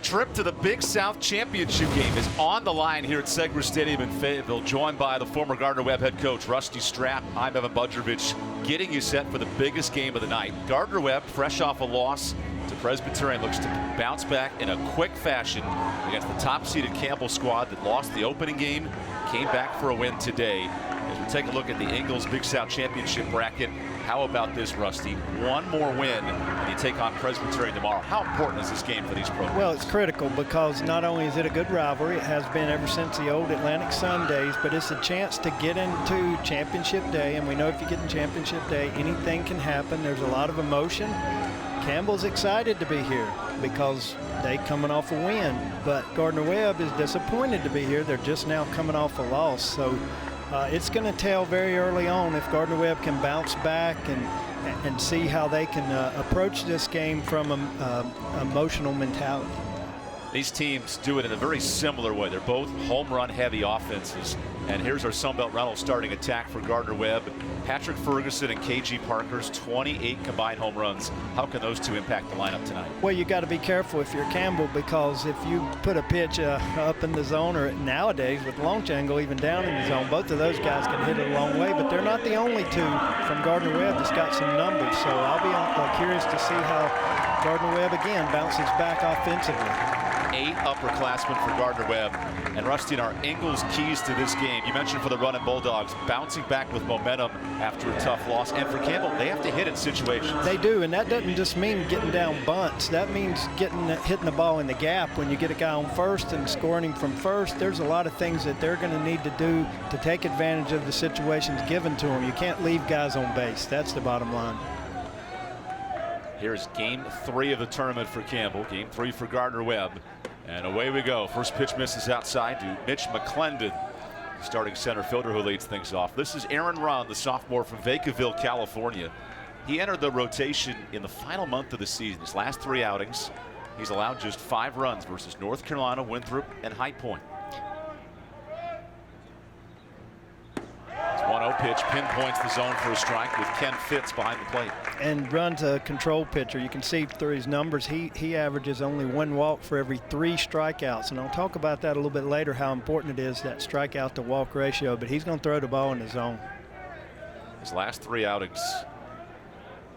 trip to the Big South Championship game is on the line here at Segra Stadium in Fayetteville, joined by the former Gardner-Webb head coach, Rusty Strapp. I'm Evan Budrovich, getting you set for the biggest game of the night. Gardner-Webb, fresh off a loss to Presbyterian, looks to bounce back in a quick fashion against the top-seeded Campbell squad that lost the opening game, came back for a win today. As we take a look at the Ingles Big South Championship bracket, how about this, Rusty? One more win and you take on Presbyterian tomorrow. How important is this game for these programs? Well, it's critical because not only is it a good rivalry, it has been ever since the old Atlantic Sun days, but it's a chance to get into championship day. And we know if you get in championship day, anything can happen. There's a lot of emotion. Campbell's excited to be here because they coming off a win, but Gardner-Webb is disappointed to be here. They're just now coming off a loss. So it's going to tell very early on if Gardner-Webb can bounce back and see how they can approach this game from an emotional mentality. These teams do it in a very similar way. They're both home run heavy offenses. And here's our Sunbelt Reynolds starting attack for Gardner-Webb. Patrick Ferguson and KG Parker's 28 combined home runs. How can those two impact the lineup tonight? Well, you got to be careful if you're Campbell, because if you put a pitch up in the zone, or nowadays with launch angle even down in the zone, both of those guys can hit it a long way. But they're not the only two from Gardner-Webb that's got some numbers. So I'll be curious to see how Gardner-Webb again bounces back offensively. 8 upperclassmen for Gardner-Webb. And Rusty, our Ingles keys to this game, you mentioned for the Runnin' Bulldogs, bouncing back with momentum after a tough loss. And for Campbell, they have to hit in situations. They do, and that doesn't just mean getting down bunts. That means hitting the ball in the gap. When you get a guy on first and scoring him from first, there's a lot of things that they're going to need to do to take advantage of the situations given to them. You can't leave guys on base. That's the bottom line. Here's game 3 of the tournament for Campbell, game 3 for Gardner-Webb. And away we go. First pitch misses outside to Mitch McClendon, starting center fielder who leads things off. This is Aaron Runn, the sophomore from Vacaville, California. He entered the rotation in the final month of the season. His last 3 outings, he's allowed just 5 runs versus North Carolina, Winthrop, and High Point. 1-0 pitch pinpoints the zone for a strike with Ken Fitz behind the plate. And Run's a control pitcher. You can see through his numbers, he averages only 1 walk for every 3 strikeouts. And I'll talk about that a little bit later, how important it is, that strikeout to walk ratio. But he's going to throw the ball in the zone. His last 3 outings,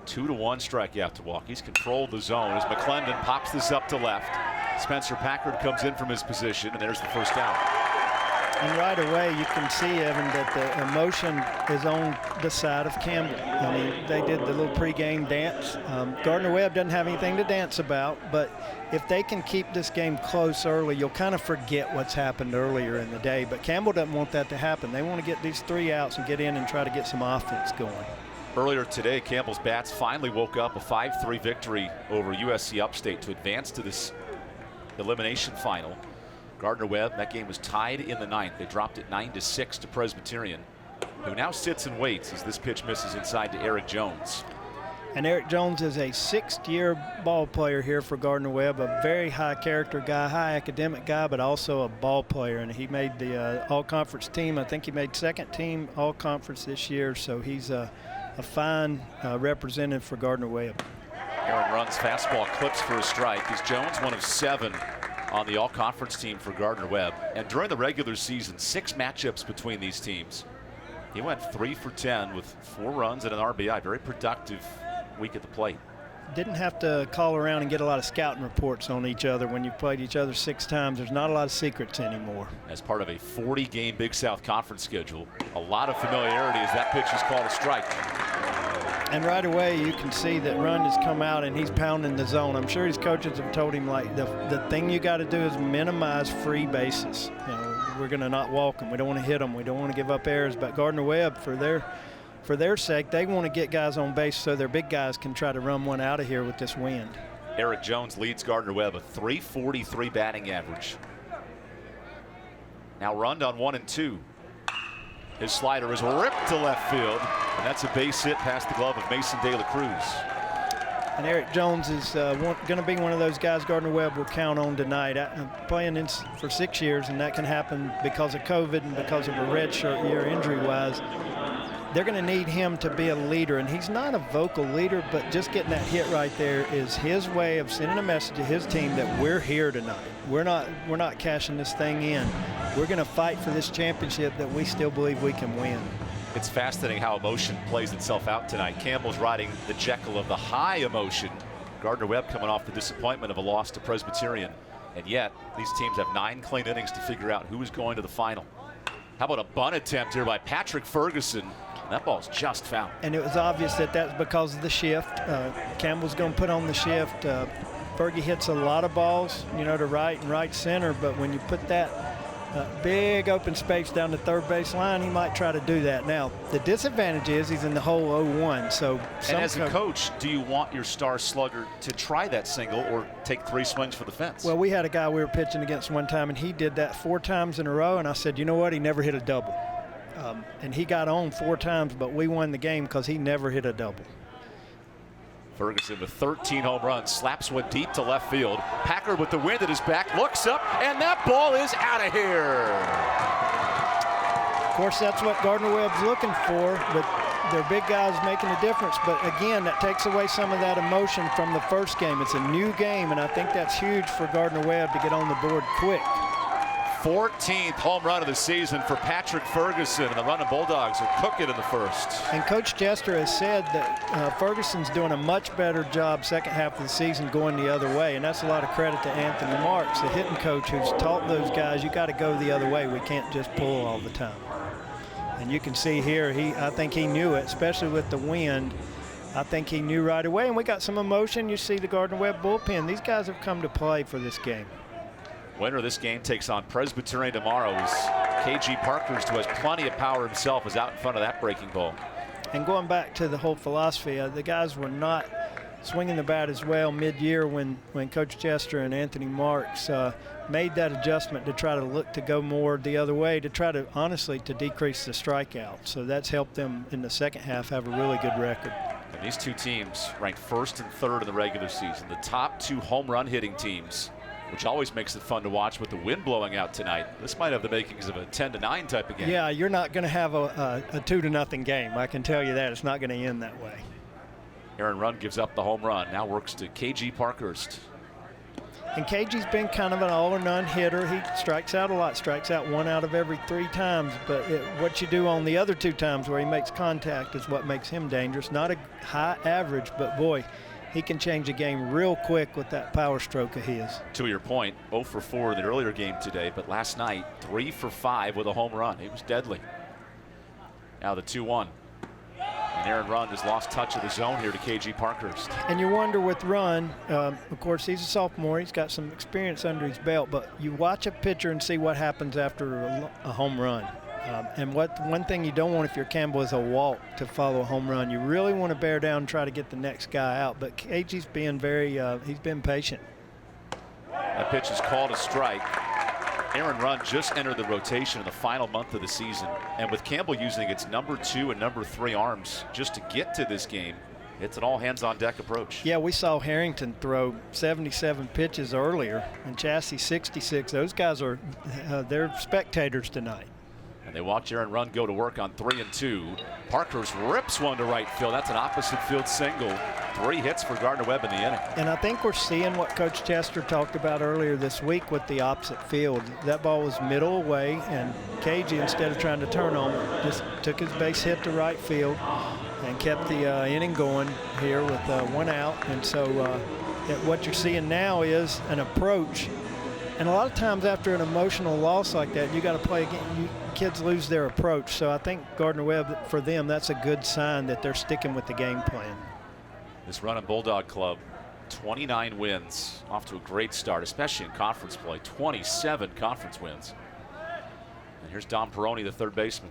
2-1 strikeout to walk. He's controlled the zone as McClendon pops this up to left. Spencer Packard comes in from his position, and there's the first out. And right away, you can see, Evan, that the emotion is on the side of Campbell. I mean, they did the little pregame dance. Gardner-Webb doesn't have anything to dance about, but if they can keep this game close early, you'll kind of forget what's happened earlier in the day. But Campbell doesn't want that to happen. They want to get these 3 outs and get in and try to get some offense going. Earlier today, Campbell's bats finally woke up, a 5-3 victory over USC Upstate to advance to this elimination final. Gardner-Webb, that game was tied in the 9th. They dropped it 9-6 to Presbyterian, who now sits and waits as this pitch misses inside to Eric Jones. And Eric Jones is a 6th-year ball player here for Gardner-Webb, a very high character guy, high academic guy, but also a ball player. And he made the all-conference team. I think he made 2nd team all-conference this year, so he's a fine representative for Gardner-Webb. Aaron Runn's fastball clips for a strike. Is Jones one of 7 on the all-conference team for Gardner-Webb? And during the regular season, 6 matchups between these teams. He went 3 for 10 with 4 runs and an RBI. Very productive week at the plate. Didn't have to call around and get a lot of scouting reports on each other when you played each other 6 times. There's not a lot of secrets anymore. As part of a 40-game Big South Conference schedule, a lot of familiarity as that pitch is called a strike. And right away, you can see that Runn has come out and he's pounding the zone. I'm sure his coaches have told him, like, the thing you got to do is minimize free bases. You know, we're going to not walk them. We don't want to hit them. We don't want to give up errors. But Gardner-Webb, for their sake, they want to get guys on base so their big guys can try to run one out of here with this wind. Eric Jones leads Gardner-Webb, a .343 batting average. Now Runn on 1-2. His slider is ripped to left field, and that's a base hit past the glove of Mason De La Cruz. And Eric Jones is going to be one of those guys Gardner-Webb will count on tonight. Playing for 6 years, and that can happen because of COVID and because of a redshirt year injury-wise. they're going to need him to be a leader, and he's not a vocal leader, but just getting that hit right there is his way of sending a message to his team that we're here tonight. We're not cashing this thing in. We're going to fight for this championship that we still believe we can win. It's fascinating how emotion plays itself out tonight. Campbell's riding the Jekyll of the high emotion. Gardner-Webb coming off the disappointment of a loss to Presbyterian. And yet, these teams have 9 clean innings to figure out who is going to the final. How about a bunt attempt here by Patrick Ferguson? That ball's just foul. And it was obvious that that's because of the shift. Campbell's going to put on the shift. Fergie hits a lot of balls, you know, to right and right center, but when you put that big open space down the third base line, he might try to do that. Now, the disadvantage is he's in the hole 0-1. So, and as a coach, do you want your star slugger to try that single or take 3 swings for the fence? Well, we had a guy we were pitching against one time, and he did that 4 times in a row, and I said, you know what, he never hit a double. And he got on 4 times, but we won the game because he never hit a double. Ferguson with 13 home runs, slaps one deep to left field. Packard with the wind at his back, looks up, and that ball is out of here. Of course, that's what Gardner-Webb's looking for, but their big guys making a difference. But again, that takes away some of that emotion from the first game. It's a new game, and I think that's huge for Gardner-Webb to get on the board quick. 14th home run of the season for Patrick Ferguson, and the Running Bulldogs are cooking in the first. And Coach Jester has said that Ferguson's doing a much better job second half of the season going the other way, and that's a lot of credit to Anthony Marks, the hitting coach, who's taught those guys you got to go the other way. We can't just pull all the time. And you can see here, I think he knew it, especially with the wind. I think he knew right away, and we got some emotion. You see the Gardner-Webb bullpen. These guys have come to play for this game. Winner of this game takes on Presbyterian tomorrow. As KG Parkhurst, who has plenty of power himself, is out in front of that breaking ball. And going back to the whole philosophy, the guys were not swinging the bat as well mid-year when Coach Jester and Anthony Marks made that adjustment to try to look to go more the other way, to try to, honestly, to decrease the strikeout. So that's helped them in the second half have a really good record. And these two teams ranked 1st and 3rd in the regular season. The top 2 home run hitting teams, which always makes it fun to watch with the wind blowing out tonight. This might have the makings of a 10-9 type of game. Yeah, you're not going to have a 2-0 game. I can tell you that. It's not going to end that way. Aaron Run gives up the home run. Now works to KG Parkhurst. And KG's been kind of an all-or-none hitter. He strikes out a lot, strikes out 1 out of every 3 times. But what you do on the other 2 times where he makes contact is what makes him dangerous. Not a high average, but boy, he can change the game real quick with that power stroke of his. To your point, 0 for 4 in the earlier game today, but last night 3 for 5 with a home run. He was deadly. Now the 2-1. And Aaron Run has lost touch of the zone here to KG Parkhurst. And you wonder with Run, of course, he's a sophomore. He's got some experience under his belt, but you watch a pitcher and see what happens after a home run. And one thing you don't want if you're Campbell is a walk to follow a home run. You really want to bear down and try to get the next guy out. But KG's being he's been patient. That pitch is called a strike. Aaron Run just entered the rotation in the final month of the season. And with Campbell using its number 2 and number 3 arms just to get to this game, it's an all hands on deck approach. Yeah, we saw Harrington throw 77 pitches earlier and Chassis 66. Those guys they're spectators tonight. And they watch Aaron Run go to work on 3-2. Parkhurst rips one to right field. That's an opposite field single. 3 hits for Gardner-Webb in the inning. And I think we're seeing what Coach Chester talked about earlier this week with the opposite field. That ball was middle away, and KG, instead of trying to turn on it, just took his base hit to right field and kept the inning going here with 1 out. And so what you're seeing now is an approach. And a lot of times after an emotional loss like that, you got to play again. Kids lose their approach. So I think Gardner-Webb, for them, that's a good sign that they're sticking with the game plan. This Running Bulldog club, 29 wins, off to a great start, especially in conference play. 27 conference wins. And here's Dom Peroni, the third baseman.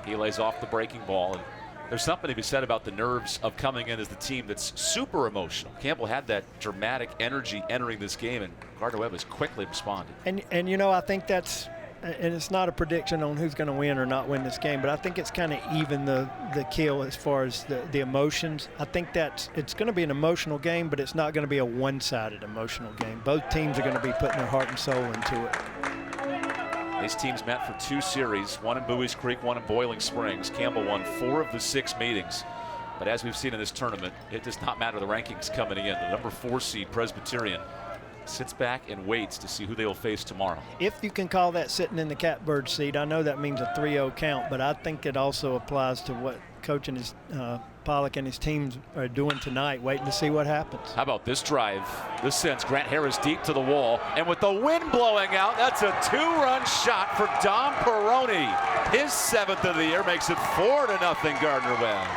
He lays off the breaking ball, and there's something to be said about the nerves of coming in as the team that's super emotional. Campbell had that dramatic energy entering this game, and Gardner-Webb has quickly responded. And you know, I think that's, and it's not a prediction on who's going to win or not win this game, but I think it's kind of even the kill as far as the emotions. I think it's going to be an emotional game, but it's not going to be a one-sided emotional game. Both teams are going to be putting their heart and soul into it. These teams met for 2 series, one in Bowie's Creek, one in Boiling Springs. Campbell won 4 of the 6 meetings. But as we've seen in this tournament, it does not matter the rankings coming in. The number 4 seed, Presbyterian, sits back and waits to see who they will face tomorrow. If you can call that sitting in the catbird seat, I know that means a 3-0 count, but I think it also applies to what Coach and his Pollock and his teams are doing tonight, waiting to see what happens. How about this drive? This sends Grant Harris deep to the wall, and with the wind blowing out, that's a 2-run shot for Dom Peroni. His 7th of the year makes it 4-0 Gardner-Webb.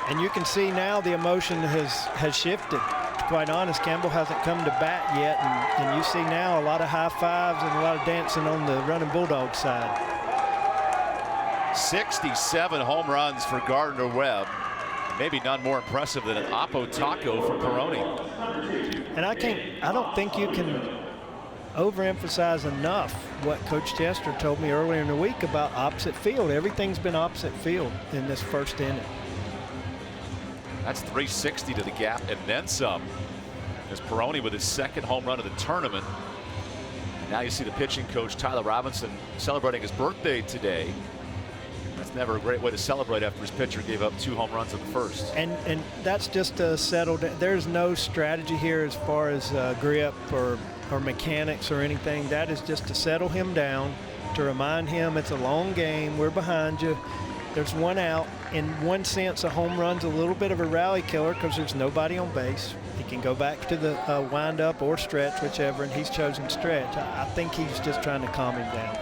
And you can see now the emotion has shifted. To quite honest, Campbell hasn't come to bat yet, and you see now a lot of high fives and a lot of dancing on the running Bulldog side. 67 home runs for Gardner-Webb. Maybe none more impressive than an Oppo Taco from Peroni. And I don't think you can overemphasize enough what Coach Chester told me earlier in the week about opposite field. Everything's been opposite field in this first inning. That's 360 to the gap and then some. As Peroni with his 2nd home run of the tournament. Now you see the pitching coach Tyler Robinson celebrating his birthday today. That's never a great way to celebrate after his pitcher gave up 2 home runs in the first. And that's just to settle down. There's no strategy here as far as grip or mechanics or anything. That is just to settle him down, to remind him it's a long game. We're behind you. There's 1 out. In one sense, a home run's a little bit of a rally killer because there's nobody on base. He can go back to the wind-up or stretch, whichever, and he's chosen stretch. I think he's just trying to calm him down.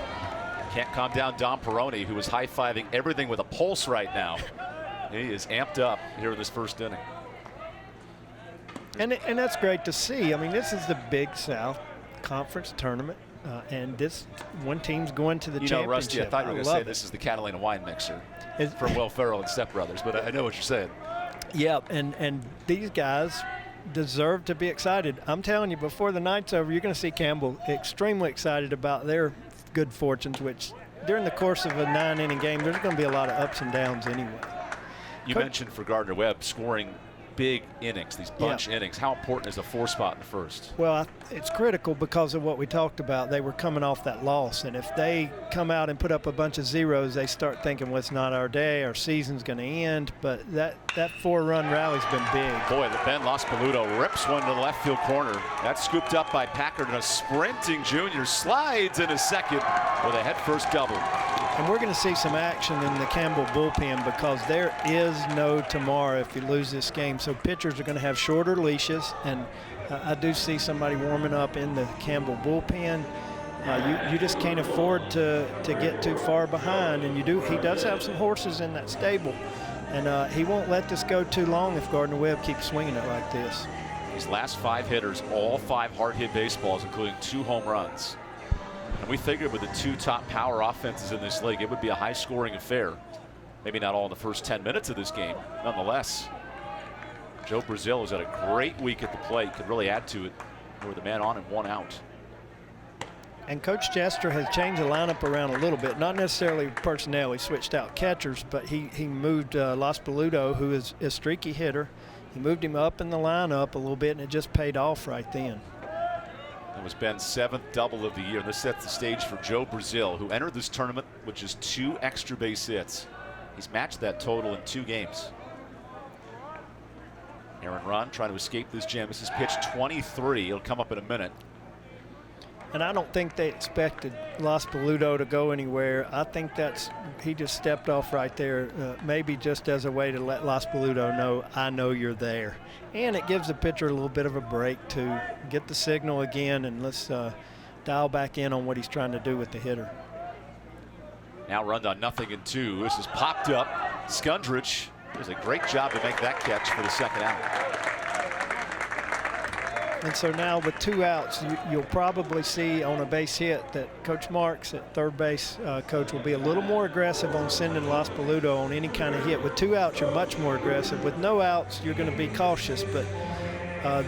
Can't calm down Dom Peroni, who is high-fiving everything with a pulse right now. He is amped up here in this first inning. And that's great to see. I mean, this is the Big South Conference tournament, and this one team's going to the championship. You know, Rusty, I thought you were going to say this is the Catalina wine mixer from Will Ferrell and Step Brothers, but I know what you're saying. Yeah, and these guys deserve to be excited. I'm telling you, before the night's over, you're going to see Campbell extremely excited about their good fortunes, which during the course of a 9-inning game, there's going to be a lot of ups and downs anyway. You mentioned for Gardner-Webb scoring big innings, these bunch innings. How important is a 4 spot in the first? Well, it's critical because of what we talked about. They were coming off that loss, and if they come out and put up a bunch of zeros, they start thinking, well, it's not our day, our season's going to end. But that 4-run rally's been big. Boy, the Ben Lospoluto rips one to the left field corner. That's scooped up by Packard, and a sprinting junior slides into second with a head-first double. And we're going to see some action in the Campbell bullpen because there is no tomorrow if you lose this game. So pitchers are going to have shorter leashes, and I do see somebody warming up in the Campbell bullpen. You just can't afford to get too far behind, and he does have some horses in that stable, and he won't let this go too long if Gardner-Webb keeps swinging it like this. These last 5 hitters, all 5 hard-hit baseballs, including 2 home runs. And we figured with the 2 top power offenses in this league, it would be a high-scoring affair. Maybe not all in the first 10 minutes of this game. Nonetheless, Joe Brazil has had a great week at the plate, could really add to it with the man on and 1 out. And Coach Chester has changed the lineup around a little bit, not necessarily personnel. He switched out catchers, but he moved Lospoluto, who is a streaky hitter. He moved him up in the lineup a little bit, and it just paid off right then. It was Ben's 7th double of the year. This sets the stage for Joe Brazil, who entered this tournament with just 2 extra base hits. He's matched that total in 2 games. Aaron Run trying to escape this jam. This is pitch 23. It'll come up in a minute. And I don't think they expected Lospoluto to go anywhere. I think he just stepped off right there, maybe just as a way to let Lospoluto know, I know you're there. And it gives the pitcher a little bit of a break to get the signal again, and let's dial back in on what he's trying to do with the hitter. Now runned on 0-2. This is popped up. Skundrich does a great job to make that catch for the 2nd out. And so now with 2 outs, you'll probably see on a base hit that Coach Marks at third base coach will be a little more aggressive on sending Lospoluto on any kind of hit. With 2 outs, you're much more aggressive. With no outs, you're going to be cautious. But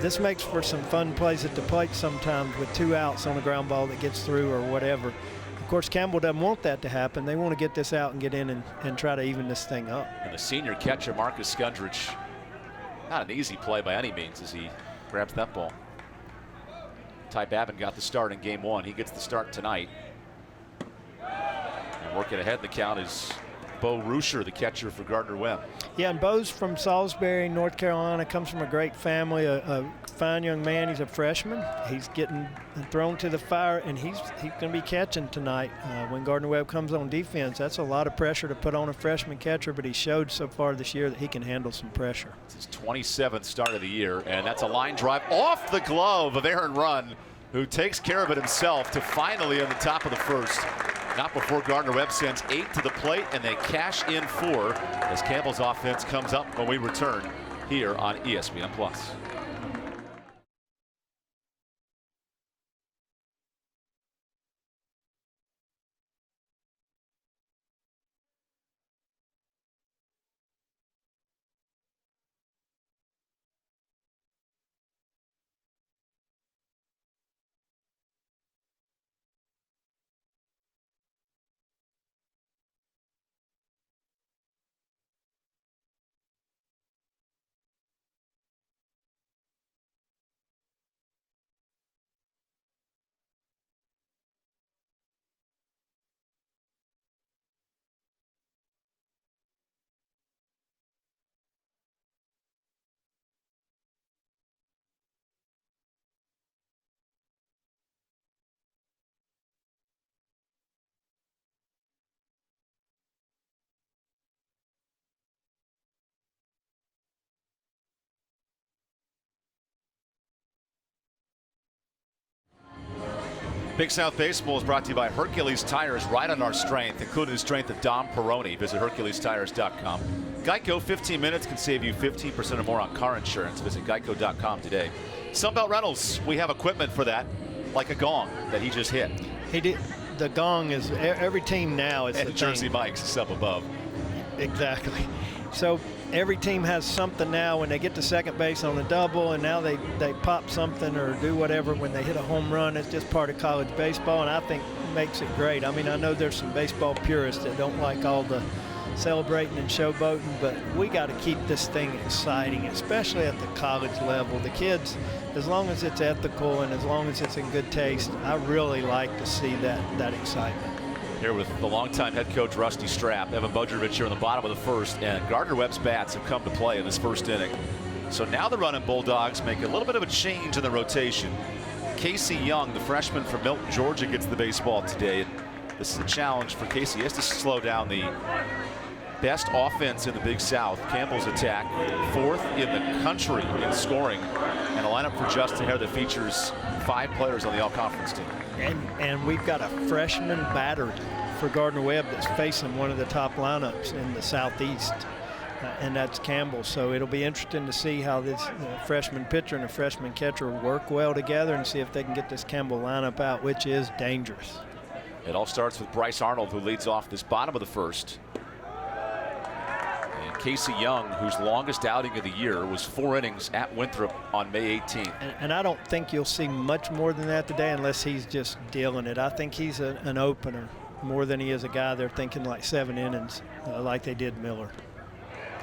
this makes for some fun plays at the plate sometimes with 2 outs on a ground ball that gets through or whatever. Of course, Campbell doesn't want that to happen. They want to get this out and get in and try to even this thing up. And the senior catcher, Marcus Skundrich, not an easy play by any means as he grabs that ball. Ty Babin got the start in game 1. He gets the start tonight. And working ahead in the count is Bo Ruscher, the catcher for Gardner-Webb. Yeah, and Bo's from Salisbury, North Carolina, comes from a great family, a fine young man. He's a freshman. He's getting thrown to the fire, and he's going to be catching tonight. When Gardner-Webb comes on defense, that's a lot of pressure to put on a freshman catcher, but he showed so far this year that he can handle some pressure. It's his 27th start of the year, and that's a line drive off the glove of Aaron Runn, who takes care of it himself to finally on the top of the first. Not before Gardner-Webb sends 8 to the plate, and they cash in 4 as Campbell's offense comes up when we return here on ESPN+. Big South Baseball is brought to you by Hercules Tires, right on our strength, including the strength of Dom Peroni. Visit HerculesTires.com. Geico, 15 minutes can save you 15% or more on car insurance. Visit Geico.com today. Sunbelt Rentals, we have equipment for that, like a gong that he just hit. He did. The gong is every team now. It's and the Jersey thing. Mike's is up above. Exactly. So every team has something now when they get to second base on a double, and now they pop something or do whatever when they hit a home run. It's just part of college baseball, and I think makes it great. I mean, I know there's some baseball purists that don't like all the celebrating and showboating, but we got to keep this thing exciting, especially at the college level. The kids, as long as it's ethical and as long as it's in good taste, I really like to see that excitement. Here with the longtime head coach Rusty Strapp, Evan Budrovich here in the bottom of the first, and Gardner-Webb's bats have come to play in this first inning. So now the running Bulldogs make a little bit of a change in the rotation. Casey Young, the freshman from Milton, Georgia, gets the baseball today. And this is a challenge for Casey. He has to slow down the best offense in the Big South. Campbell's attack, 4th in the country in scoring, and a lineup for Justin Hare that features 5 players on the all-conference team. And we've got a freshman battery for Gardner-Webb that's facing one of the top lineups in the Southeast, and that's Campbell. So it'll be interesting to see how this freshman pitcher and a freshman catcher work well together and see if they can get this Campbell lineup out, which is dangerous. It all starts with Bryce Arnold, who leads off this bottom of the first. And Casey Young, whose longest outing of the year was 4 innings at Winthrop on May 18th. And I don't think you'll see much more than that today unless he's just dealing it. I think he's an opener more than he is a guy they're thinking like 7 innings like they did Miller.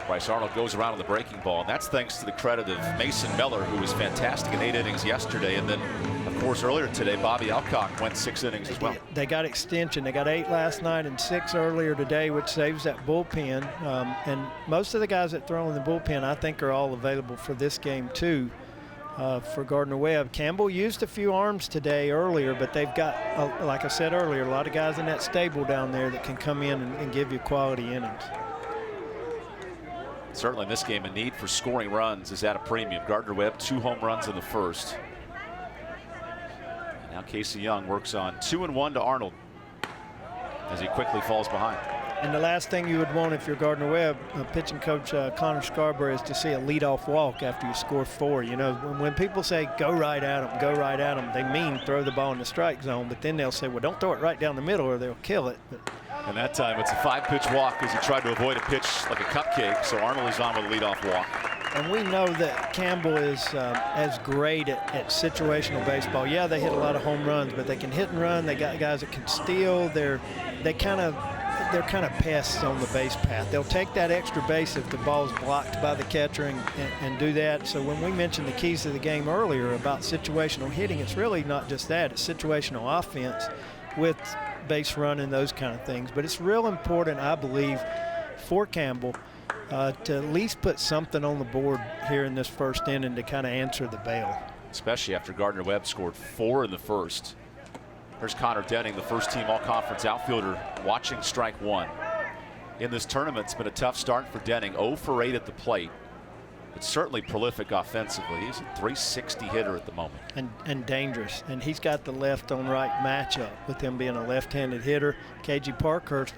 Bryce Arnold goes around on the breaking ball, and that's thanks to the credit of Mason Miller, who was fantastic in 8 innings yesterday. And then, of course, earlier today, Bobby Alcock went 6 innings as well. They got extension. They got 8 last night and 6 earlier today, which saves that bullpen. And most of the guys that throw in the bullpen, I think, are all available for this game, too, for Gardner-Webb. Campbell used a few arms today earlier, but they've got, like I said earlier, a lot of guys in that stable down there that can come in and give you quality innings. Certainly in this game, a need for scoring runs is at a premium. Gardner-Webb, 2 home runs in the first. And now Casey Young works on 2-1 to Arnold as he quickly falls behind. And the last thing you would want if you're Gardner-Webb, pitching coach Connor Scarborough, is to see a leadoff walk after you score 4. You know, when people say go right at them, go right at them, they mean throw the ball in the strike zone, but then they'll say, well, don't throw it right down the middle or they'll kill it. And that time it's a 5-pitch walk as he tried to avoid a pitch like a cupcake. So Arnold is on with a leadoff walk. And we know that Campbell is as great at situational baseball. Yeah, they hit a lot of home runs, but they can hit and run. They got guys that can steal. They kind of they're kind of pests on the base path. They'll take that extra base if the ball's blocked by the catcher and do that. So when we mentioned the keys to the game earlier about situational hitting, it's really not just that. It's situational offense with base running, those kind of things. But it's real important, I believe, for Campbell to at least put something on the board here in this first inning to kind of answer the bell. Especially after Gardner-Webb scored 4 in the first. There's Connor Denning, the first-team all-conference outfielder, watching strike 1. In this tournament, it's been a tough start for Denning. 0 for 8 at the plate. It's certainly prolific offensively. He's a .360 hitter at the moment. And dangerous. And he's got the left on right matchup with him being a left-handed hitter. KG Parkhurst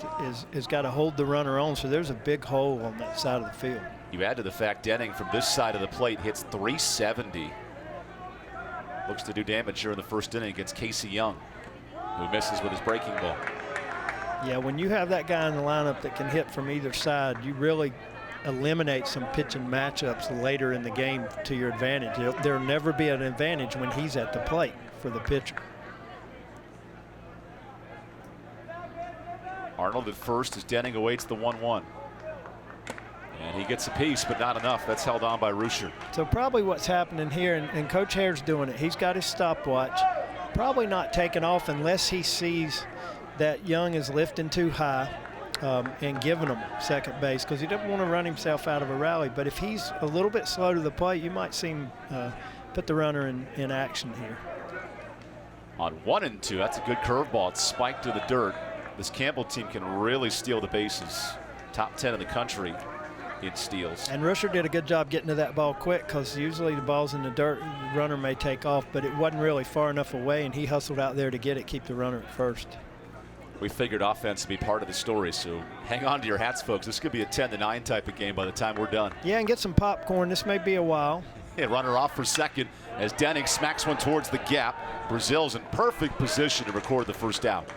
is got to hold the runner on, so there's a big hole on that side of the field. You add to the fact Denning from this side of the plate hits .370. Looks to do damage here in the first inning against Casey Young, who misses with his breaking ball. Yeah, when you have that guy in the lineup that can hit from either side, you really eliminate some pitching matchups later in the game to your advantage. There'll never be an advantage when he's at the plate for the pitcher. Arnold at first as Denning awaits the 1-1. And he gets a piece, but not enough. That's held on by Ruscher. So probably what's happening here, and Coach Hare's doing it, he's got his stopwatch, probably not taking off unless he sees that Young is lifting too high and giving him second base, because he doesn't want to run himself out of a rally. But if he's a little bit slow to the plate, you might see him put the runner in action here. On 1-2, that's a good curveball. It's spiked to the dirt. This Campbell team can really steal the bases. Top 10 in the country in steals. And Ruscher did a good job getting to that ball quick, because usually the ball's in the dirt, the runner may take off, but it wasn't really far enough away, and he hustled out there to get it, keep the runner at first. We figured offense to be part of the story, so hang on to your hats, folks. This could be a 10-9 type of game by the time we're done. Yeah, and get some popcorn. This may be a while. Yeah, runner off for second as Denning smacks one towards the gap. Brazil's in perfect position to record the first out.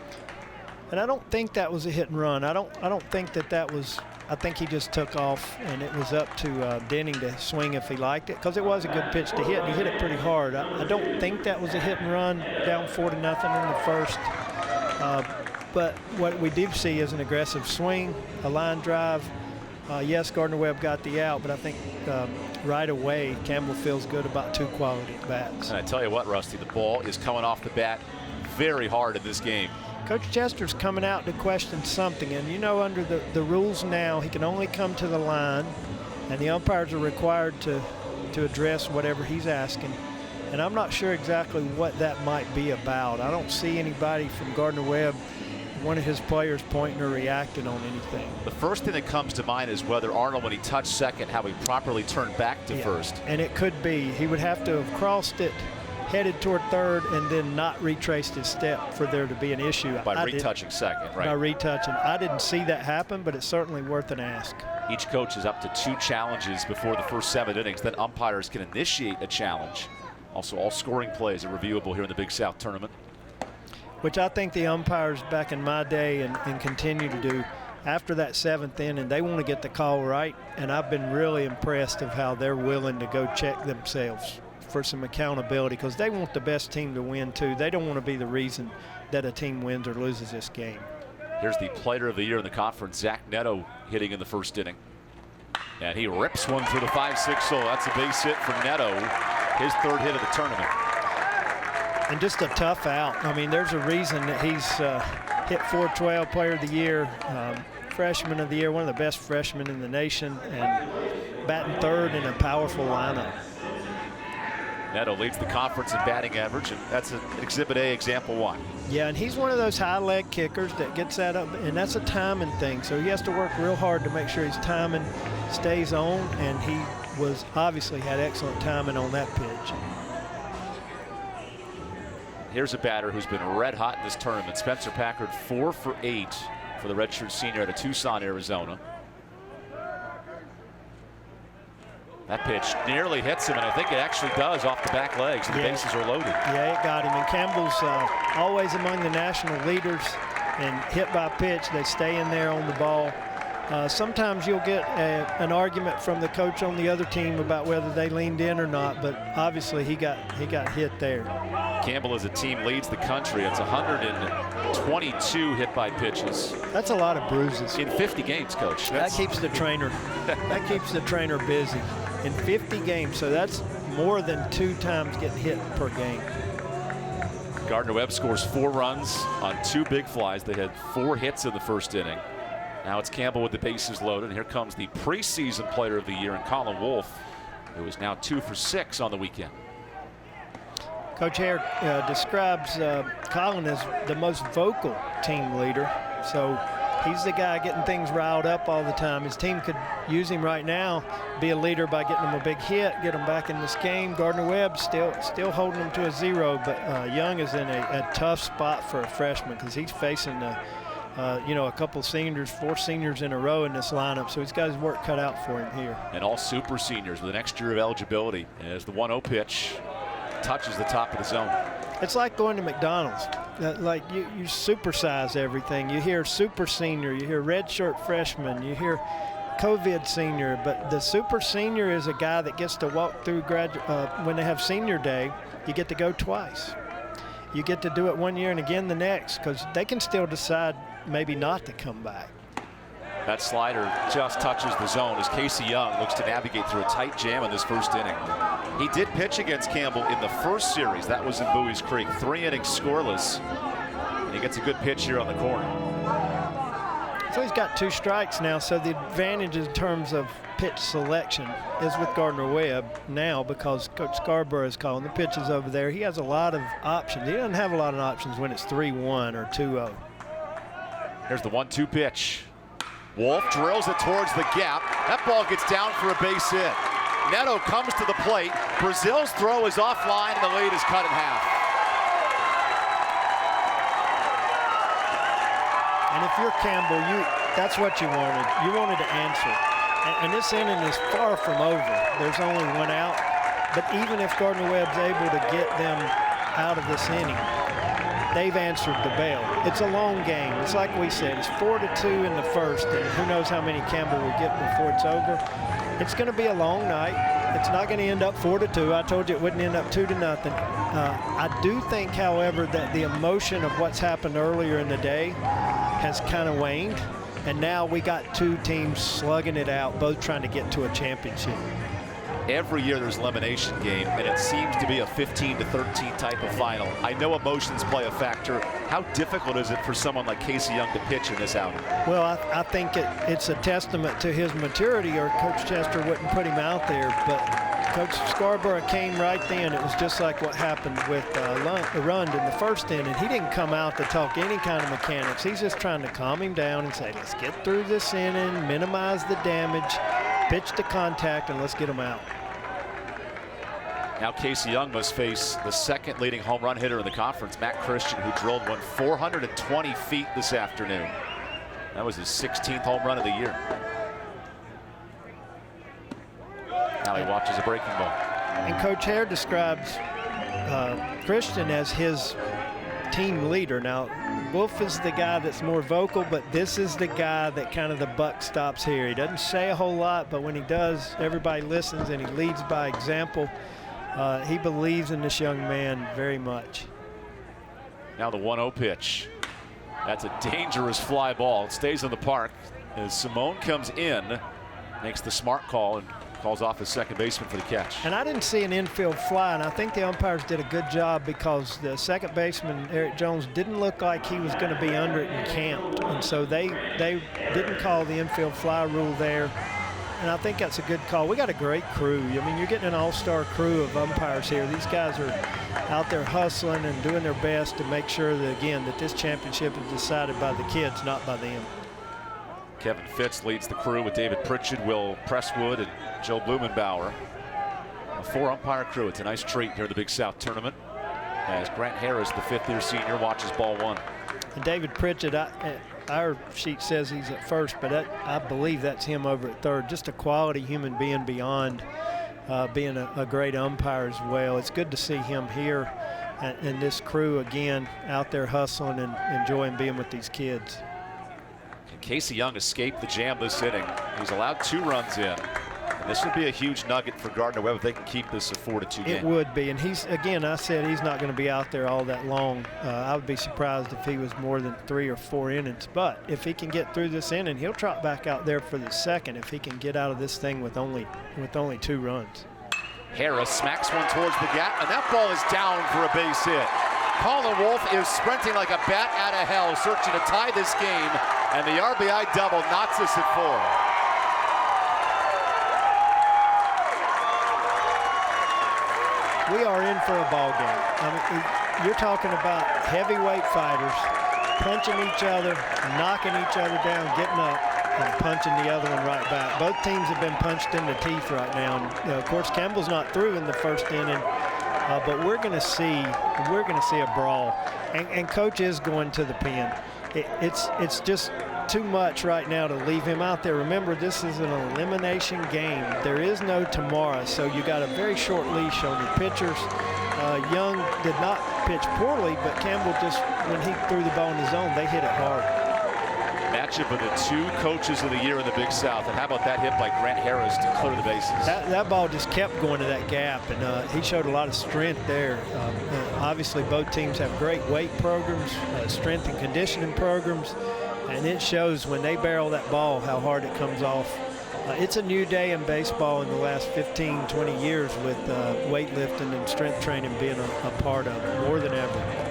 And I don't think that was a hit and run. I don't think that was. I think he just took off, and it was up to Denning to swing if he liked it, because it was a good pitch to hit, and he hit it pretty hard. I don't think that was a hit and run, down 4-0 in the first. But what we did see is an aggressive swing, a line drive. Yes, Gardner-Webb got the out, but I think right away Campbell feels good about 2 quality bats. And I tell you what, Rusty, the ball is coming off the bat very hard in this game. Coach Chester's coming out to question something, and you know, under the rules now, he can only come to the line, and the umpires are required to address whatever he's asking. And I'm not sure exactly what that might be about. I don't see anybody from Gardner-Webb, one of his players, pointing or reacting on anything. The first thing that comes to mind is whether Arnold, when he touched second, how he properly turned back to first. And it could be. He would have to have crossed it, headed toward third, and then not retraced his step for there to be an issue. By retouching second, right? By retouching. I didn't see that happen, but it's certainly worth an ask. Each coach is up to 2 challenges before the first 7 innings. Then umpires can initiate a challenge. Also, all scoring plays are reviewable here in the Big South tournament. Which I think the umpires back in my day and continue to do after that 7th inning, they want to get the call right. And I've been really impressed of how they're willing to go check themselves for some accountability, because they want the best team to win too. They don't want to be the reason that a team wins or loses this game. Here's the player of the year in the conference, Zach Neto, hitting in the first inning. And he rips one through the 5-6 hole. That's a base hit for Neto, his 3rd hit of the tournament. And just a tough out. I mean, there's a reason that he's hit .412, player of the year, freshman of the year, one of the best freshmen in the nation, and batting 3rd in a powerful lineup. Neto leads the conference in batting average, and that's an Exhibit A, Example 1. Yeah, and he's one of those high leg kickers that gets that up, and that's a timing thing. So he has to work real hard to make sure his timing stays on, and he was obviously had excellent timing on that pitch. Here's a batter who's been red hot in this tournament. Spencer Packard, 4 for 8 for the redshirt senior out of Tucson, Arizona. That pitch nearly hits him, and I think it actually does off the back legs. The bases are loaded. Yeah, it got him. And Campbell's always among the national leaders in hit by pitch. They stay in there on the ball. Sometimes you'll get an argument from the coach on the other team about whether they leaned in or not, but obviously he got hit there. Campbell as a team leads the country. It's 122 hit by pitches. That's a lot of bruises. In 50 games, Coach. That keeps the trainer busy. In 50 games, so that's more than 2 times getting hit per game. Gardner-Webb scores 4 runs on 2 big flies. They had 4 hits in the first inning. Now it's Campbell with the bases loaded. And here comes the preseason player of the year in Colin Wolfe, who is now 2 for 6 on the weekend. Coach Hare describes Colin as the most vocal team leader. So he's the guy getting things riled up all the time. His team could use him right now, be a leader by getting him a big hit, get him back in this game. Gardner-Webb still holding him to a 0, but Young is in a tough spot for a freshman because he's facing a couple seniors, 4 seniors in a row in this lineup, so he's got his work cut out for him here. And all super seniors with an extra year of eligibility as the 1-0 pitch touches the top of the zone. It's like going to McDonald's. Like you supersize everything. You hear super senior, you hear redshirt freshman, you hear COVID senior, but the super senior is a guy that gets to walk through when they have senior day. You get to go twice. You get to do it 1 year and again the next, because they can still decide maybe not to come back. That slider just touches the zone as Casey Young looks to navigate through a tight jam in this first inning. He did pitch against Campbell in the first series. That was in Bowie's Creek. 3 innings scoreless. And he gets a good pitch here on the corner. So he's got 2 strikes now, so the advantage in terms of pitch selection is with Gardner-Webb now because Coach Scarborough is calling the pitches over there. He has a lot of options. He doesn't have a lot of options when it's 3-1 or 2-0. Here's the 1-2 pitch. Wolfe drills it towards the gap. That ball gets down for a base hit. Neto comes to the plate. Brazil's throw is offline and the lead is cut in half. And if you're Campbell, that's what you wanted. You wanted to answer. And this inning is far from over. There's only 1 out. But even if Gardner-Webb's able to get them out of this inning, they've answered the bell. It's a long game. It's like we said, it's 4-2 in the first, and who knows how many Campbell will get before it's over. It's going to be a long night. It's not going to end up 4-2. I told you it wouldn't end up 2-0. I do think, however, that the emotion of what's happened earlier in the day has kind of waned, and now we got 2 teams slugging it out, both trying to get to a championship. Every year there's an elimination game, and it seems to be a 15-13 type of final. I know emotions play a factor. How difficult is it for someone like Casey Young to pitch in this outing? Well, I think it's a testament to his maturity, or Coach Chester wouldn't put him out there. But Coach Scarborough came right then. It was just like what happened with Rund in the first inning. He didn't come out to talk any kind of mechanics. He's just trying to calm him down and say, let's get through this inning, minimize the damage, pitch to contact, and let's get him out. Now Casey Young must face the 2nd leading home run hitter in the conference, Matt Christian, who drilled one 420 feet this afternoon. That was his 16th home run of the year. Now he watches a breaking ball. And Coach Hare describes Christian as his team leader. Now, Wolfe is the guy that's more vocal, but this is the guy that kind of the buck stops here. He doesn't say a whole lot, but when he does, everybody listens and he leads by example. He believes in this young man very much. Now the 1-0 pitch. That's a dangerous fly ball. It stays in the park as Simone comes in, makes the smart call, and calls off his second baseman for the catch. And I didn't see an infield fly, and I think the umpires did a good job because the second baseman, Eric Jones, didn't look like he was going to be under it and camped. And so they didn't call the infield fly rule there. And I think that's a good call. We got a great crew. I mean, you're getting an all-star crew of umpires here. These guys are out there hustling and doing their best to make sure that, again, that this championship is decided by the kids, not by them. Kevin Fitz leads the crew with David Pritchett, Will Presswood, and Joe Blumenbauer. A 4-umpire crew. It's a nice treat here in the Big South Tournament as Grant Harris, the 5th-year senior, watches ball 1. And David Pritchett, our sheet says he's at first, but I believe that's him over at third. Just a quality human being beyond being a great umpire as well. It's good to see him here and this crew again out there hustling and enjoying being with these kids. Casey Young escaped the jam this inning. He's allowed 2 runs in. And this would be a huge nugget for Gardner-Webb if they can keep this a 4-2 game. It would be, and he's, again, I said he's not going to be out there all that long. I would be surprised if he was more than 3 or 4 innings. But if he can get through this inning, he'll trot back out there for the second if he can get out of this thing with only 2 runs. Harris smacks one towards the gap, and that ball is down for a base hit. Colin Wolfe is sprinting like a bat out of hell, searching to tie this game, and the RBI double knocks us at 4. We are in for a ball game. I mean, you're talking about heavyweight fighters punching each other, knocking each other down, getting up, and punching the other one right back. Both teams have been punched in the teeth right now. And, of course, Campbell's not through in the first inning, but we're going to see a brawl. And Coach is going to the pen. It's just too much right now to leave him out there. Remember, this is an elimination game. There is no tomorrow, so you got a very short leash on your pitchers. Young did not pitch poorly, but Campbell just, when he threw the ball in the zone, they hit it hard. Matchup of the 2 coaches of the year in the Big South. And how about that hit by Grant Harris to clear the bases? That ball just kept going to that gap, and he showed a lot of strength there. Obviously, both teams have great weight programs, strength and conditioning programs, and it shows when they barrel that ball how hard it comes off. It's a new day in baseball in the last 15, 20 years with weightlifting and strength training being a part of it more than ever.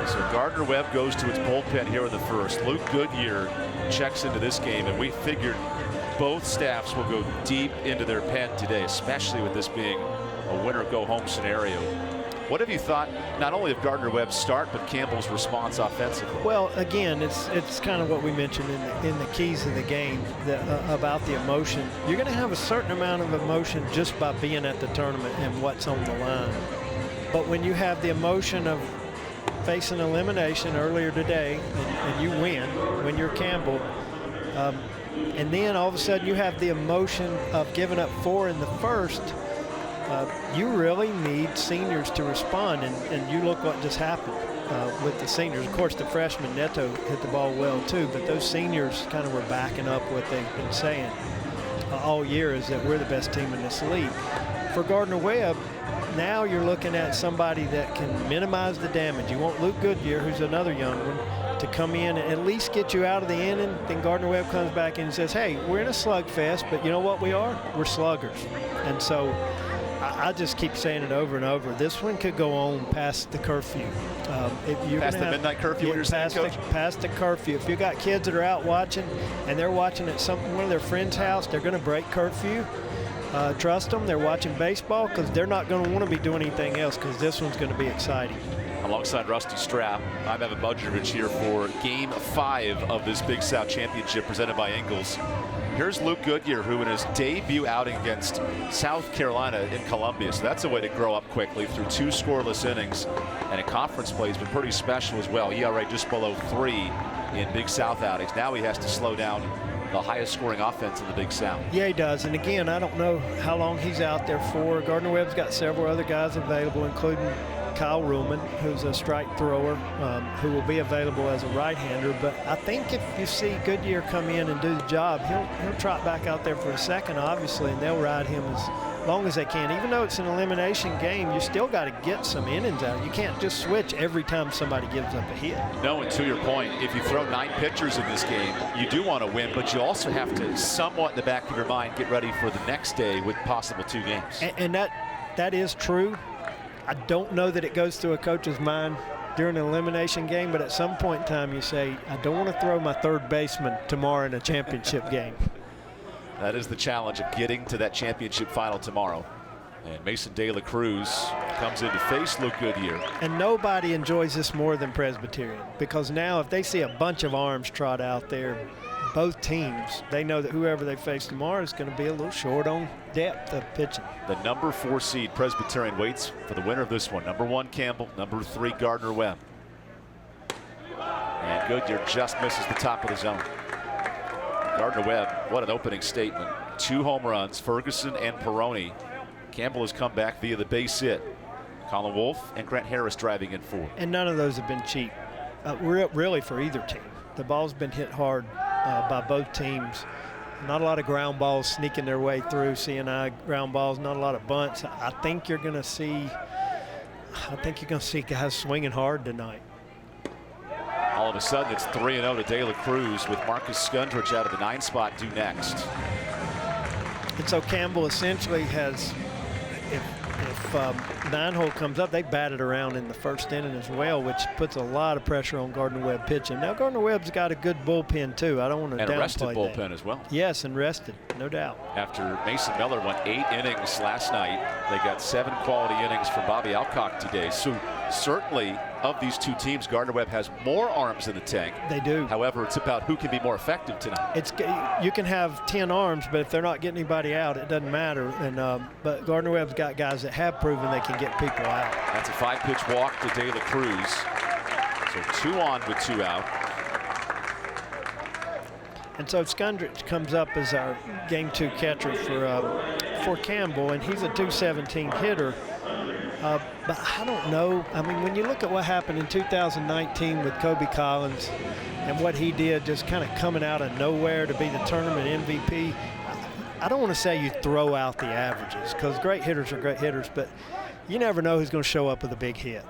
So Gardner-Webb goes to its bullpen here in the first. Luke Goodyear checks into this game, and we figured both staffs will go deep into their pen today, especially with this being a winner-go-home scenario. What have you thought, not only of Gardner-Webb's start, but Campbell's response offensively? Well, again, it's kind of what we mentioned in the keys of the game about the emotion. You're going to have a certain amount of emotion just by being at the tournament and what's on the line. But when you have the emotion of facing elimination earlier today and you win when you're Campbell, and then all of a sudden you have the emotion of giving up 4 in the first, you really need seniors to respond, and you look what just happened with the seniors. Of course, the freshman Neto hit the ball well too, but those seniors kind of were backing up what they've been saying all year, is that we're the best team in this league. For Gardner-Webb, now you're looking at somebody that can minimize the damage. You want Luke Goodyear, who's another young one, to come in and at least get you out of the inning. Then Gardner-Webb comes back in and says, hey, we're in a slugfest, but you know what we are? We're sluggers. And so I just keep saying it over and over. This one could go on past the curfew. Past the midnight curfew, you're saying, Coach? Past the curfew. If you got kids that are out watching and they're watching at one of their friends' house, they're going to break curfew. Trust them. They're watching baseball because they're not going to want to be doing anything else, because this one's going to be exciting. Alongside Rusty Strapp, I'm Evan Budrovich here for Game 5 of this Big South Championship presented by Ingles. Here's Luke Goodyear, who in his debut outing against South Carolina in Columbia, so that's a way to grow up quickly through 2 scoreless innings, and in conference play has been pretty special as well. ERA just below 3 in Big South outings. Now he has to slow down the highest scoring offense in the Big South. Yeah, he does. And again, I don't know how long he's out there for. Gardner-Webb's got several other guys available, including Kyle Ruhlman, who's a strike thrower, who will be available as a right-hander. But I think if you see Goodyear come in and do the job, he'll trot back out there for a second, obviously, and they'll ride him as long as they can. Even though it's an elimination game, you still got to get some innings out. You can't just switch every time somebody gives up a hit. No, and to your point, if you throw 9 pitchers in this game, you do want to win, but you also have to somewhat in the back of your mind get ready for the next day with possible 2 games. And that is true. I don't know that it goes through a coach's mind during an elimination game, but at some point in time you say, I don't want to throw my third baseman tomorrow in a championship game. That is the challenge of getting to that championship final tomorrow. And Mason De La Cruz comes in to face Luke Goodyear. And nobody enjoys this more than Presbyterian, because now if they see a bunch of arms trot out there, both teams, they know that whoever they face tomorrow is going to be a little short on depth of pitching. The number 4 seed Presbyterian waits for the winner of this one. Number 1 Campbell, number 3 Gardner-Webb. And Goodyear just misses the top of the zone. Gardner-Webb, what an opening statement. 2 home runs, Ferguson and Peroni. Campbell has come back via the base hit. Colin Wolfe and Grant Harris driving in 4. And none of those have been cheap, really, for either team. The ball's been hit hard by both teams. Not a lot of ground balls sneaking their way through, CNI ground balls, not a lot of bunts. I think you're going to see guys swinging hard tonight. All of a sudden, it's 3-0 to De La Cruz with Marcus Skundrich out of the 9 spot due next. And so Campbell essentially has, if 9-hole comes up, they bat it around in the first inning as well, which puts a lot of pressure on Gardner-Webb pitching. Now Gardner-Webb's got a good bullpen too. I don't want to downplay that. And a rested bullpen as well. Yes, and rested, no doubt. After Mason Miller went 8 innings last night, they got 7 quality innings from Bobby Alcock today. So certainly of these two teams, Gardner-Webb has more arms in the tank. They do. However, it's about who can be more effective tonight. You can have 10 arms, but if they're not getting anybody out, it doesn't matter. And but Gardner-Webb's got guys that have proven they can get people out. That's a 5-pitch walk to De La Cruz. So 2 on with 2 out. And so Skundrich comes up as our game 2 catcher for Campbell, and he's a .217 hitter. But I don't know. I mean, when you look at what happened in 2019 with Kobe Collins and what he did, just kind of coming out of nowhere to be the tournament MVP, I don't want to say you throw out the averages, because great hitters are great hitters, but you never know who's going to show up with a big hit.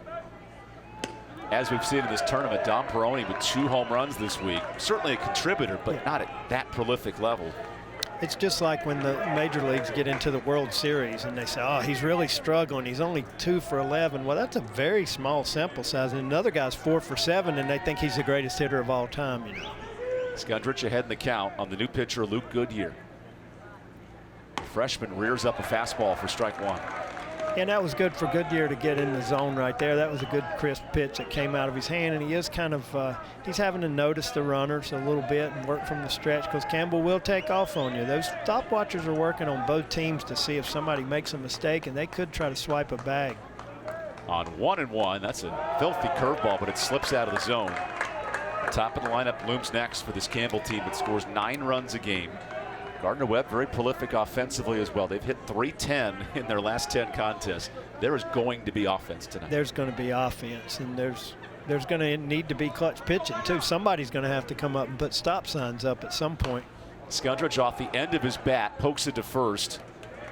As we've seen in this tournament, Dom Peroni with 2 home runs this week. Certainly a contributor, but not at that prolific level. It's just like when the major leagues get into the World Series and they say, oh, he's really struggling. He's only 2 for 11. Well, that's a very small sample size. And another guy's 4 for 7, and they think he's the greatest hitter of all time, you know. Skundrich ahead in the count on the new pitcher, Luke Goodyear. The freshman rears up a fastball for strike 1. And that was good for Goodyear to get in the zone right there. That was a good crisp pitch that came out of his hand, and he is kind of he's having to notice the runners a little bit and work from the stretch, because Campbell will take off on you. Those stop watchers are working on both teams to see if somebody makes a mistake, and they could try to swipe a bag. On 1-1, that's a filthy curveball, but it slips out of the zone. Top of the lineup looms next for this Campbell team that scores 9 runs a game. Gardner-Webb very prolific offensively as well. They've hit .310 in their last 10 contests. There is going to be offense tonight. There's going to be offense, and there's going to need to be clutch pitching too. Somebody's going to have to come up and put stop signs up at some point. Skundrich off the end of his bat pokes it to first,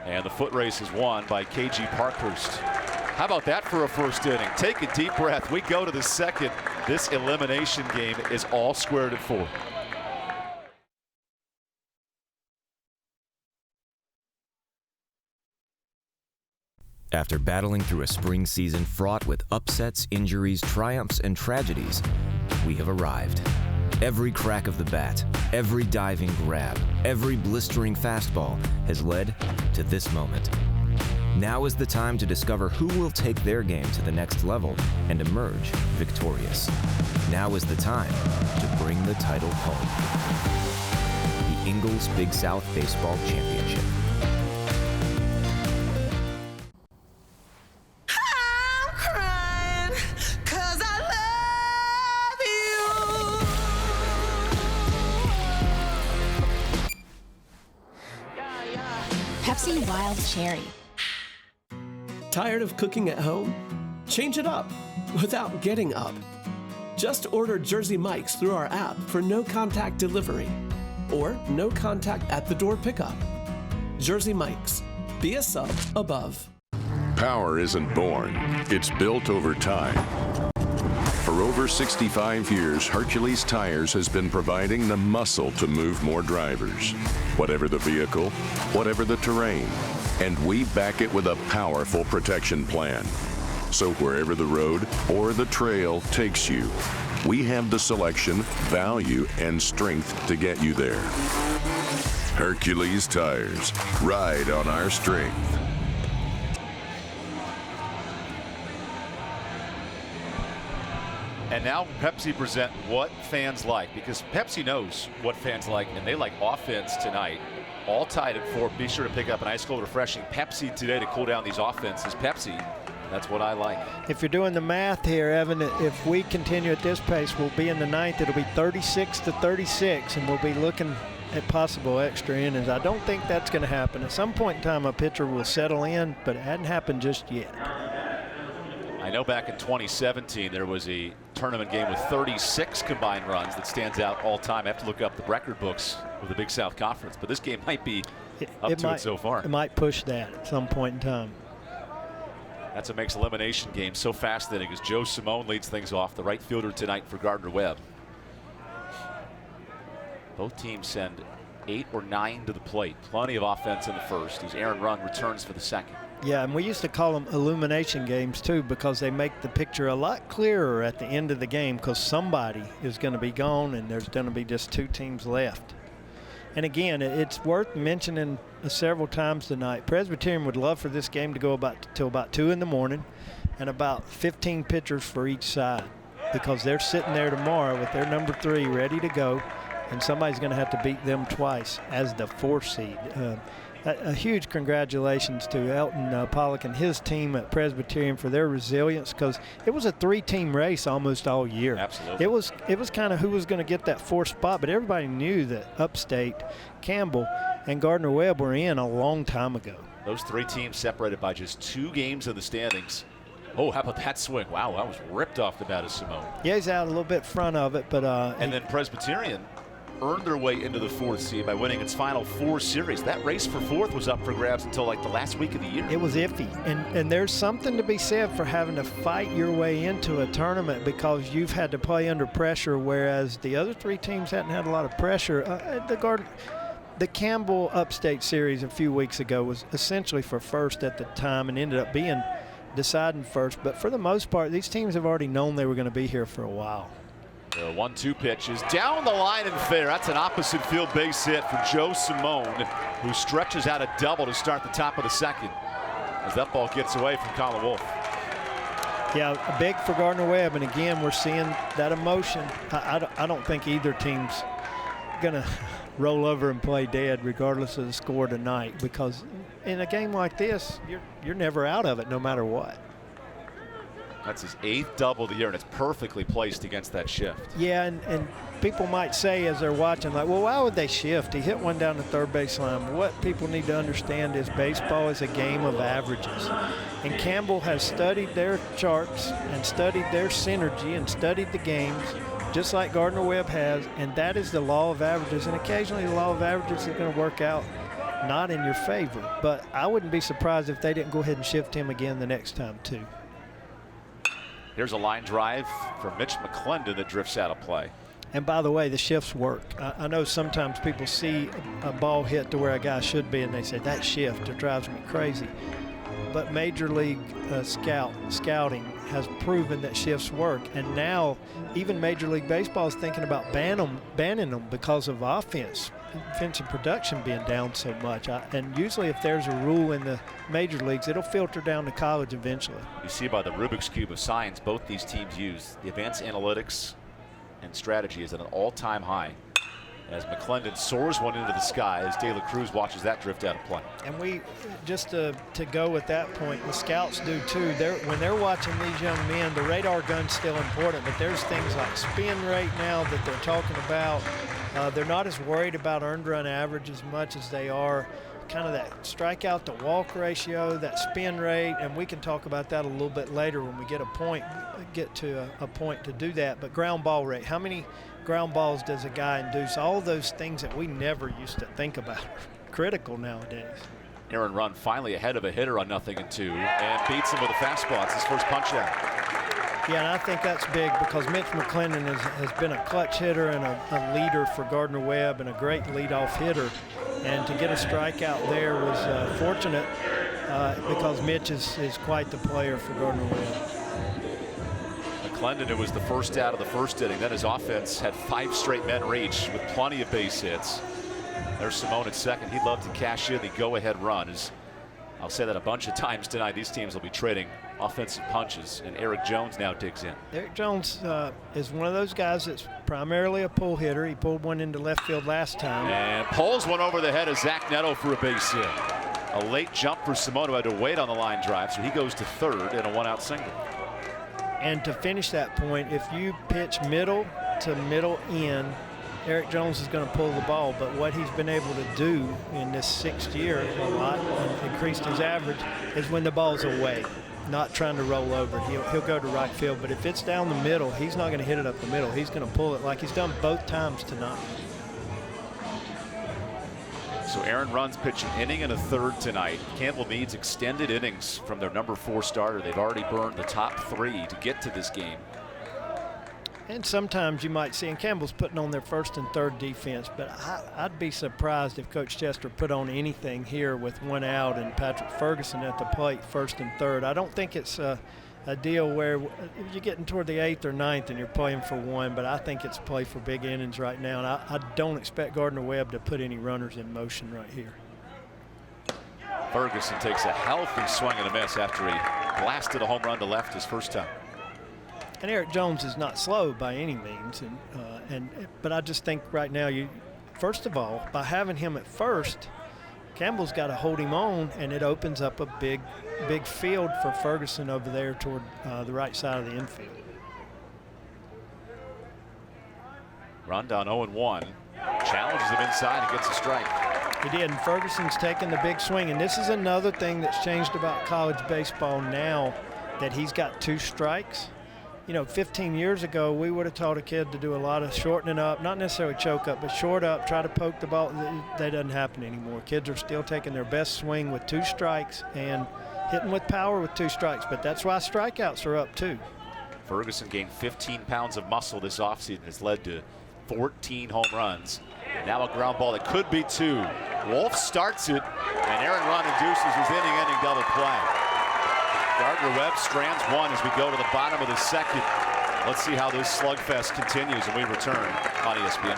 and the foot race is won by KG Parkhurst. How about that for a first inning? Take a deep breath. We go to the second. This elimination game is all squared at 4. After battling through a spring season fraught with upsets, injuries, triumphs, and tragedies, we have arrived. Every crack of the bat, every diving grab, every blistering fastball has led to this moment. Now is the time to discover who will take their game to the next level and emerge victorious. Now is the time to bring the title home. The Ingalls Big South Baseball Championship. Pepsi Wild Cherry. Tired of cooking at home? Change it up without getting up. Just order Jersey Mike's through our app for no contact delivery or no contact at the door pickup. Jersey Mike's. Be a sub above. Power isn't born, it's built over time. For over 65 years, Hercules Tires has been providing the muscle to move more drivers. Whatever the vehicle, whatever the terrain, and we back it with a powerful protection plan. So wherever the road or the trail takes you, we have the selection, value, and strength to get you there. Hercules Tires, ride on our strength. And now Pepsi present what fans like, because Pepsi knows what fans like, and they like offense tonight. All tied at 4. Be sure to pick up an ice cold refreshing Pepsi today to cool down these offenses. Pepsi, that's what I like. If you're doing the math here, Evan, if we continue at this pace, we'll be in the 9th. It'll be 36-36, and we'll be looking at possible extra innings. I don't think that's going to happen. At some point in time, a pitcher will settle in, but it hadn't happened just yet. I know back in 2017 there was a tournament game with 36 combined runs that stands out all time. I have to look up the record books of the Big South Conference, but this game might be up to it so far. It might push that at some point in time. That's what makes elimination games so fascinating, as Joe Simone leads things off, the right fielder tonight for Gardner-Webb. Both teams send 8 or 9 to the plate. Plenty of offense in the first as Aaron Run returns for the second. Yeah, and we used to call them illumination games too, because they make the picture a lot clearer at the end of the game, because somebody is going to be gone and there's going to be just 2 teams left. And again, it's worth mentioning several times tonight, Presbyterian would love for this game to go till about 2 in the morning, and about 15 pitchers for each side, because they're sitting there tomorrow with their number 3 ready to go, and somebody's going to have to beat them twice as the 4 seed. A huge congratulations to Elton Pollock and his team at Presbyterian for their resilience, because it was a 3-team race almost all year. Absolutely. It was kind of who was going to get that 4th spot, but everybody knew that Upstate, Campbell, and Gardner-Webb were in a long time ago. Those 3 teams separated by just 2 games in the standings. Oh, how about that swing? Wow, that was ripped off the bat of Simone. Yeah, he's out a little bit front of it, but and then Presbyterian earned their way into the 4th seed by winning its final 4 series. That race for 4th was up for grabs until like the last week of the year. It was iffy, and there's something to be said for having to fight your way into a tournament, because you've had to play under pressure, whereas the other 3 teams hadn't had a lot of pressure. The Campbell Upstate Series a few weeks ago was essentially for first at the time and ended up being deciding first, but for the most part these teams have already known they were going to be here for a while. The 1-2 pitch is down the line and fair. That's an opposite field base hit for Joe Simone, who stretches out a double to start the top of the second as that ball gets away from Colin Wolf. Yeah, big for Gardner-Webb, and again we're seeing that emotion. I don't think either team's gonna roll over and play dead regardless of the score tonight, because in a game like this you're never out of it no matter what. That's his 8th double of the year, and it's perfectly placed against that shift. Yeah, and people might say as they're watching, like, well, why would they shift? He hit one down the third baseline. What people need to understand is baseball is a game of averages. And Campbell has studied their charts and studied their synergy and studied the games, just like Gardner-Webb has, and that is the law of averages. And occasionally the law of averages is going to work out not in your favor. But I wouldn't be surprised if they didn't go ahead and shift him again the next time, too. Here's a line drive from Mitch McClendon that drifts out of play. And by the way, the shifts work. I know sometimes people see a ball hit to where a guy should be and they say, that shift, it drives me crazy. But Major League Scouting has proven that shifts work. And now even Major League Baseball is thinking about banning them because of offensive production being down so much. And usually if there's a rule in the major leagues, it'll filter down to college eventually. You see by the Rubik's Cube of science both these teams use, the advanced analytics and strategy is at an all-time high as McClendon soars one into the sky as De La Cruz watches that drift out of play. And we, just to go at that point, the scouts do too. When they're watching these young men, the radar gun's still important, but there's things like spin rate now that they're talking about. They're not as worried about earned run average as much as they are kind of that strikeout to walk ratio, that spin rate, and we can talk about that a little bit later when we get to a point to do that. But ground ball rate, how many ground balls does a guy induce? All those things that we never used to think about are critical nowadays. Aaron Run finally ahead of a hitter on 0-2 and beats him with a fastball. It's his first punch out. Yeah, and I think that's big because Mitch McClendon has been a clutch hitter and a leader for Gardner-Webb and a great leadoff hitter. And to get a strikeout there was fortunate because Mitch is quite the player for Gardner-Webb. McClendon, it was the first out of the first inning. Then his offense had 5 straight men reach with plenty of base hits. There's Simone at second. He'd love to cash in the go-ahead run. I'll say that a bunch of times tonight. These teams will be trading offensive punches, and Eric Jones now digs in. Eric Jones is one of those guys that's primarily a pull hitter. He pulled one into left field last time. And pulls one over the head of Zach Neto for a base hit. A late jump for Simone, who had to wait on the line drive, so he goes to third in a one-out single. And to finish that point, if you pitch middle to middle in, Eric Jones is going to pull the ball, but what he's been able to do in this 6th year a lot and increased his average is when the ball's away. not trying to roll over. He'll go to right field, but if it's down the middle, he's not going to hit it up the middle. He's going to pull it like he's done both times tonight. So Aaron runs pitch an inning and a third tonight. Campbell needs extended innings from their number 4 starter. They've already burned the top 3 to get to this game. And sometimes you might see, and Campbell's putting on their first and third defense, but I'd be surprised if Coach Chester put on anything here with 1 out and Patrick Ferguson at the plate first and third. I don't think it's a deal where if you're getting toward the 8th or 9th and you're playing for 1, but I think it's a play for big innings right now, and I don't expect Gardner-Webb to put any runners in motion right here. Ferguson takes a healthy swing and a miss after he blasted a home run to left his first time. And Eric Jones is not slow by any means, but I just think right now, first of all, by having him at first, Campbell's got to hold him on, and it opens up a big field for Ferguson over there toward the right side of the infield. Rondon 0-1. Challenges him inside and gets a strike. He did, and Ferguson's taking the big swing. And this is another thing that's changed about college baseball now, that he's got 2 strikes. You know, 15 years ago, we would have taught a kid to do a lot of shortening up, not necessarily choke up, but short up, try to poke the ball. That doesn't happen anymore. Kids are still taking their best swing with 2 strikes and hitting with power with 2 strikes, but that's why strikeouts are up too. Ferguson gained 15 pounds of muscle this offseason. Has led to 14 home runs. Now a ground ball that could be 2. Wolf starts it, and Aaron Run induces his inning-ending double play. Gardner-Webb strands 1 as we go to the bottom of the 2nd. Let's see how this slugfest continues when we return on ESPN+.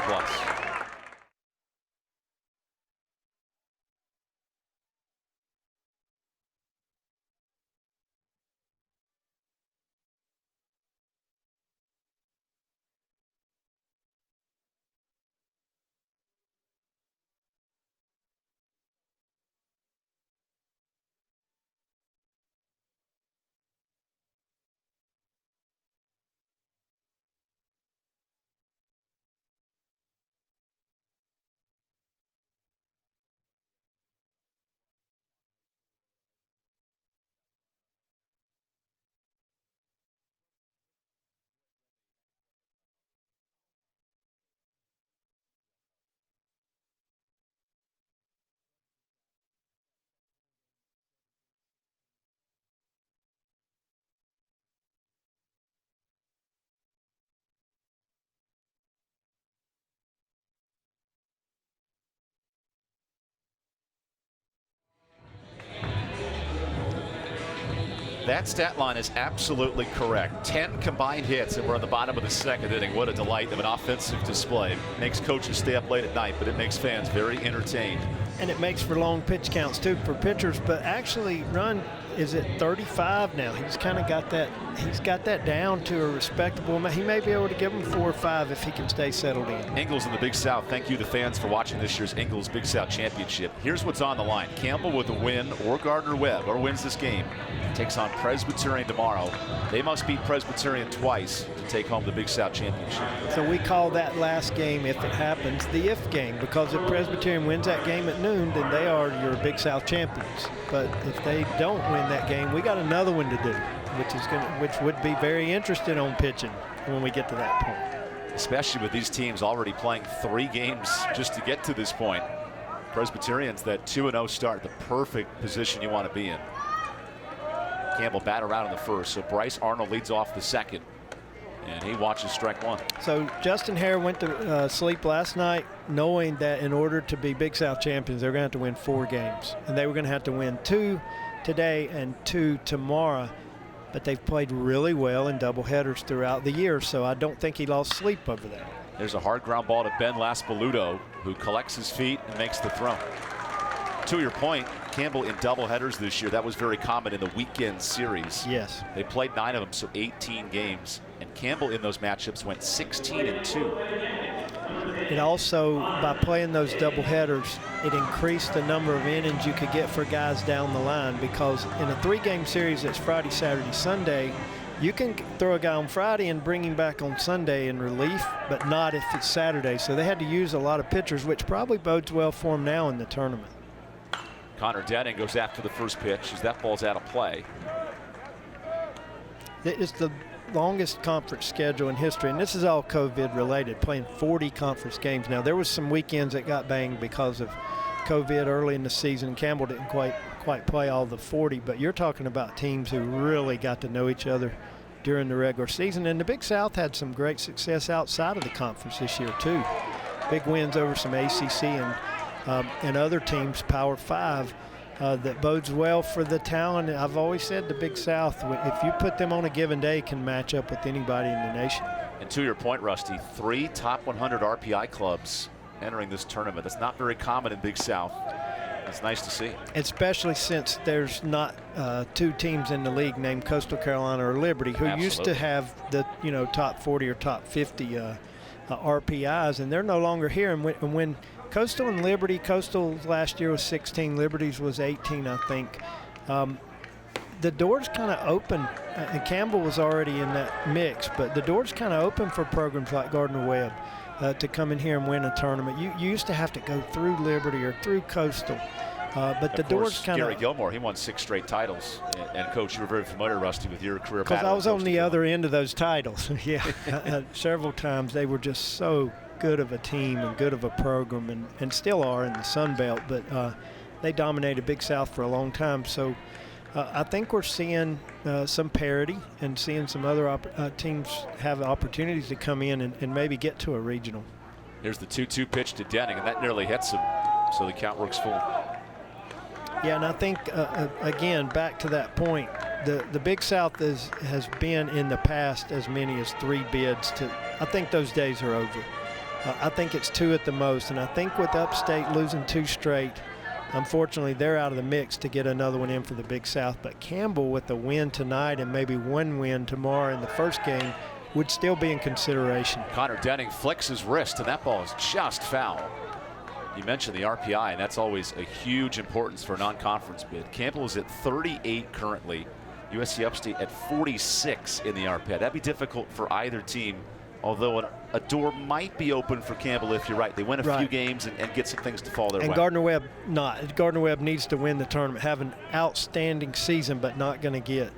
That stat line is absolutely correct. 10 combined hits, and we're at the bottom of the 2nd inning. What a delight of an offensive display. Makes coaches stay up late at night, but it makes fans very entertained. And it makes for long pitch counts too for pitchers, but actually Run is at 35 now. He's kind of got that, he's got that down to a respectable amount. He may be able to give him 4 or 5 if he can stay settled in. Ingles in the Big South. Thank you, the fans, for watching this year's Ingles Big South Championship. Here's what's on the line. Campbell with a win, or Gardner-Webb, or wins this game, takes on Presbyterian tomorrow. They must beat Presbyterian twice to take home the Big South Championship. So we call that last game, if it happens, the if game, because if Presbyterian wins that game at noon, then they are your Big South champions. But if they don't win that game, we got another one to do, which would be very interesting on pitching when we get to that point. Especially with these teams already playing 3 games just to get to this point. Presbyterians, that 2-0 start, the perfect position you want to be in. Campbell bat around in the 1st, so Bryce Arnold leads off the 2nd, and he watches strike 1. So Justin Hare went to sleep last night knowing that in order to be Big South champions, they're going to have to win 4 games, and they were going to have to win 2 today and 2 tomorrow, but they've played really well in doubleheaders throughout the year, so I don't think he lost sleep over that. There's a hard ground ball to Ben Laspaluto, who collects his feet and makes the throw. To your point, Campbell in doubleheaders this year, that was very common in the weekend series. Yes. They played 9 of them, so 18 games. And Campbell in those matchups went 16-2. It also, by playing those doubleheaders, it increased the number of innings you could get for guys down the line, because in a 3-game series that's Friday, Saturday, Sunday, you can throw a guy on Friday and bring him back on Sunday in relief, but not if it's Saturday. So they had to use a lot of pitchers, which probably bodes well for them now in the tournament. Connor Denning goes after the first pitch as that ball's out of play. It's the longest conference schedule in history, and this is all COVID related, playing 40 conference games. Now, there was some weekends that got banged because of COVID early in the season. Campbell didn't quite play all the 40, but you're talking about teams who really got to know each other during the regular season. And the Big South had some great success outside of the conference this year too. Big wins over some ACC and other teams, Power 5, that bodes well for the talent. I've always said the Big South, if you put them on a given day, can match up with anybody in the nation. And to your point, Rusty, 3 top 100 RPI clubs entering this tournament. That's not very common in Big South. It's nice to see. Especially since there's not 2 teams in the league named Coastal Carolina or Liberty, who used to have the top 40 or top 50 RPIs, and they're no longer here. And when Coastal and Liberty, Coastal last year was 16, Liberty's was 18, I think. The doors kind of open, and Campbell was already in that mix, but the doors kind of open for programs like Gardner-Webb to come in here and win a tournament. You used to have to go through Liberty or through Coastal, but the doors kind of. Gary Gilmore, he won 6 straight titles, and Coach, you were very familiar, Rusty, with your career. Because I was on the other end of those titles. Yeah, several times. They were just so good of a team and good of a program, and still are in the Sun Belt, but they dominated Big South for a long time. So I think we're seeing some parity and seeing some other teams have opportunities to come in and maybe get to a regional. Here's the 2-2 pitch to Denning, and that nearly hits him, so the count works full. Yeah, and I think, again, back to that point, the Big South has been in the past as many as 3 bids. I think those days are over. I think it's 2 at the most, and I think with Upstate losing 2 straight, unfortunately, they're out of the mix to get another one in for the Big South. But Campbell, with a win tonight and maybe 1 win tomorrow in the first game, would still be in consideration. Connor Denning flicks his wrist, and that ball is just foul. You mentioned the RPI, and that's always a huge importance for a non-conference bid. Campbell is at 38 currently. USC Upstate at 46 in the RPI. That'd be difficult for either team, although a door might be open for Campbell if you're right. They win a few games and get some things to fall their way. And Gardner-Webb not. Gardner-Webb needs to win the tournament, have an outstanding season, but not going to get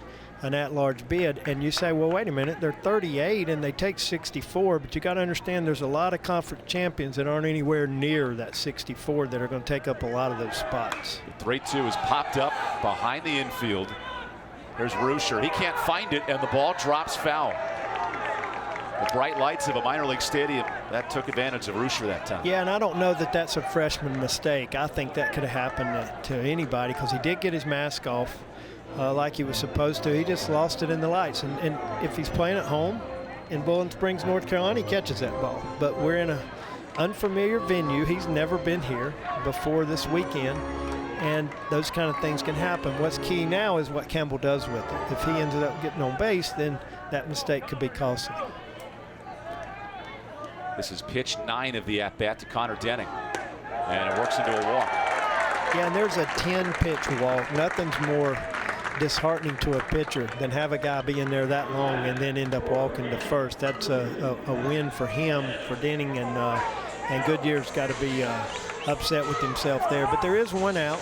an at-large bid. And you say, well, wait a minute, they're 38 and they take 64, but you got to understand there's a lot of conference champions that aren't anywhere near that 64 that are going to take up a lot of those spots. The 3-2 is popped up behind the infield. There's Rusher. He can't find it, and the ball drops foul. The bright lights of a minor league stadium, that took advantage of Rusher that time. Yeah, and I don't know that that's a freshman mistake. I think that could have happened to anybody, because he did get his mask off like he was supposed to. He just lost it in the lights. And if he's playing at home in Bowling Springs, North Carolina, he catches that ball. But we're in an unfamiliar venue. He's never been here before this weekend, and those kind of things can happen. What's key now is what Campbell does with it. If he ends up getting on base, then that mistake could be costly. This is pitch 9 of the at-bat to Connor Denning, and it works into a walk. Yeah, and there's a 10-pitch walk. Nothing's more disheartening to a pitcher than have a guy be in there that long and then end up walking to first. That's a win for him, for Denning, and Goodyear's got to be upset with himself there. But there is 1 out.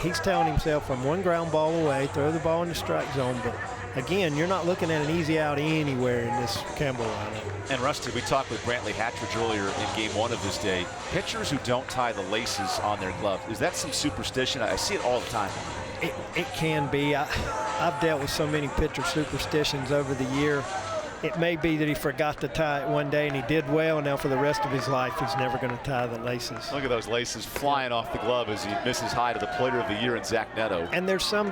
He's telling himself from 1 ground ball away, throw the ball in the strike zone. But again, you're not looking at an easy out anywhere in this Campbell lineup. And Rusty, we talked with Brantley Hatridge earlier in game 1 of this day. Pitchers who don't tie the laces on their glove, is that some superstition? I see it all the time. It can be. I've dealt with so many pitcher superstitions over the year. It may be that he forgot to tie it one day and he did well, and now for the rest of his life he's never going to tie the laces. Look at those laces flying off the glove as he misses high to the Player of the Year in Zach Neto. And there's some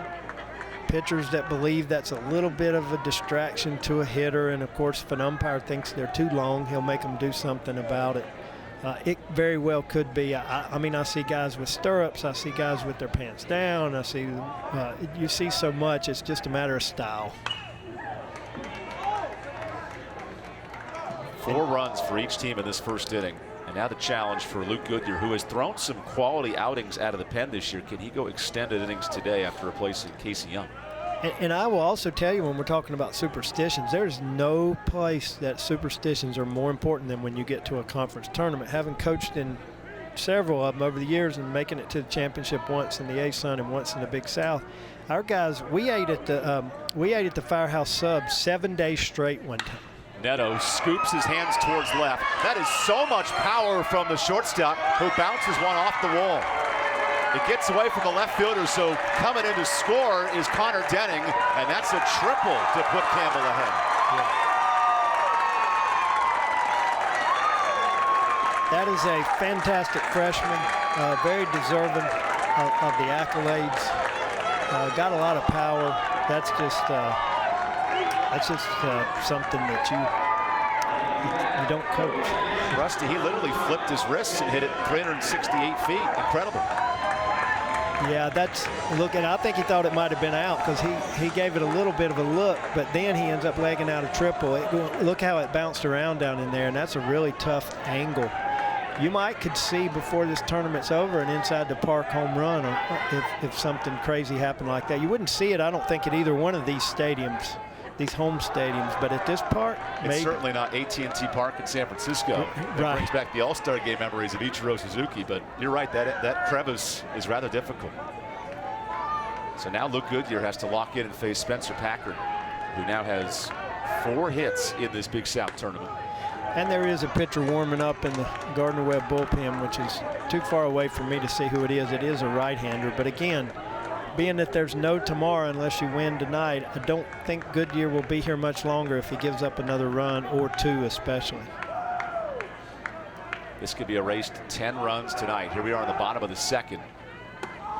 pitchers that believe that's a little bit of a distraction to a hitter, and of course if an umpire thinks they're too long, he'll make them do something about it. It very well could be. I mean, I see guys with stirrups. I see guys with their pants down. I see, you see so much. It's just a matter of style. 4 runs for each team in this first inning. And now the challenge for Luke Goodyear, who has thrown some quality outings out of the pen this year. Can he go extended innings today after replacing Casey Young? And I will also tell you, when we're talking about superstitions, there's no place that superstitions are more important than when you get to a conference tournament. Having coached in several of them over the years and making it to the championship once in the A-Sun and once in the Big South. Our guys, we ate at the Firehouse Sub 7 days straight one time. Neto scoops his hands towards left. That is so much power from the shortstop, who bounces one off the wall. It gets away from the left fielder, so coming in to score is Connor Denning, and that's a triple to put Campbell ahead. Yeah. That is a fantastic freshman, very deserving of the accolades. Got a lot of power. That's just something that you don't coach. Rusty, he literally flipped his wrists and hit it 368 feet. Incredible. Yeah, and I think he thought it might have been out because he gave it a little bit of a look, but then he ends up legging out a triple. Look how it bounced around down in there, and that's a really tough angle. You could see before this tournament's over an inside the park home run if something crazy happened like that. You wouldn't see it, I don't think, at either one of these stadiums, these home stadiums, but at this park, it's certainly not AT&T Park in San Francisco. It brings back the All-Star Game memories of Ichiro Suzuki, but you're right, that crevice is rather difficult. So now Luke Goodyear has to lock in and face Spencer Packard, who now has 4 hits in this Big South tournament. And there is a pitcher warming up in the Gardner-Webb bullpen, which is too far away for me to see who it is. It is a right-hander, but again, being that there's no tomorrow unless you win tonight, I don't think Goodyear will be here much longer if he gives up another run or 2 especially. This could be a race to 10 runs tonight. Here we are in the bottom of the second.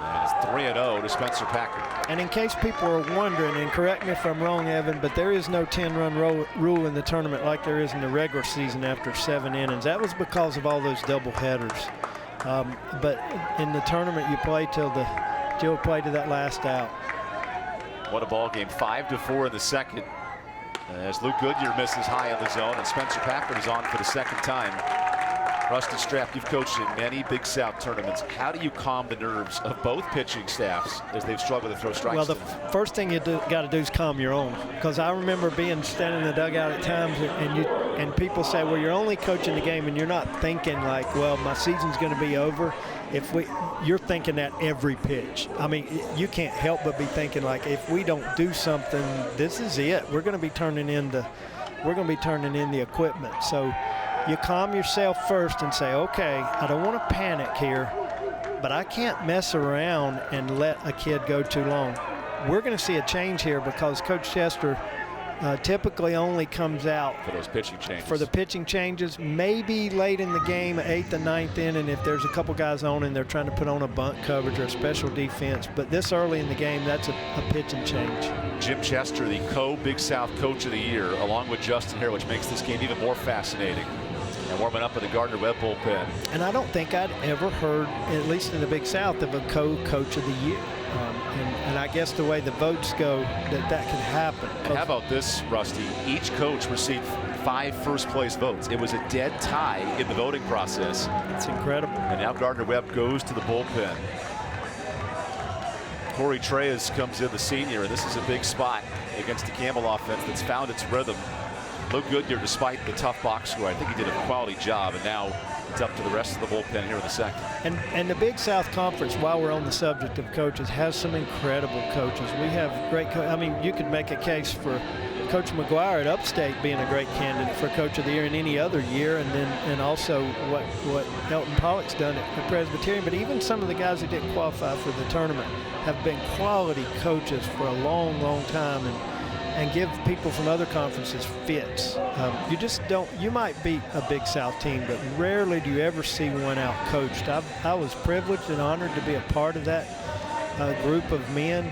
And it's 3-0 to Spencer Packard. And in case people are wondering, and correct me if I'm wrong, Evan, but there is no 10-run rule in the tournament like there is in the regular season after 7 innings. That was because of all those double headers. But in the tournament, you play till to that last out. What a ball game. 5-4 in the second. As Luke Goodyear misses high in the zone, and Spencer Packard is on for the second time. Rusty Strapp, you've coached in many Big South tournaments. How do you calm the nerves of both pitching staffs as they've struggled to throw strikes? Well, the first thing you got to do is calm your own. Because I remember standing in the dugout at times, and people say, well, you're only coaching the game, and you're not thinking like, well, my season's going to be over. You're thinking that every pitch. I mean, you can't help but be thinking like, if we don't do something, this is it. We're going to be turning in the equipment. So you calm yourself first and say, okay, I don't want to panic here, but I can't mess around and let a kid go too long. We're going to see a change here because Coach Chester typically only comes out for those pitching changes. For the pitching changes, maybe late in the game, 8th and 9th inning, if there's a couple guys on and they're trying to put on a bunt coverage or a special defense. But this early in the game, that's a pitching change. Jim Chester, the co-Big South Coach of the Year, along with Justin Hare, which makes this game even more fascinating. And warming up in the Gardner-Webb bullpen. And I don't think I'd ever heard, at least in the Big South, of a co-coach of the year. And I guess the way the votes go, that could happen. And how about this, Rusty? Each coach received 5 first-place votes. It was a dead tie in the voting process. It's incredible. And now Gardner-Webb goes to the bullpen. Corey Treyas comes in, the senior, and this is a big spot against the Campbell offense that's found its rhythm. Luke Goodyear, despite the tough box score, I think he did a quality job, and now it's up to the rest of the bullpen here in the second. And the Big South Conference, while we're on the subject of coaches, has some incredible coaches. We have great I mean, you could make a case for Coach McGuire at Upstate being a great candidate for Coach of the Year in any other year, and also what Elton Pollock's done at Presbyterian. But even some of the guys that didn't qualify for the tournament have been quality coaches for a long, long time, and give people from other conferences fits. You just don't, you might beat a Big South team, but rarely do you ever see one out coached. I was privileged and honored to be a part of that group of men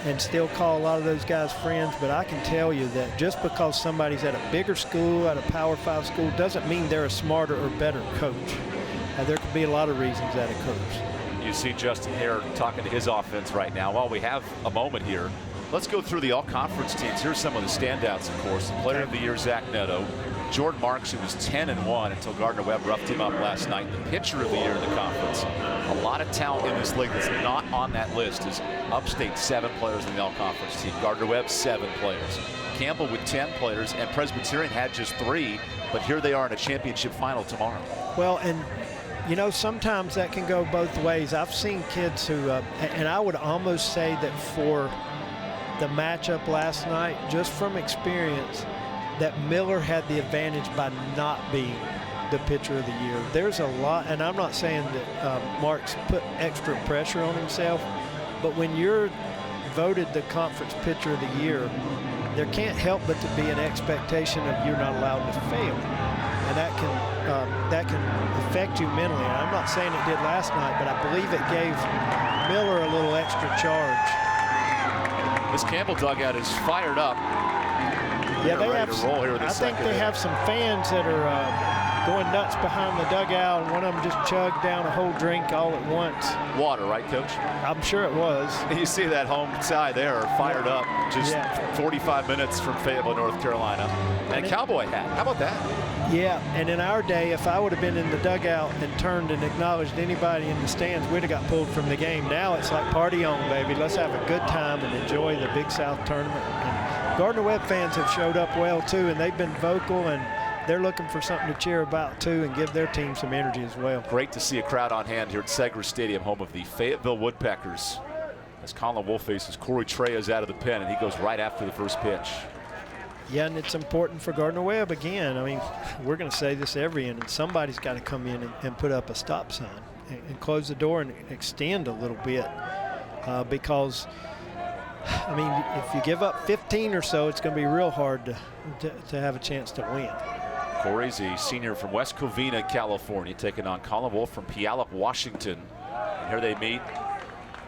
and still call a lot of those guys friends, but I can tell you that just because somebody's at a bigger school, at a Power 5 school, doesn't mean they're a smarter or better coach. There could be a lot of reasons that occurs. You see Justin Hare talking to his offense right now. While we have a moment here, let's go through the all-conference teams. Here's some of the standouts, of course. The Player of the Year, Zach Neto. Jordan Marks, who was 10-1 until Gardner-Webb roughed him up last night. The Pitcher of the Year in the conference. A lot of talent in this league that's not on that list is Upstate, 7 players in the all-conference team. Gardner-Webb, 7 players. Campbell with 10 players, and Presbyterian had just 3, but here they are in a championship final tomorrow. Well, and You know, sometimes that can go both ways. I've seen kids who, and I would almost say that for the matchup last night, just from experience, that Miller had the advantage by not being the pitcher of the year. There's a lot, and I'm not saying that Mark's put extra pressure on himself, but when you're voted the conference pitcher of the year, there can't help but to be an expectation of you're not allowed to fail. And that can affect you mentally. And I'm not saying it did last night, but I believe it gave Miller a little extra charge. This Campbell dugout is fired up. Yeah, they have. To roll here I think they have some fans that are going nuts behind the dugout, and one of them just chugged down a whole drink all at once. Water, right, Coach? I'm sure it was. You see that home side there fired up just 45 minutes from Fayetteville, North Carolina. And a cowboy hat. How about that? Yeah, and in our day, if I would have been in the dugout and turned and acknowledged anybody in the stands, we'd have got pulled from the game. Now it's like party on, baby. Let's have a good time and enjoy the Big South tournament. And Gardner-Webb fans have showed up well, too, and they've been vocal, and they're looking for something to cheer about, too, and give their team some energy as well. Great to see a crowd on hand here at Segra Stadium, home of the Fayetteville Woodpeckers. As Colin Wolf faces Corey Treas out of the pen, and he goes right after the first pitch. Yeah, and it's important for Gardner-Webb again. I mean, we're going to say this every inning. Somebody's got to come in and put up a stop sign and close the door and extend a little bit because, I mean, if you give up 15 or so, it's going to be real hard to have a chance to win. Corey's a senior from West Covina, California, taking on Colin Wolf from Puyallup, Washington. And here they meet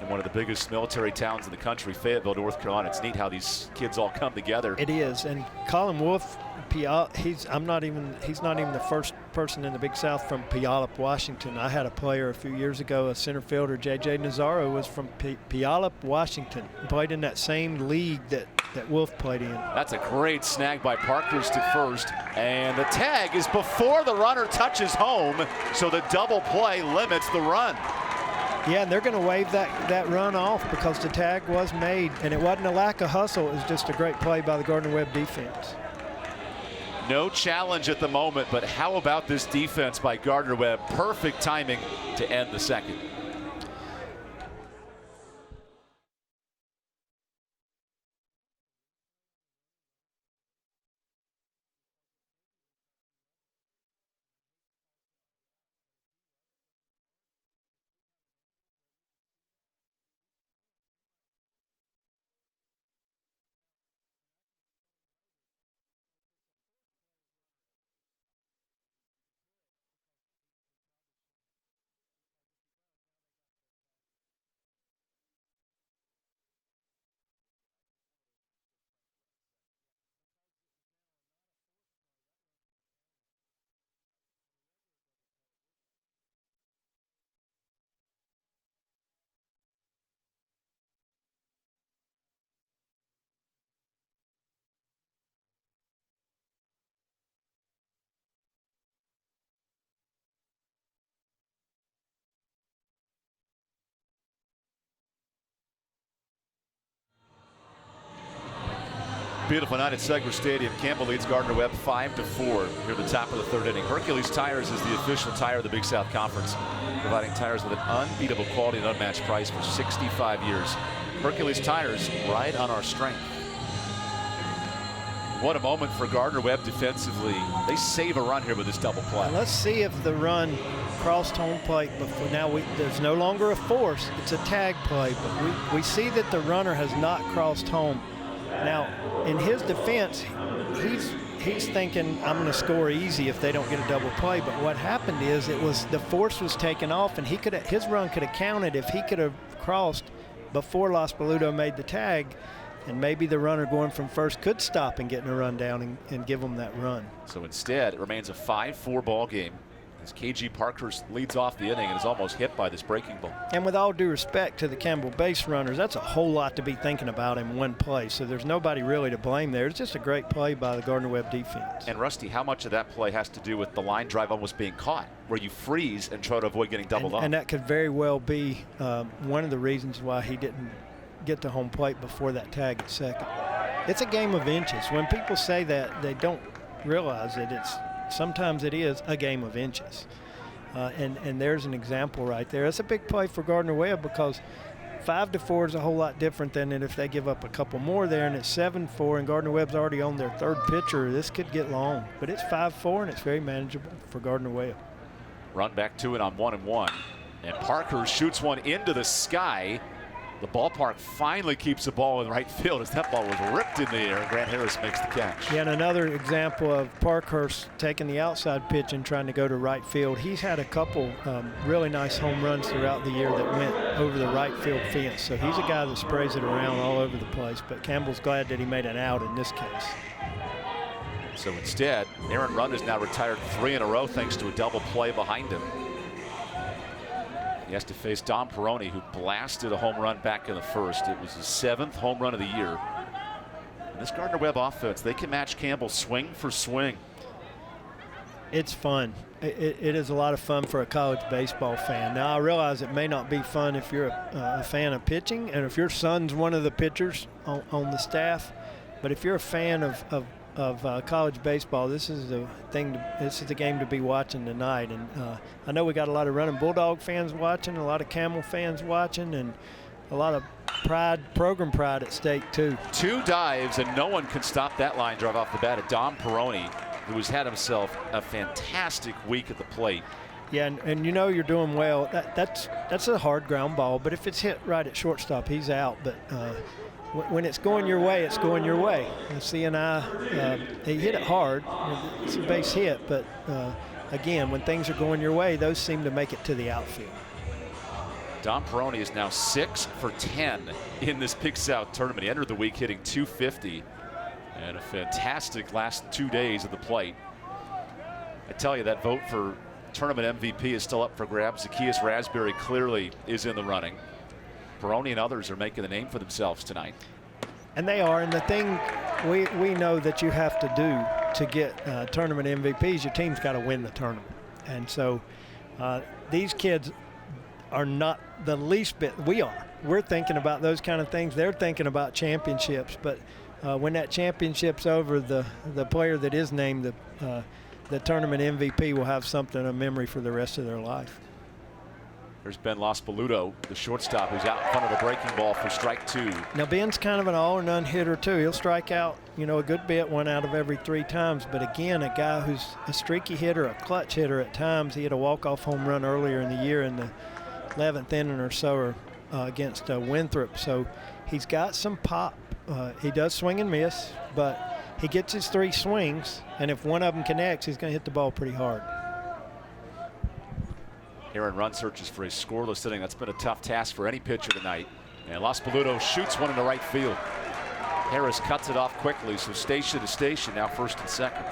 in one of the biggest military towns in the country, Fayetteville, North Carolina. It's neat how these kids all come together. It is, and Colin Wolf, he's not even the first person in the Big South from Puyallup, Washington. I had a player a few years ago, a center fielder, J.J. Nazaro, was from Puyallup, Washington. Played in that same league that Wolf played in. That's a great snag by Parkhurst at first, and the tag is before the runner touches home, so the double play limits the run. Yeah, and they're going to wave that run off because the tag was made, and it wasn't a lack of hustle. It was just a great play by the Gardner-Webb defense. No challenge at the moment, but how about this defense by Gardner-Webb? Perfect timing to end the second. Beautiful night at Segra Stadium. Campbell leads Gardner-Webb 5-4 here at the top of the third inning. Hercules Tires is the official tire of the Big South Conference, providing tires with an unbeatable quality and unmatched price for 65 years. Hercules Tires, right on our strength. What a moment for Gardner-Webb defensively. They save a run here with this double play. And let's see if the run crossed home plate before. Now there's no longer a force. It's a tag play, but we see that the runner has not crossed home. Now, in his defense, he's thinking, I'm going to score easy if they don't get a double play. But what happened is the force was taken off, and his run could have counted if he could have crossed before Los Boludo made the tag, and maybe the runner going from first could stop and getting a run down and give them that run. So instead, it remains a 5-4 ball game as KG Parkhurst leads off the inning and is almost hit by this breaking ball. And with all due respect to the Campbell base runners, that's a whole lot to be thinking about in one play. So there's nobody really to blame there. It's just a great play by the Gardner-Webb defense. And Rusty, how much of that play has to do with the line drive almost being caught, where you freeze and try to avoid getting doubled up? And that could very well be one of the reasons why he didn't get to home plate before that tag at second. It's a game of inches. When people say that, they don't realize that sometimes it is a game of inches. And there's an example right there. That's a big play for Gardner-Webb, because 5-4 is a whole lot different than if they give up a couple more there, and it's 7-4, and Gardner-Webb's already on their third pitcher. This could get long, but it's 5-4, and it's very manageable for Gardner-Webb. Run back to it on 1-1, and Parker shoots one into the sky. The ballpark finally keeps the ball in right field as that ball was ripped in the air. Grant Harris makes the catch. Yeah, and another example of Parkhurst taking the outside pitch and trying to go to right field. He's had a couple really nice home runs throughout the year that went over the right field fence. So he's a guy that sprays it around all over the place. But Campbell's glad that he made an out in this case. So instead, Aaron Rund is now retired 3 in a row thanks to a double play behind him. He has to face Dom Peroni, who blasted a home run back in the first. It was his 7th home run of the year. And this Gardner-Webb offense, they can match Campbell swing for swing. It's fun. It is a lot of fun for a college baseball fan. Now, I realize it may not be fun if you're a fan of pitching, and if your son's one of the pitchers on the staff. But if you're a fan of college baseball, this is the thing. This is the game to be watching tonight. And I know we got a lot of Running Bulldog fans watching, a lot of Camel fans watching, and a lot of program pride at stake too. 2 dives, and no one can stop that line drive off the bat at Dom Peroni, who has had himself a fantastic week at the plate. Yeah, and you know you're doing well. That's a hard ground ball, but if it's hit right at shortstop, he's out. But when it's going your way, it's going your way. And C&I, he hit it hard. It's a base hit, but again, when things are going your way, those seem to make it to the outfield. Dom Peroni is now 6 for 10 in this Big South tournament. He entered the week hitting .250 and a fantastic last 2 days at the plate. I tell you, that vote for tournament MVP is still up for grabs. Zacchaeus Raspberry clearly is in the running. Peroni and others are making a name for themselves tonight. And they are, and the thing we know that you have to do to get tournament MVPs, your team's got to win the tournament. And so these kids are not the least bit, we are. We're thinking about those kind of things. They're thinking about championships, but when that championship's over, the player that is named the tournament MVP will have something, a memory for the rest of their life. There's Ben Lospoluto, the shortstop, who's out in front of the breaking ball for strike 2. Now Ben's kind of an all or none hitter too. He'll strike out, a good bit, 1 out of every 3 times. But again, a guy who's a streaky hitter, a clutch hitter at times. He had a walk-off home run earlier in the year in the 11th inning or so against Winthrop. So he's got some pop. He does swing and miss, but he gets his 3 swings, and if one of them connects, he's going to hit the ball pretty hard. Aaron Rund searches for a scoreless inning. That's been a tough task for any pitcher tonight. And Lospoluto shoots one into right field. Harris cuts it off quickly, so station to station, now 1st and 2nd.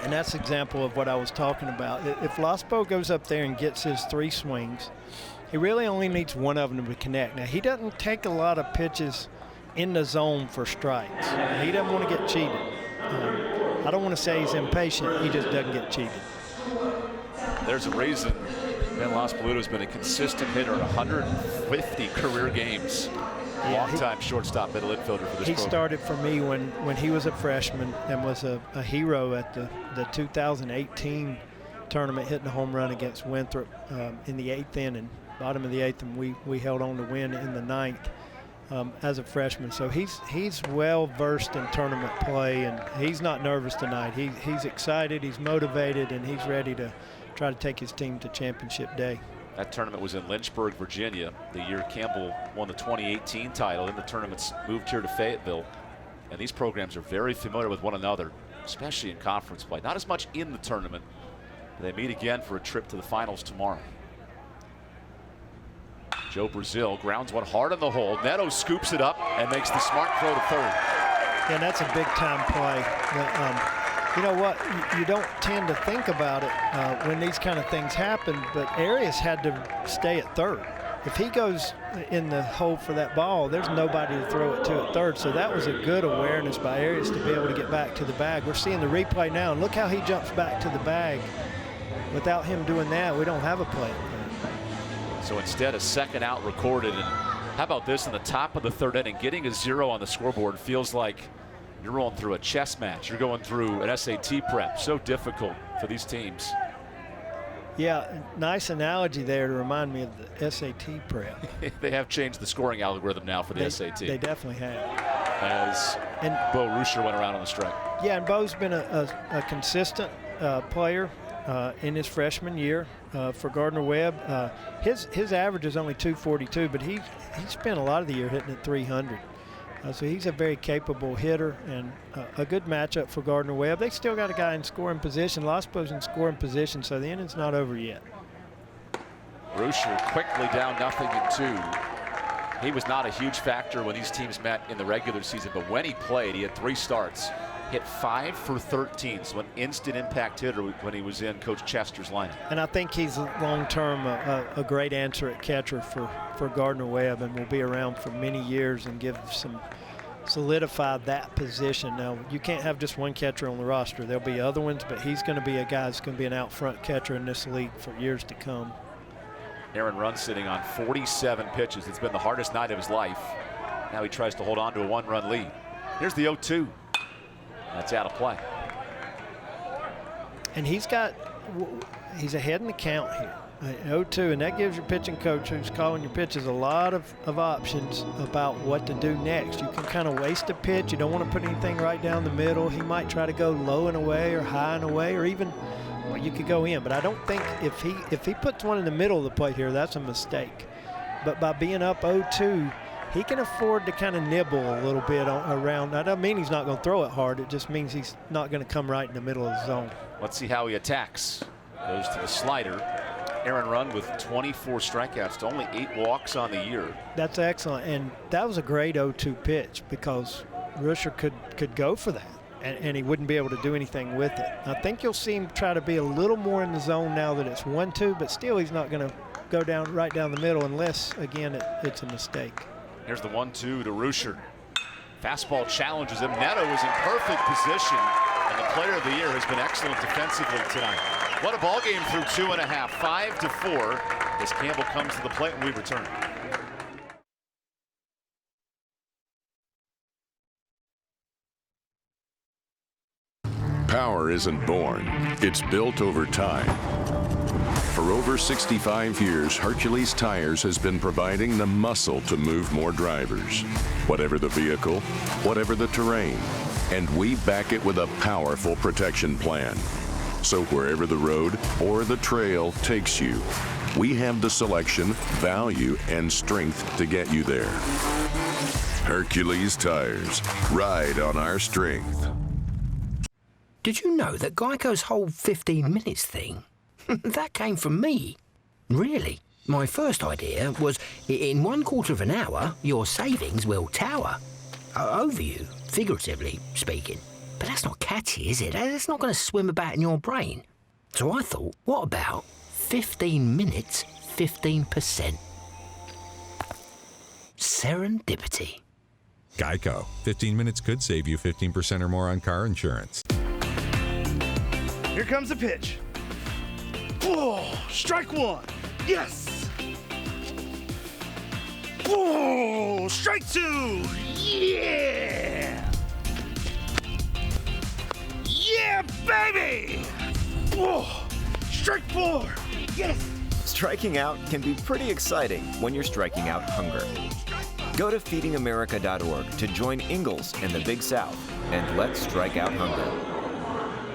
And that's an example of what I was talking about. If Lospo goes up there and gets his 3 swings, he really only needs one of them to connect. Now, he doesn't take a lot of pitches in the zone for strikes. He doesn't want to get cheated. I don't want to say he's impatient. He just doesn't get cheated. There's a reason Ben Lospoluto's been a consistent hitter in 150 career games. Long-time shortstop, middle infielder for this program. He started for me when he was a freshman and was a hero at the 2018 tournament, hitting a home run against Winthrop in the 8th inning, bottom of the 8th, and we held on to win in the 9th as a freshman. So he's well versed in tournament play, and he's not nervous tonight. He's excited, he's motivated, and he's ready to try to take his team to championship day. That tournament was in Lynchburg, Virginia, the year Campbell won the 2018 title. Then the tournament's moved here to Fayetteville. And these programs are very familiar with one another, especially in conference play. Not as much in the tournament. They meet again for a trip to the finals tomorrow. Joe Brazil grounds one hard in the hole. Neto scoops it up and makes the smart throw to 3rd. Yeah, that's a big time play. You know what? You don't tend to think about it when these kind of things happen, but Arias had to stay at 3rd. If he goes in the hole for that ball, there's nobody to throw it to at 3rd. So that was a good awareness by Arias to be able to get back to the bag. We're seeing the replay now, and look how he jumps back to the bag. Without him doing that, we don't have a play. So instead, a 2nd out recorded. And how about this in the top of the 3rd inning? Getting a 0 on the scoreboard feels like you're rolling through a chess match. You're going through an SAT prep. So difficult for these teams. Yeah, nice analogy there to remind me of the SAT prep. They have changed the scoring algorithm now for the SAT. They definitely have. As Bo Ruscher went around on the strike. Yeah, and Bo's been a consistent player in his freshman year for Gardner-Webb. His average is only 242, but he spent a lot of the year hitting at 300. So he's a very capable hitter and a good matchup for Gardner-Webb. They still got a guy in scoring position. Lospo's in scoring position, so the inning's not over yet. Ruscher quickly down 0-2. He was not a huge factor when these teams met in the regular season, but when he played, he had 3 starts. Hit 5 for 13, so an instant impact hitter when he was in Coach Chester's lineup. And I think he's long-term a great answer at catcher for Gardner-Webb, and will be around for many years and solidify that position. Now, you can't have just one catcher on the roster. There'll be other ones, but he's going to be a guy that's going to be an out-front catcher in this league for years to come. Aaron Run sitting on 47 pitches. It's been the hardest night of his life. Now he tries to hold on to a 1-run lead. Here's the 0-2. That's out of play. And he's ahead in the count here. 0-2, and that gives your pitching coach who's calling your pitches a lot of options about what to do next. You can kind of waste a pitch. You don't want to put anything right down the middle. He might try to go low and away or high and away, or even, well, you could go in. But I don't think if he puts one in the middle of the plate here, that's a mistake. But by being up 0-2, he can afford to kind of nibble a little bit around. That doesn't mean he's not going to throw it hard. It just means he's not going to come right in the middle of the zone. Let's see how he attacks. Goes to the slider. Aaron Run with 24 strikeouts to only 8 walks on the year. That's excellent, and that was a great 0-2 pitch because Ruscher could go for that, and he wouldn't be able to do anything with it. I think you'll see him try to be a little more in the zone now that it's 1-2, but still he's not going to go right down the middle unless, again, it's a mistake. Here's the 1-2 to Ruscher. Fastball challenges him. Neto is in perfect position, and the player of the year has been excellent defensively tonight. What a ball game through 2.5, 5-4, as Campbell comes to the plate and we return. Power isn't born, it's built over time. For over 65 years, Hercules Tires has been providing the muscle to move more drivers. Whatever the vehicle, whatever the terrain, and we back it with a powerful protection plan. So wherever the road or the trail takes you, we have the selection, value, and strength to get you there. Hercules Tires, ride on our strength. Did you know that Geico's whole 15 minutes thing, that came from me? Really? My first idea was, in 1/4 of an hour, your savings will tower over you, figuratively speaking. But that's not catchy, is it? It's not going to swim about in your brain. So I thought, what about 15 minutes, 15%? Serendipity. Geico. 15 minutes could save you 15% or more on car insurance. Here comes the pitch. Oh, strike 1. Yes. Oh, strike 2. Yeah. Yeah, baby. Oh, strike 4. Yes. Striking out can be pretty exciting when you're striking out hunger. Go to feedingamerica.org to join Ingalls in the Big South, and let's strike out hunger.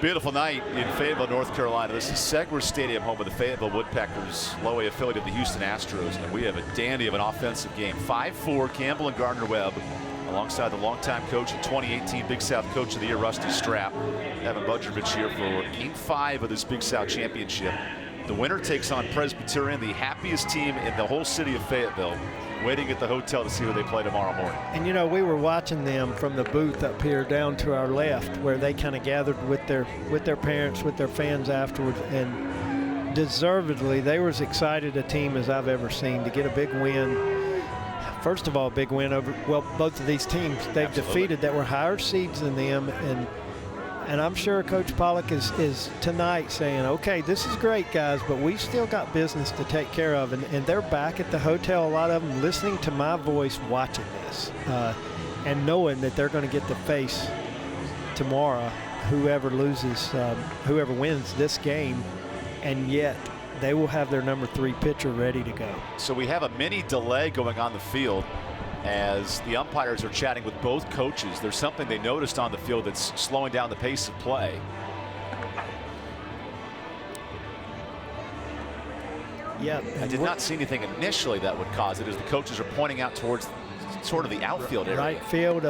Beautiful night in Fayetteville, North Carolina. This is Segra Stadium, home of the Fayetteville Woodpeckers, low-A affiliate of the Houston Astros, and we have a dandy of an offensive game. 5-4, Campbell and Gardner-Webb, alongside the longtime coach and 2018 Big South Coach of the Year, Rusty Strapp. Evan Budrovich here for Game 5 of this Big South Championship. The winner takes on Presbyterian, the happiest team in the whole city of Fayetteville, waiting at the hotel to see who they play tomorrow morning. And you know, we were watching them from the booth up here down to our left, where they kind of gathered with their parents, with their fans afterwards, and deservedly, they were as excited a team as I've ever seen to get a big win. First of all, a big win over, well, both of these teams they've defeated that were higher seeds than them, and I'm sure Coach Pollock is tonight saying, okay, this is great, guys, but we've still got business to take care of. And they're back at the hotel, a lot of them listening to my voice, watching this, and knowing that they're going to get to face tomorrow whoever wins this game. And yet they will have their number 3 pitcher ready to go. So we have a mini delay going on the field as the umpires are chatting with both coaches. There's something they noticed on the field that's slowing down the pace of play. Yeah, I did not see anything initially that would cause it, as the coaches are pointing out towards sort of the outfield area. Right field.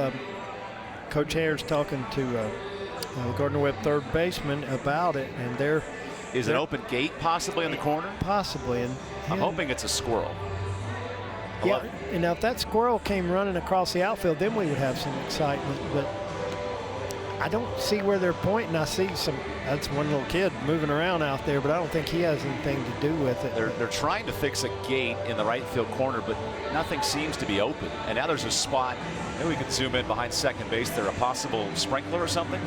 Coach Hare's talking to Gardner Webb third baseman about it, and they're an open gate possibly in the corner? Possibly, and I'm hoping it's a squirrel. Yeah, and now if that squirrel came running across the outfield, then we would have some excitement. But I don't see where they're pointing. I see that's one little kid moving around out there, but I don't think he has anything to do with it. They're trying to fix a gate in the right field corner, but nothing seems to be open. And now there's a spot. Maybe we can zoom in behind second base there, a possible sprinkler or something.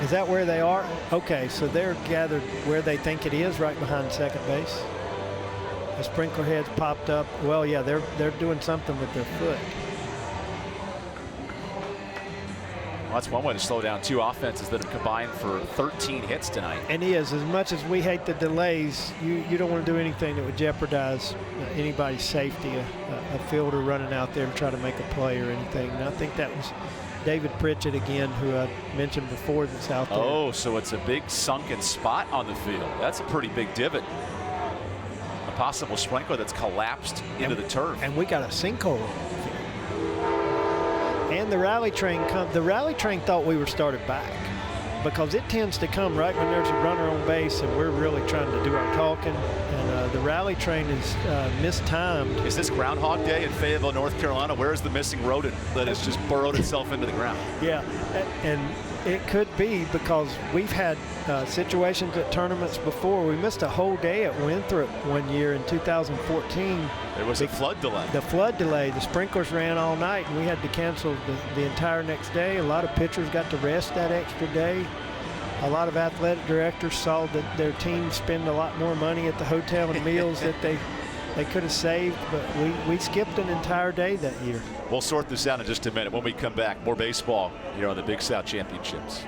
Is that where they are? Okay, so they're gathered where they think it is, right behind second base. The sprinkler heads popped up. Well, yeah, they're doing something with their foot. Well, that's one way to slow down two offenses that have combined for 13 hits tonight. And as much as we hate the delays, you don't want to do anything that would jeopardize anybody's safety, a fielder running out there to try to make a play or anything. And I think that was David Pritchett again, who I mentioned before, that's out there. Oh, so it's a big sunken spot on the field. That's a pretty big divot. A possible sprinkler that's collapsed into the turf. And we got a sinkhole. And the rally train thought we were started back, because it tends to come right when there's a runner on base and we're really trying to do our talking. And the rally train is mistimed. Is this Groundhog Day in Fayetteville, North Carolina? Where is the missing rodent that has just burrowed itself into the ground? Yeah, and it could be because we've had situations at tournaments before. We missed a whole day at Winthrop one year in 2014. There was a flood delay. The flood delay. The sprinklers ran all night, and we had to cancel the entire next day. A lot of pitchers got to rest that extra day. A lot of athletic directors saw that their team spend a lot more money at the hotel and meals that they could have saved, but we skipped an entire day that year. We'll sort this out in just a minute. When we come back, more baseball here on the Big South Championships.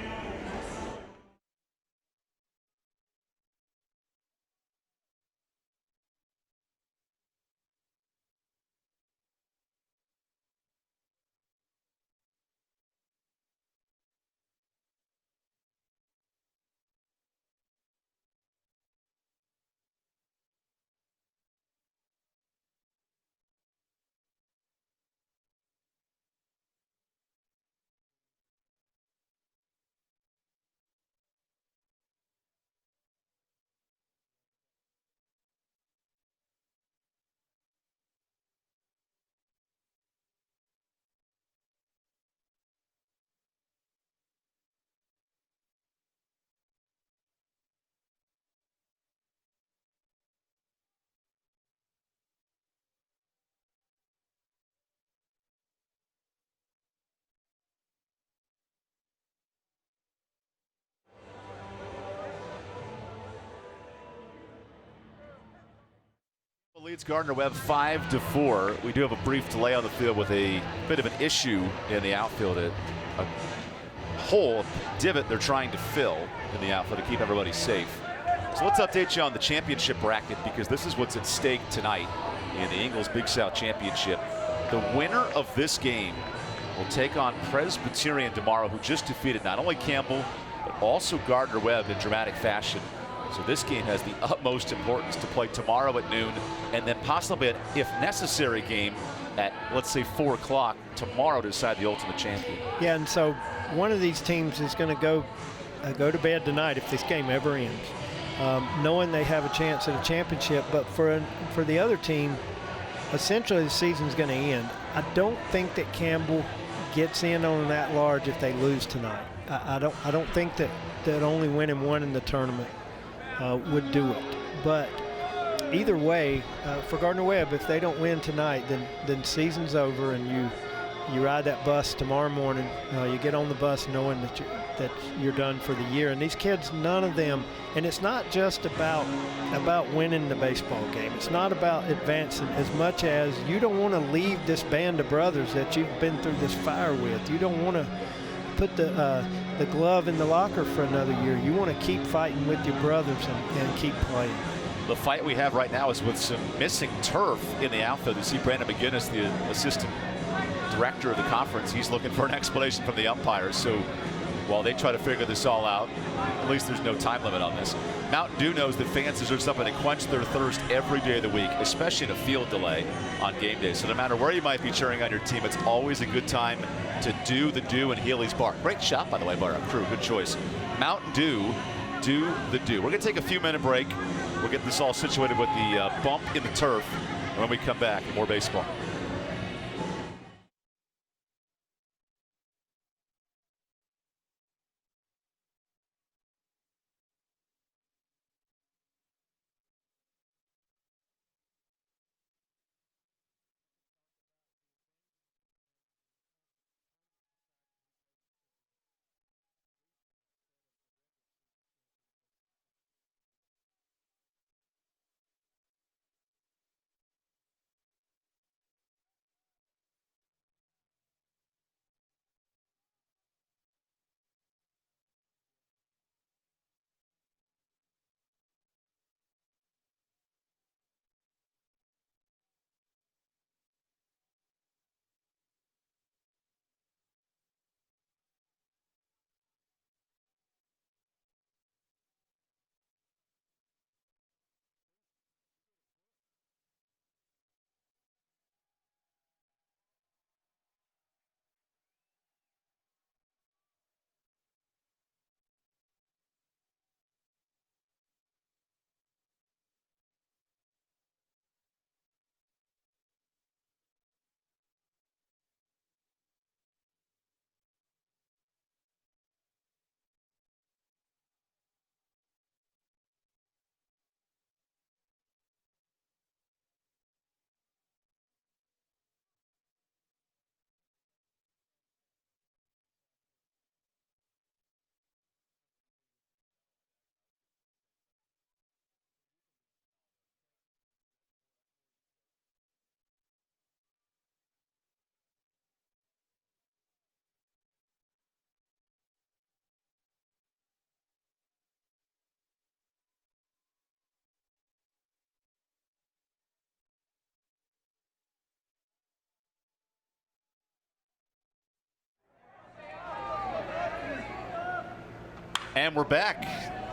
Leads Gardner Webb 5-4. We do have a brief delay on the field with a bit of an issue in the outfield. A hole, a divot they're trying to fill in the outfield to keep everybody safe. So let's update you on the championship bracket, because this is what's at stake tonight in the Ingles Big South Championship. The winner of this game will take on Presbyterian tomorrow, who just defeated not only Campbell, but also Gardner Webb in dramatic fashion. So this game has the utmost importance to play tomorrow at noon, and then possibly an, if necessary, game at, let's say, 4 o'clock tomorrow to decide the ultimate champion. Yeah, and so one of these teams is going to go to bed tonight if this game ever ends, knowing they have a chance at a championship. But for the other team, essentially the season's going to end. I don't think that Campbell gets in on that large if they lose tonight. I don't think that only winning one in the tournament would do it. But either way, for Gardner Webb, if they don't win tonight, then season's over, and you ride that bus tomorrow morning. You get on the bus knowing that you're done for the year. And these kids, none of them, and it's not just about winning the baseball game. It's not about advancing as much as you don't want to leave this band of brothers that you've been through this fire with. You don't want to put the glove in the locker for another year. You want to keep fighting with your brothers and keep playing. The fight we have right now is with some missing turf in the outfield. You see Brandon McGinnis, the assistant director of the conference. He's looking for an explanation from the umpires. So while they try to figure this all out, at least there's no time limit on this. Mountain Dew knows that fans deserve something to quench their thirst every day of the week, especially in a field delay on game day. So no matter where you might be cheering on your team, it's always a good time to do the Dew in Healy's Bar. Great shot, by the way, by our crew. Good choice. Mountain Dew, do the Dew. We're going to take a few-minute break. We'll get this all situated with the bump in the turf. And when we come back, more baseball. And we're back.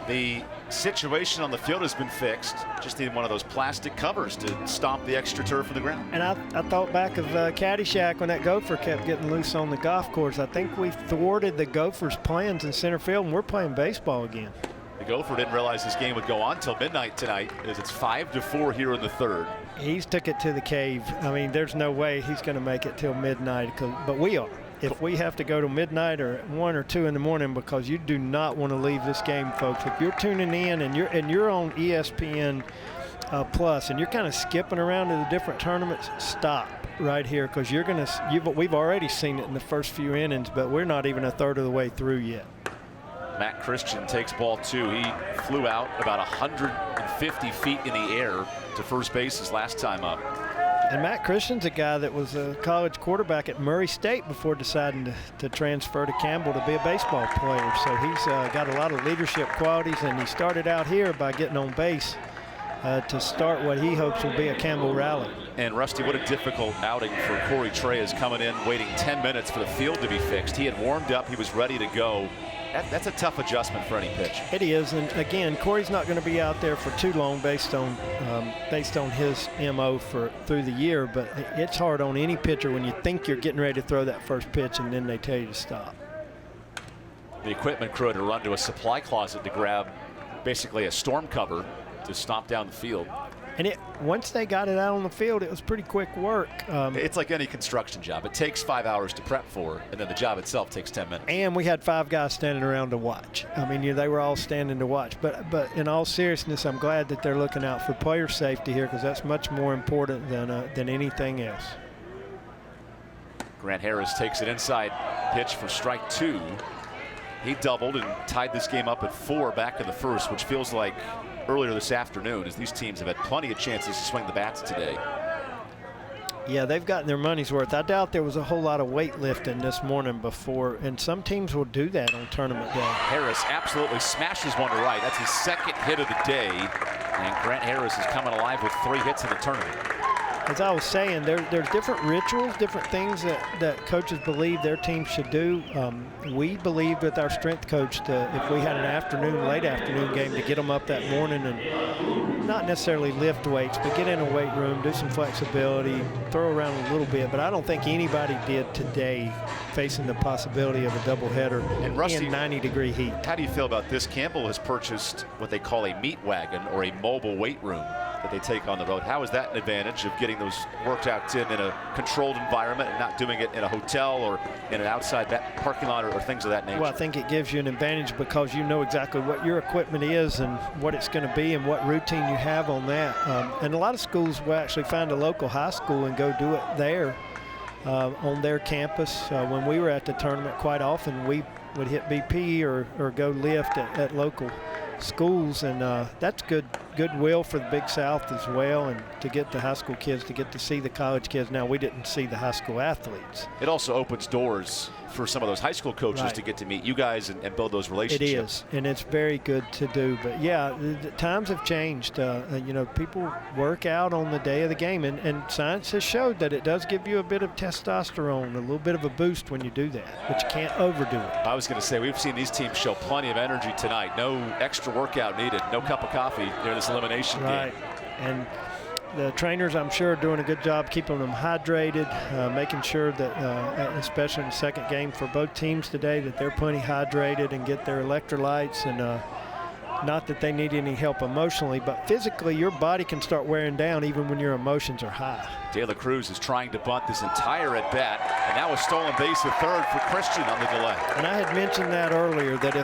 The situation on the field has been fixed. Just need one of those plastic covers to stomp the extra turf in the ground. And I thought back of Caddyshack when that gopher kept getting loose on the golf course. I think we thwarted the Gophers' plans in center field, and we're playing baseball again. The Gopher didn't realize this game would go on till midnight tonight, as it's 5-4 here in the third. He's took it to the cave. I mean, there's no way he's going to make it till midnight, but we are. If we have to go to midnight or 1 or 2 in the morning, because you do not want to leave this game, folks. If you're tuning in and you're on ESPN Plus and you're kind of skipping around to the different tournaments, stop right here, because we've already seen it in the first few innings, but we're not even a third of the way through yet. Matt Christian takes ball 2. He flew out about 150 feet in the air to first base his last time up. And Matt Christian's a guy that was a college quarterback at Murray State before deciding to transfer to Campbell to be a baseball player. So he's got a lot of leadership qualities, and he started out here by getting on base to start what he hopes will be a Campbell rally. And Rusty, what a difficult outing for Corey Treyas, coming in, waiting 10 minutes for the field to be fixed. He had warmed up, he was ready to go. That's a tough adjustment for any pitch. It is, and again, Corey's not going to be out there for too long based on his MO through the year. But it's hard on any pitcher when you think you're getting ready to throw that first pitch and then they tell you to stop. The equipment crew had to run to a supply closet to grab basically a storm cover to stomp down the field. And once they got it out on the field, it was pretty quick work. It's like any construction job. It takes 5 hours to prep for, and then the job itself takes 10 minutes. And we had 5 guys standing around to watch. I mean, they were all standing to watch. But in all seriousness, I'm glad that they're looking out for player safety here, because that's much more important than anything else. Grant Harris takes it inside, pitch for strike 2. He doubled and tied this game up at 4 back in the first, which feels like earlier this afternoon, as these teams have had plenty of chances to swing the bats today. Yeah, they've gotten their money's worth. I doubt there was a whole lot of weightlifting this morning before, and some teams will do that on tournament day. Harris absolutely smashes one to right. That's his second hit of the day. And Grant Harris is coming alive with 3 hits in the tournament. As I was saying, there's different rituals, different things that coaches believe their team should do. We believed with our strength coach that if we had an late afternoon game, to get them up that morning and not necessarily lift weights, but get in a weight room, do some flexibility, throw around a little bit. But I don't think anybody did today, facing the possibility of a doubleheader in 90-degree heat. How do you feel about this? Campbell has purchased what they call a meat wagon, or a mobile weight room that they take on the road. How is that an advantage of getting those workouts in a controlled environment and not doing it in a hotel or in an outside parking lot or things of that nature? Well, I think it gives you an advantage because you know exactly what your equipment is and what it's going to be and what routine you have on that. And a lot of schools will actually find a local high school and go do it there on their campus. When we were at the tournament, quite often we would hit BP or go lift at local schools, and that's goodwill for the Big South as well, and to get the high school kids to get to see the college kids. Now, we didn't see the high school athletes. It also opens doors for some of those high school coaches to get to meet you guys and build those relationships. It is, and it's very good to do. But yeah, the times have changed. You know, people work out on the day of the game, and science has showed that it does give you a bit of testosterone, a little bit of a boost when you do that, but you can't overdo it. I was going to say, we've seen these teams show plenty of energy tonight. No extra workout needed, no cup of coffee near this elimination game. And the trainers, I'm sure, are doing a good job keeping them hydrated, making sure that, especially in the second game for both teams today, that they're plenty hydrated and get their electrolytes. And not that they need any help emotionally, but physically your body can start wearing down even when your emotions are high. De La Cruz is trying to bunt this entire at-bat, and now a stolen base at third for Christian on the delay. And I had mentioned that earlier, that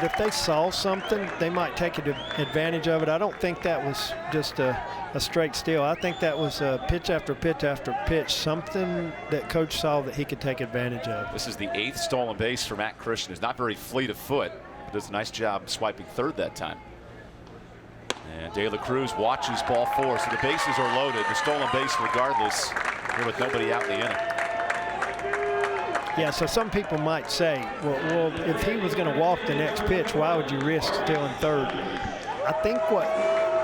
if they saw something, they might take advantage of it. I don't think that was just a straight steal. I think that was pitch after pitch after pitch, something that coach saw that he could take advantage of. This is the 8th stolen base for Matt Christian. He's not very fleet of foot, but does a nice job swiping third that time. And De La Cruz watches ball 4, so the bases are loaded. The stolen base regardless, here with nobody out in the inning. Yeah, so some people might say, well, if he was going to walk the next pitch, why would you risk stealing third? I think what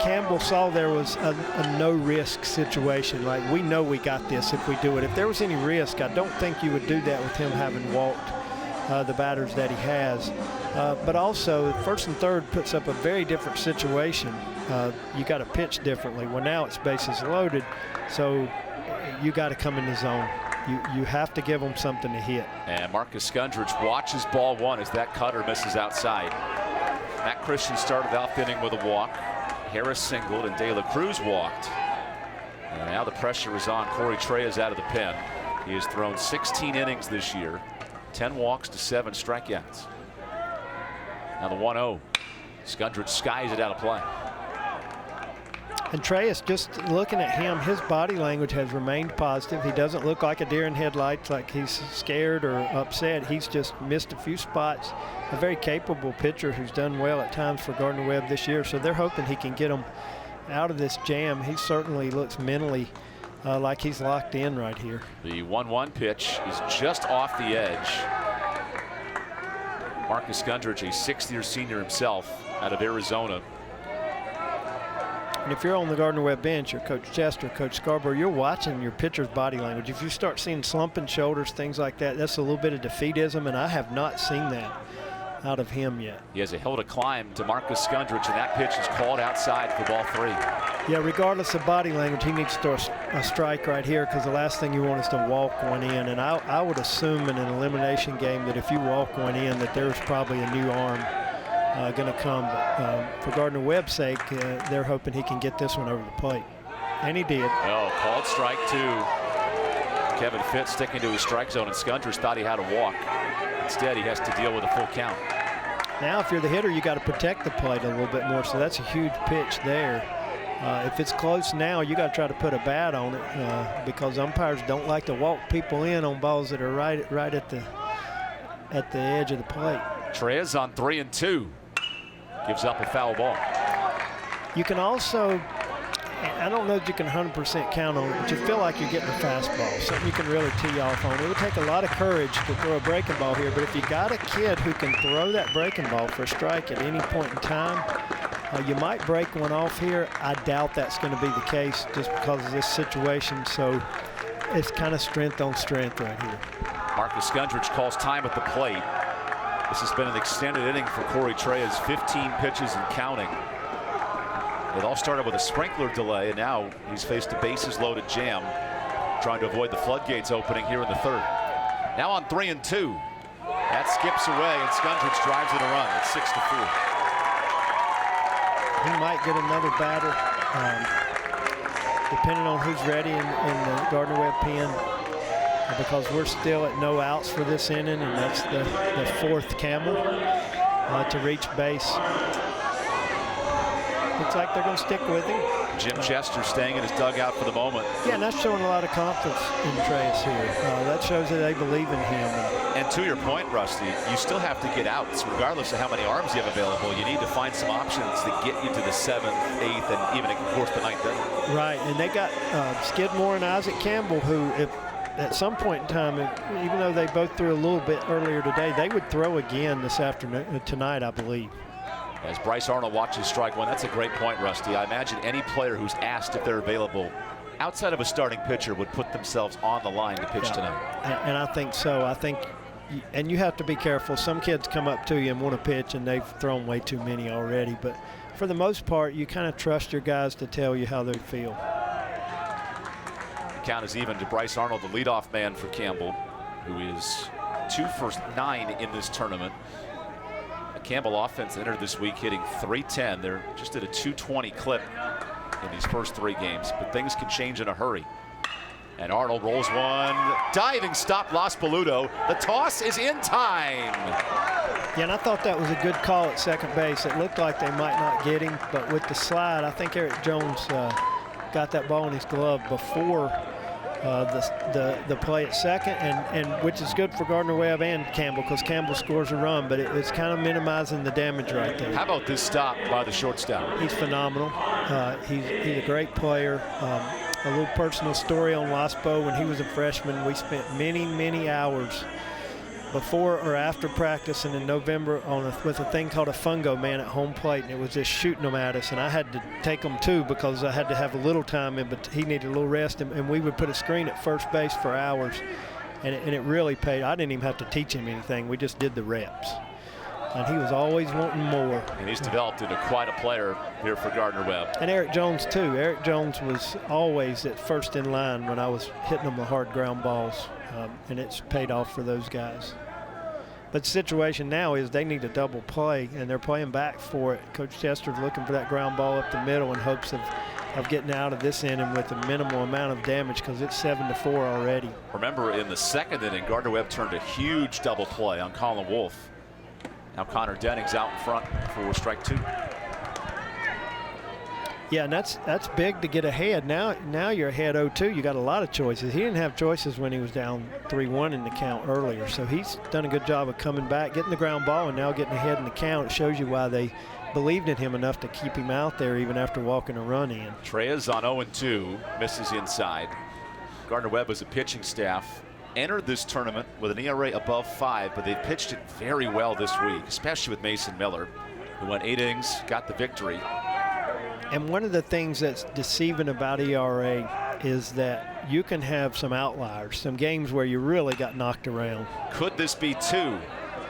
Campbell saw there was a no-risk situation. Like, we know we got this if we do it. If there was any risk, I don't think you would do that with him having walked the batters that he has. But also, first and third puts up a very different situation. You got to pitch differently. Well, now it's bases loaded, so you got to come in the zone. You have to give them something to hit. And Marcus Skundrich watches ball 1 as that cutter misses outside. Matt Christian started out the inning with a walk. Harris singled and De La Cruz walked. And now the pressure is on. Corey Treyes out of the pen. He has thrown 16 innings this year, 10 walks to 7 strikeouts. Now the 1-0. Skundrich skies it out of play. And Treyes, just looking at him, his body language has remained positive. He doesn't look like a deer in headlights, like he's scared or upset. He's just missed a few spots. A very capable pitcher who's done well at times for Gardner-Webb this year. So they're hoping he can get him out of this jam. He certainly looks mentally like he's locked in right here. The 1-1 pitch is just off the edge. Marcus Skundrich, a 6th-year senior himself out of Arizona. And if you're on the Gardner-Webb bench, or Coach Chester, Coach Scarborough, you're watching your pitcher's body language. If you start seeing slumping shoulders, things like that, that's a little bit of defeatism, and I have not seen that out of him yet. He has a hill to climb to Marcus Skundrich, and that pitch is called outside for ball 3. Yeah, regardless of body language, he needs to throw a strike right here, because the last thing you want is to walk one in. And I would assume in an elimination game that if you walk one in, that there's probably a new arm going to come. But for Gardner-Webb's sake, they're hoping he can get this one over the plate. And he did. Oh, called strike 2. Kevin Fitz sticking to his strike zone, and Skundrich thought he had a walk. Instead, he has to deal with a full count. Now, if you're the hitter, you got to protect the plate a little bit more, so that's a huge pitch there. If it's close now, you got to try to put a bat on it because umpires don't like to walk people in on balls that are right at the edge of the plate. Treyes on 3-2. Gives up a foul ball. You can also, I don't know that you can 100% count on it, but you feel like you're getting a fastball, something you can really tee off on. It would take a lot of courage to throw a breaking ball here, but if you got a kid who can throw that breaking ball for a strike at any point in time, You might break one off here. I doubt that's going to be the case just because of this situation. So it's kind of strength on strength right here. Marcus Skundrich calls time at the plate. This has been an extended inning for Corey Treyas, 15 pitches and counting. It all started with a sprinkler delay, and now he's faced a bases loaded jam, trying to avoid the floodgates opening here in the third. Now on 3-2. That skips away, and Skundrich drives in a run. It's 6-4. He might get another batter, depending on who's ready in the Gardner-Webb pen, because we're still at no outs for this inning, and that's the fourth Campbell to reach base. Looks like they're going to stick with him. Jim Chester staying in his dugout for the moment. Yeah, and that's showing a lot of confidence in Treyas here. That shows that they believe in him. And to your point, Rusty, you still have to get outs. Regardless of how many arms you have available, you need to find some options that get you to the 7th, 8th, and even, of course, the 9th inning. Right, and they got Skidmore and Isaac Campbell, who, if at some point in time, even though they both threw a little bit earlier today, they would throw again this afternoon, tonight, I believe. As Bryce Arnold watches strike one, that's a great point, Rusty. I imagine any player who's asked if they're available outside of a starting pitcher would put themselves on the line to pitch tonight. And I think so. I think, and you have to be careful. Some kids come up to you and want to pitch, and they've thrown way too many already. But for the most part, you kind of trust your guys to tell you how they feel. The count is even to Bryce Arnold, the leadoff man for Campbell, who is 2 for 9 in this tournament. Campbell offense entered this week hitting .310. They're just at a .220 clip in these first 3 games, but things can change in a hurry. And Arnold rolls one. Diving stop, Los Paludo. The toss is in time. Yeah, and I thought that was a good call at second base. It looked like they might not get him, but with the slide, I think Eric Jones got that ball in his glove before the play at second, and which is good for Gardner-Webb and Campbell, because Campbell scores a run, but it's kind of minimizing the damage right there. How about this stop by the shortstop? He's phenomenal. He's a great player. A little personal story on Waspo. When he was a freshman, we spent many hours before or after practicing in November with a thing called a fungo man at home plate, and it was just shooting them at us, and I had to take them too because I had to have a little time in, but he needed a little rest, and we would put a screen at first base for hours, and it really paid. I didn't even have to teach him anything. We just did the reps, and he was always wanting more. And he's developed into quite a player here for Gardner-Webb. And Eric Jones too. Eric Jones was always at first in line when I was hitting them with hard ground balls, and it's paid off for those guys. But the situation now is they need a double play, and they're playing back for it. Coach Chester's looking for that ground ball up the middle in hopes of getting out of this inning with a minimal amount of damage, because it's 7-4 already. Remember, in the second inning, Gardner-Webb turned a huge double play on Colin Wolfe. Now Connor Denning's out in front for strike 2. Yeah, and that's big to get ahead. Now you're ahead 0-2. You got a lot of choices. He didn't have choices when he was down 3-1 in the count earlier. So he's done a good job of coming back, getting the ground ball, and now getting ahead in the count. It shows you why they believed in him enough to keep him out there even after walking a run in. Treyas on 0-2, misses inside. Gardner-Webb as a pitching staff entered this tournament with an ERA above 5, but they've pitched it very well this week, especially with Mason Miller, who went 8 innings, got the victory. And one of the things that's deceiving about ERA is that you can have some outliers, some games where you really got knocked around. Could this be 2?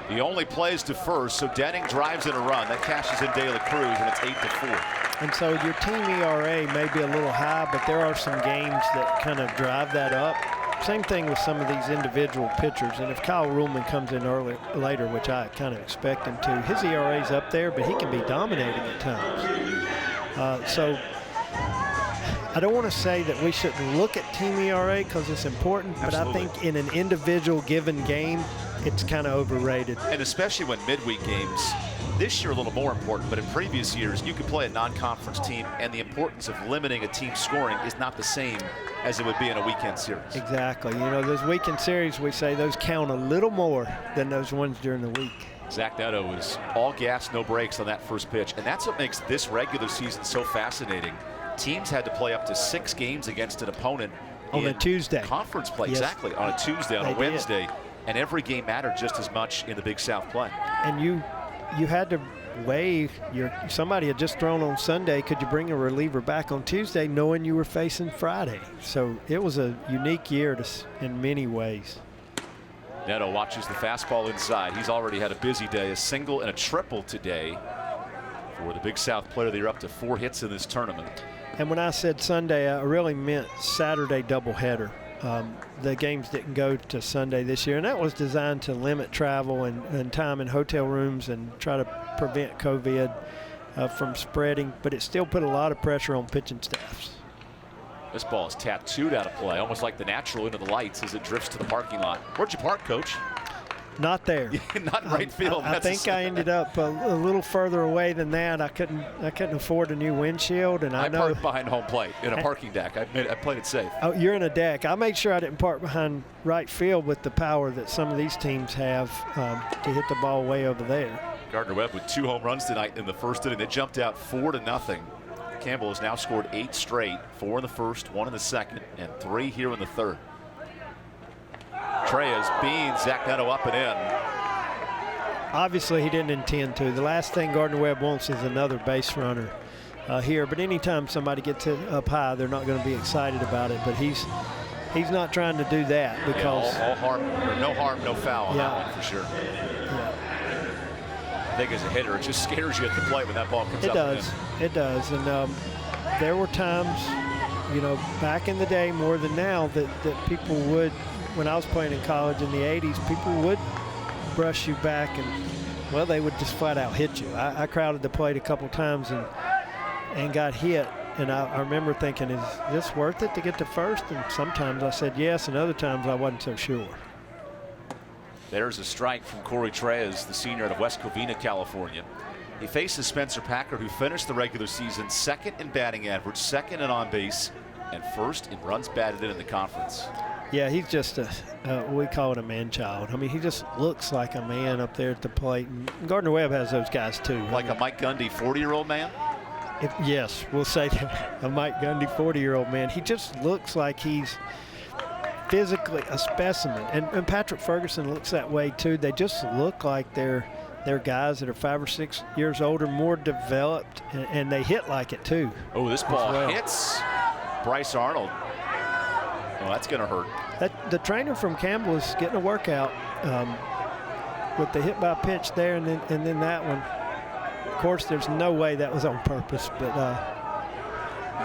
The only plays to first, so Denning drives in a run. That cashes in De La Cruz, and it's 8-4. And so your team ERA may be a little high, but there are some games that kind of drive that up. Same thing with some of these individual pitchers. And if Kyle Ruhlman comes in later, which I kind of expect him to, his ERA's up there, but he can be dominating at times. So I don't want to say that we shouldn't look at team ERA because it's important, but I think in an individual given game, it's kind of overrated. And especially when midweek games, this year a little more important, but in previous years, you could play a non-conference team, and the importance of limiting a team's scoring is not the same as it would be in a weekend series. Exactly. You know, those weekend series, we say those count a little more than those ones during the week. Zach Neto was all gas, no brakes on that first pitch, and that's what makes this regular season so fascinating. Teams had to play up to 6 games against an opponent on a Tuesday. Conference play, yes. Exactly, on a Tuesday, on a Wednesday, and every game mattered just as much in the Big South play. And you had to way. Somebody had just thrown on Sunday. Could you bring a reliever back on Tuesday knowing you were facing Friday? So it was a unique year in many ways. Neto watches the fastball inside. He's already had a busy day, a single and a triple today for the Big South Player of the Year, up to 4 hits in this tournament. And when I said Sunday, I really meant Saturday doubleheader. The games didn't go to Sunday this year, and that was designed to limit travel and time in hotel rooms and try to prevent COVID from spreading, but it still put a lot of pressure on pitching staffs. This ball is tattooed out of play, almost like the natural into the lights as it drifts to the parking lot. Where'd you park, Coach? Not there. Not in right field. I think I ended up a little further away than that. I couldn't afford a new windshield, and I know parked behind home plate in a parking deck. I played it safe. Oh, you're in a deck. I made sure I didn't park behind right field with the power that some of these teams have to hit the ball way over there. Gardner-Webb with 2 home runs tonight in the first inning. They jumped out 4-0. Campbell has now scored 8 straight, 4 in the first, 1 in the second, and 3 here in the third. Treyas beans Zach Neto up and in. Obviously, he didn't intend to. The last thing Gardner-Webb wants is another base runner here. But anytime somebody gets it up high, they're not going to be excited about it. But he's not trying to do that because all harm, or no harm, no foul on that one for sure. Yeah. I think as a hitter, it just scares you at the plate when that ball comes up. It does. And there were times, back in the day more than now that people would. When I was playing in college in the 80s, people would brush you back and, well, they would just flat out hit you. I crowded the plate a couple times and got hit. And I remember thinking, is this worth it to get to first? And sometimes I said yes, and other times I wasn't so sure. There's a strike from Corey Treyas, the senior out of West Covina, California. He faces Spencer Packard, who finished the regular season 2nd in batting average, 2nd in on base, and 1st in runs batted in the conference. Yeah, he's just we call it a man-child. I mean, he just looks like a man up there at the plate. And Gardner-Webb has those guys too. Like a Mike Gundy 40-year-old man? Yes, we'll say that. A Mike Gundy 40-year-old man. He just looks like he's physically a specimen. And Patrick Ferguson looks that way too. They just look like they're guys that are 5 or 6 years older, more developed, and they hit like it too. Oh, this ball hits Bryce Arnold. Well, that's going to hurt. The trainer from Campbell is getting a workout with the hit by pitch there, and then that one. Of course, there's no way that was on purpose, but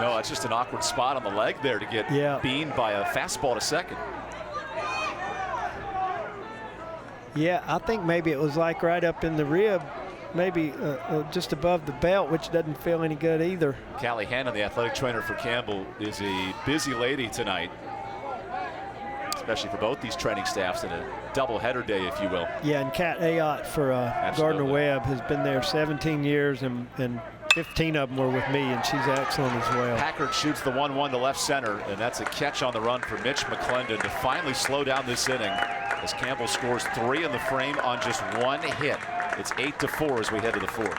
no, it's just an awkward spot on the leg there to get beamed by a fastball to second. Yeah, I think maybe it was like right up in the rib, maybe just above the belt, which doesn't feel any good either. Callie Hannon, the athletic trainer for Campbell, is a busy lady tonight, especially for both these training staffs in a doubleheader day, if you will. Yeah, and Kat Ayotte for Gardner-Webb has been there 17 years, and 15 of them were with me, and she's excellent as well. Packard shoots the 1-1 to left center, and that's a catch on the run for Mitch McClendon to finally slow down this inning as Campbell scores 3 in the frame on just 1 hit. It's 8-4 as we head to the 4th.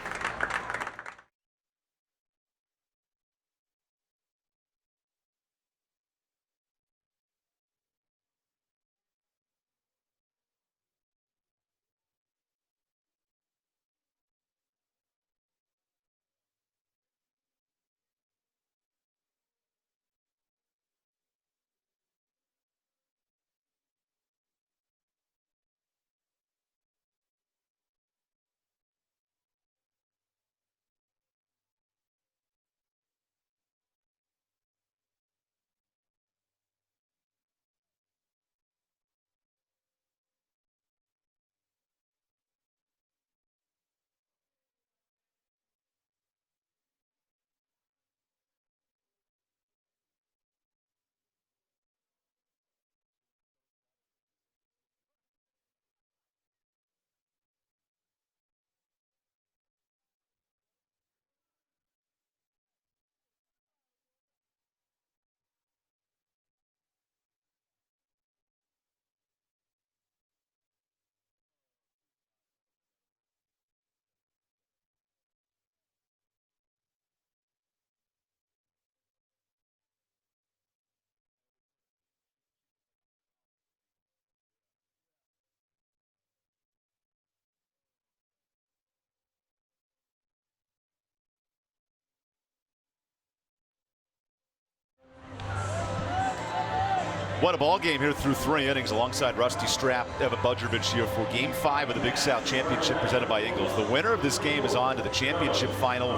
What a ball game here through 3 innings alongside Rusty Strapp, Evan Budrovich here for Game 5 of the Big South Championship presented by Ingles. The winner of this game is on to the championship final.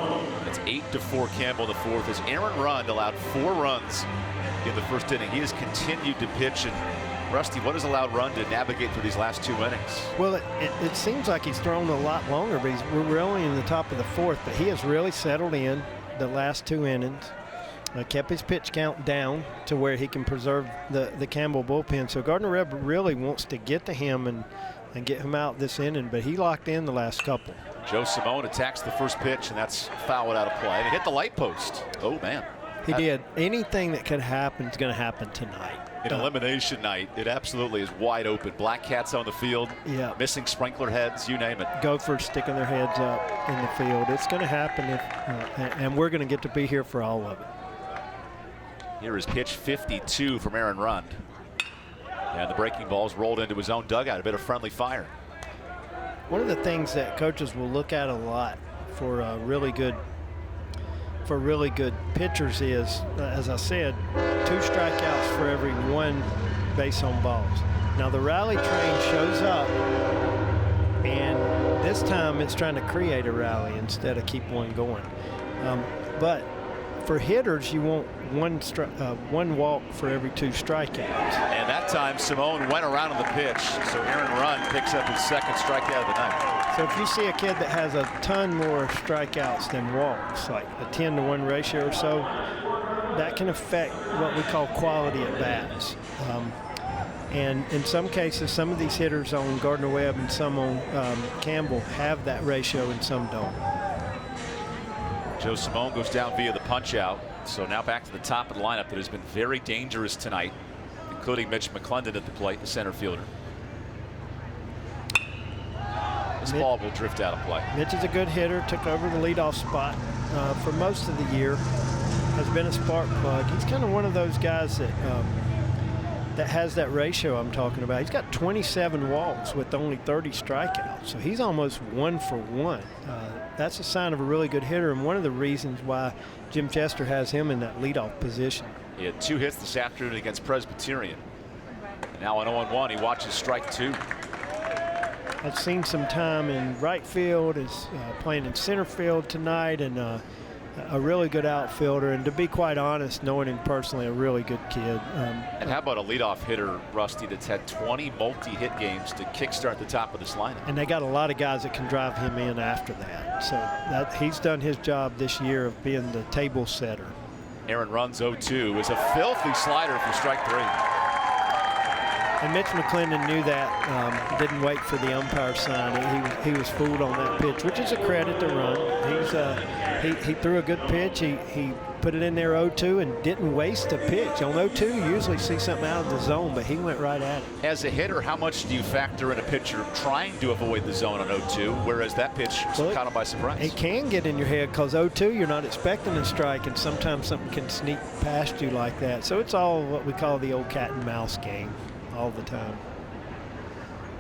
It's 8-4 Campbell in the fourth as Aaron Rund allowed 4 runs in the first inning. He has continued to pitch. And Rusty, what has allowed Rund to navigate through these last 2 innings? Well, it seems like he's thrown a lot longer, but we're only in the top of the fourth. But he has really settled in the last 2 innings. Kept his pitch count down to where he can preserve the Campbell bullpen. So Gardner-Webb really wants to get to him and get him out this inning, but he locked in the last couple. Joe Simone attacks the first pitch, and that's fouled out of play. And he hit the light post. Oh, man. He did. Anything that could happen is going to happen tonight. In elimination night, it absolutely is wide open. Black cats on the field, missing sprinkler heads, you name it. Gophers sticking their heads up in the field. It's going to happen, and we're going to get to be here for all of it. Here is pitch 52 from Aaron Rund. And the breaking ball's rolled into his own dugout. A bit of friendly fire. One of the things that coaches will look at a lot for really good pitchers is, as I said, 2 strikeouts for every 1 base on balls. Now the rally train shows up, and this time it's trying to create a rally instead of keep one going. But for hitters, you want 1 walk for every 2 strikeouts. And that time Simone went around on the pitch, so Aaron Rund picks up his 2nd strikeout of the night. So if you see a kid that has a ton more strikeouts than walks, like a 10-to-1 ratio or so, that can affect what we call quality at bats. And in some cases, some of these hitters on Gardner-Webb and some on Campbell have that ratio and some don't. Joe Simone goes down via the punch out. So now back to the top of the lineup that has been very dangerous tonight, including Mitch McClendon at the plate, the center fielder. This ball will drift out of play. Mitch is a good hitter, took over the leadoff spot for most of the year, has been a spark plug. He's kind of one of those guys that has that ratio I'm talking about. He's got 27 walks with only 30 strikeouts, so he's almost 1 for 1. That's a sign of a really good hitter, and one of the reasons why Jim Chester has him in that leadoff position. He had 2 hits this afternoon against Presbyterian. And now on 0-1, he watches strike 2. I've seen some time in right field, is playing in center field tonight, and a really good outfielder, and to be quite honest, knowing him personally, a really good kid. And how about a leadoff hitter, Rusty, that's had 20 multi-hit games to kickstart the top of this lineup? And they got a lot of guys that can drive him in after that. So he's done his job this year of being the table setter. Aaron Rund's 0-2 is a filthy slider for strike 3. And Mitch McClendon knew that, didn't wait for the umpire sign. He was fooled on that pitch, which is a credit to Rund. He threw a good pitch. He put it in there 0-2 and didn't waste a pitch. On 0-2, you usually see something out of the zone, but he went right at it. As a hitter, how much do you factor in a pitcher trying to avoid the zone on 0-2, whereas that pitch caught him by surprise? It can get in your head because 0-2, you're not expecting a strike, and sometimes something can sneak past you like that. So it's all what we call the old cat and mouse game all the time.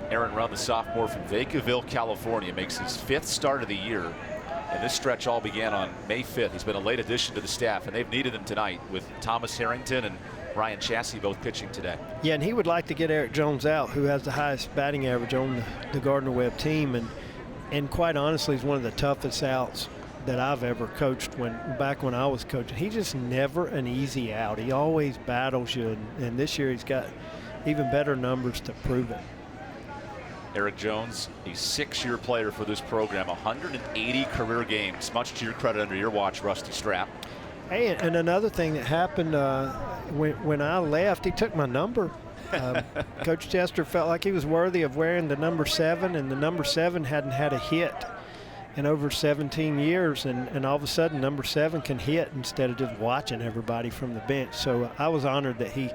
Aaron Rund, the sophomore from Vacaville, California, makes his 5th start of the year. And this stretch all began on May 5th. He's been a late addition to the staff, and they've needed him tonight with Thomas Harrington and Ryan Chassie both pitching today. Yeah, and he would like to get Eric Jones out, who has the highest batting average on the Gardner-Webb team. And quite honestly, he's one of the toughest outs that I've ever coached back when I was coaching. He's just never an easy out. He always battles you, and this year he's got even better numbers to prove it. Eric Jones, a 6-year player for this program, 180 career games. Much to your credit under your watch, Rusty Strapp. Hey, and another thing that happened when I left, he took my number. Coach Chester felt like he was worthy of wearing the number 7, and the number 7 hadn't had a hit in over 17 years, and all of a sudden number 7 can hit instead of just watching everybody from the bench. So I was honored that he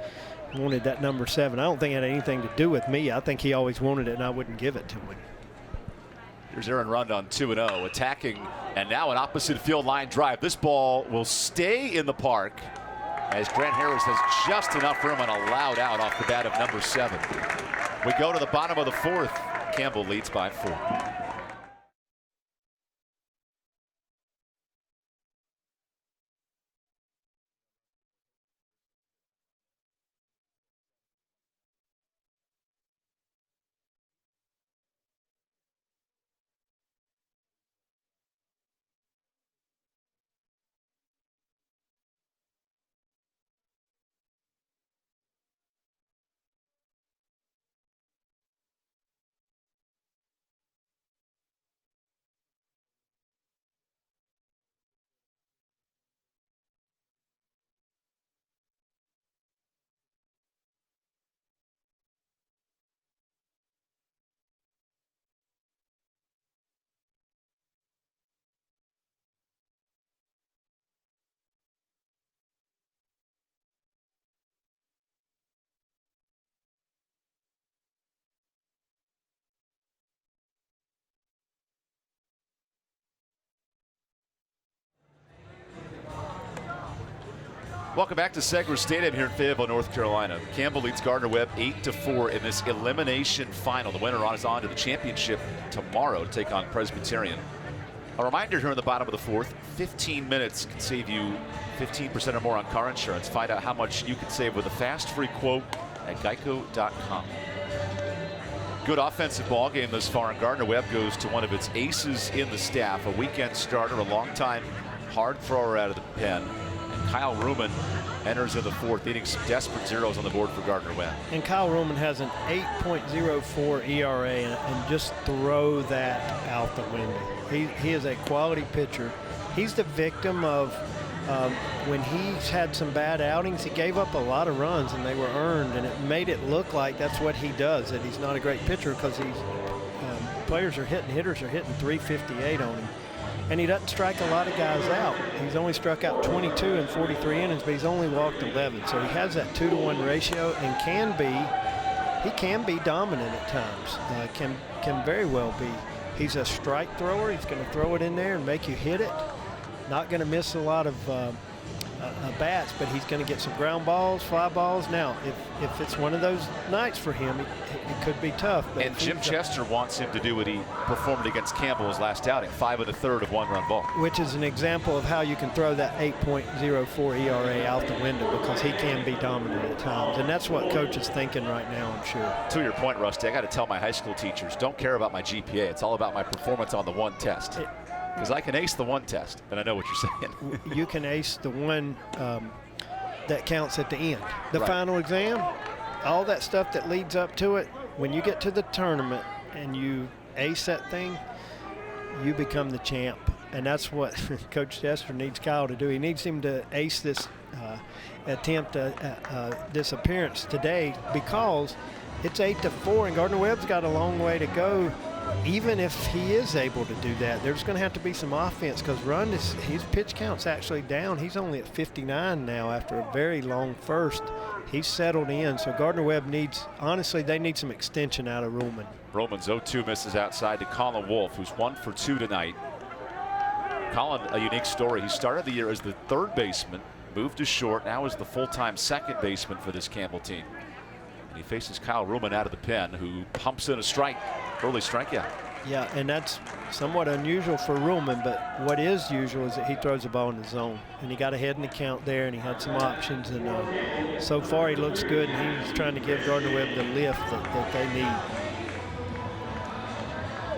wanted that number 7. I don't think it had anything to do with me. I think he always wanted it, and I wouldn't give it to him. Here's Aaron Rund on 2-0, attacking, and now an opposite field line drive. This ball will stay in the park as Grant Harris has just enough room and allowed out off the bat of number 7. We go to the bottom of the 4th. Campbell leads by 4. Welcome back to Segra Stadium here in Fayetteville, North Carolina. Campbell leads Gardner-Webb 8-4 in this elimination final. The winner is on to the championship tomorrow to take on Presbyterian. A reminder here in the bottom of the fourth, 15 minutes can save you 15% or more on car insurance. Find out how much you can save with a fast free quote at geico.com. Good offensive ball game thus far, and Gardner-Webb goes to one of its aces in the staff, a weekend starter, a longtime hard thrower out of the pen. Kyle Ruman enters in the fourth, needing some desperate zeros on the board for Gardner-Webb. And Kyle Ruman has an 8.04 ERA, and just throw that out the window. He is a quality pitcher. He's the victim of when he's had some bad outings, he gave up a lot of runs, and they were earned, and it made it look like that's what he does, that he's not a great pitcher because hitters are hitting 358 on him. And he doesn't strike a lot of guys out. He's only struck out 22 in 43 innings, but he's only walked 11. So he has that 2-to-1 ratio and he can be dominant at times. Can very well be. He's a strike thrower. He's going to throw it in there and make you hit it. Not going to miss a lot of bats, but he's going to get some ground balls, fly balls. Now, if it's one of those nights for him, it could be tough. But and Jim Chester wants him to do what he performed against Campbell his last outing, 5 1/3 of one-run ball. Which is an example of how you can throw that 8.04 ERA out the window, because he can be dominant at times. And that's what Coach is thinking right now, I'm sure. To your point, Rusty, I got to tell my high school teachers, don't care about my GPA. It's all about my performance on the one test. Because I can ace the one test, and I know what you're saying. You can ace the one that counts at the end. The right. final exam, all that stuff that leads up to it, when you get to the tournament and you ace that thing, you become the champ. And that's what Coach Chester needs Kyle to do. He needs him to ace this attempt at this appearance today, because it's 8-4, and Gardner-Webb's got a long way to go. Even if he is able to do that, there's going to have to be some offense, because his pitch count's actually down. He's only at 59 now after a very long first. He's settled in, so Gardner-Webb honestly, they need some extension out of Ruman. Roman's 0-2 misses outside to Colin Wolf, who's 1 for 2 tonight. Colin, a unique story. He started the year as the third baseman, moved to short, now is the full-time second baseman for this Campbell team. And he faces Kyle Ruman out of the pen, who pumps in a early strikeout. Yeah, and that's somewhat unusual for Ruman, but what is usual is that he throws the ball in the zone. And he got ahead in the count there, and he had some options. And so far he looks good, and he's trying to give Gardner-Webb the lift that they need.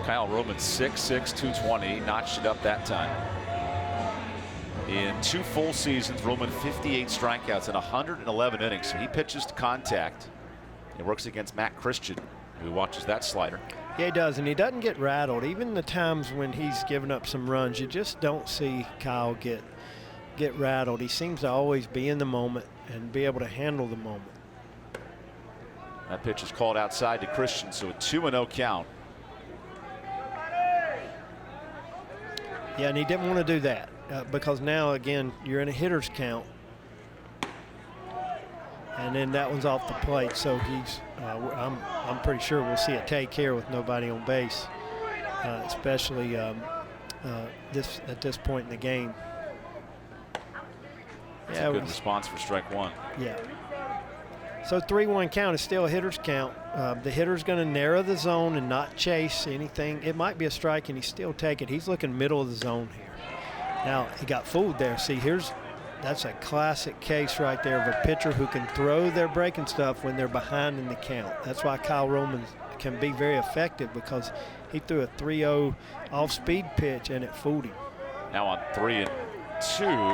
Kyle Ruman, 6'6", 220, notched it up that time. In 2 full seasons, Ruman 58 strikeouts in 111 innings. So he pitches to contact. He works against Matt Christian, who watches that slider. Yeah, he does, and he doesn't get rattled. Even the times when he's given up some runs, you just don't see Kyle get rattled. He seems to always be in the moment and be able to handle the moment. That pitch is called outside to Christian, so a 2-0 count. Yeah, and he didn't want to do that because now, again, you're in a hitter's count. And then that one's off the plate, so I'm pretty sure we'll see a take here with nobody on base, especially at this point in the game. That's a good response for strike one. Yeah. So 3-1 count is still a hitter's count. The hitter's going to narrow the zone and not chase anything. It might be a strike, and he still take it. He's looking middle of the zone here. Now, he got fooled there. See, that's a classic case right there of a pitcher who can throw their breaking stuff when they're behind in the count. That's why Kyle Ruman can be very effective, because he threw a 3-0 off-speed pitch and it fooled him. Now on 3-2,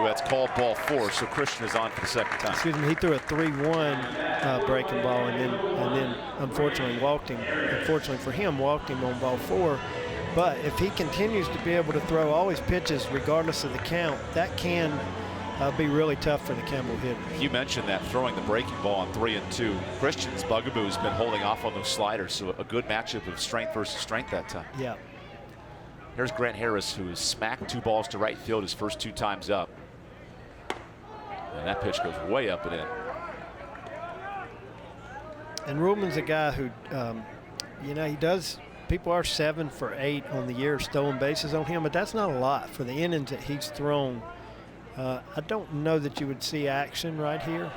that's called ball 4, so Christian is on for the second time. Excuse me, he threw a 3-1 breaking ball and then unfortunately walked him. Unfortunately for him, walked him on ball 4. But if he continues to be able to throw all his pitches regardless of the count, that can be really tough for the Campbell hitter. You mentioned that, throwing the breaking ball on 3-2. Christian's bugaboo has been holding off on those sliders, so a good matchup of strength versus strength that time. Yeah. Here's Grant Harris, who has smacked 2 balls to right field his first 2 times up. And that pitch goes way up and in. And Ruman's a guy who, he does. People are 7 for 8 on the year stolen bases on him, but that's not a lot for the innings that he's thrown. I don't know that you would see action right here.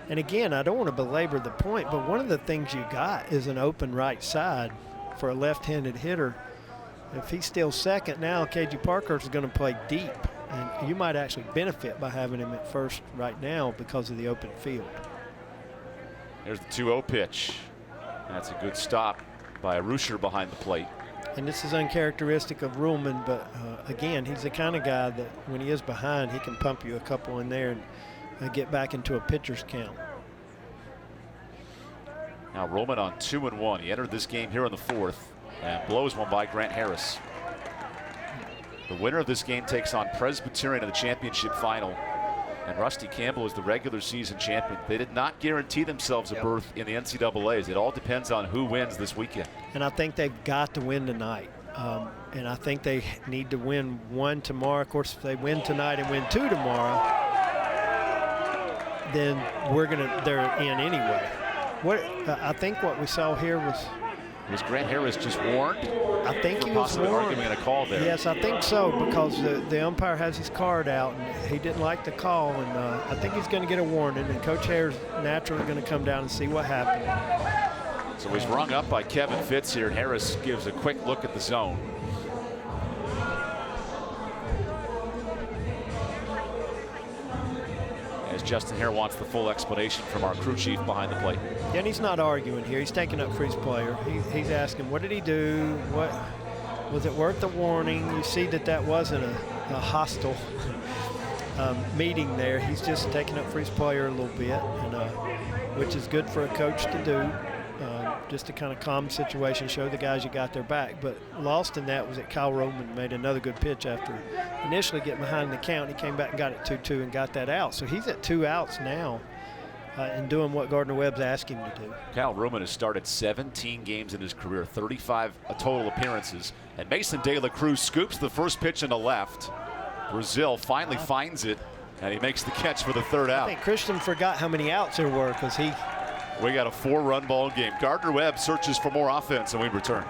And again, I don't want to belabor the point, but one of the things you got is an open right side for a left-handed hitter. If he's still second now, KG Parker is going to play deep, and you might actually benefit by having him at first right now because of the open field. There's the 2-0 pitch. That's a good stop by Rusher behind the plate. And this is uncharacteristic of Ruhlman, but again, he's the kind of guy that when he is behind, he can pump you a couple in there and get back into a pitcher's count. Now Ruhlman on 2-1. He entered this game here in the 4th and blows one by Grant Harris. The winner of this game takes on Presbyterian in the championship final. And Rusty Campbell is the regular season champion. They did not guarantee themselves a berth in the NCAAs. It all depends on who wins this weekend. And I think they've got to win tonight. And I think they need to win 1 tomorrow. Of course, if they win tonight and win 2 tomorrow, then they're in anyway. I think what we saw here was Grant Harris just warned? I think he was warned. arguing a call there. Yes, I think so, because the umpire has his card out and he didn't like the call, and I think he's going to get a warning, and Coach Hare's naturally going to come down and see what happened. So he's rung up by Kevin Fitz here, and Harris gives a quick look at the zone. As Justin Hare wants the full explanation from our crew chief behind the plate. Yeah, and he's not arguing here. He's taking up for his player. He's asking, what did he do? What was it worth the warning? You see that wasn't a hostile meeting there. He's just taking up for his player a little bit, and which is good for a coach to do, just to kind of calm the situation, show the guys you got their back. But lost in that was that Kyle Roman made another good pitch after initially getting behind the count. He came back and got it 2-2 and got that out. So he's at 2 outs now and doing what Gardner Webb's asked him to do. Kyle Roman has started 17 games in his career, 35 total appearances. And Mason De La Cruz scoops the first pitch in the left. Brazil finally finds it, and he makes the catch for the 3rd out. I think Christian forgot how many outs there were because we got a 4-run ball game. Gardner Webb searches for more offense, and we return.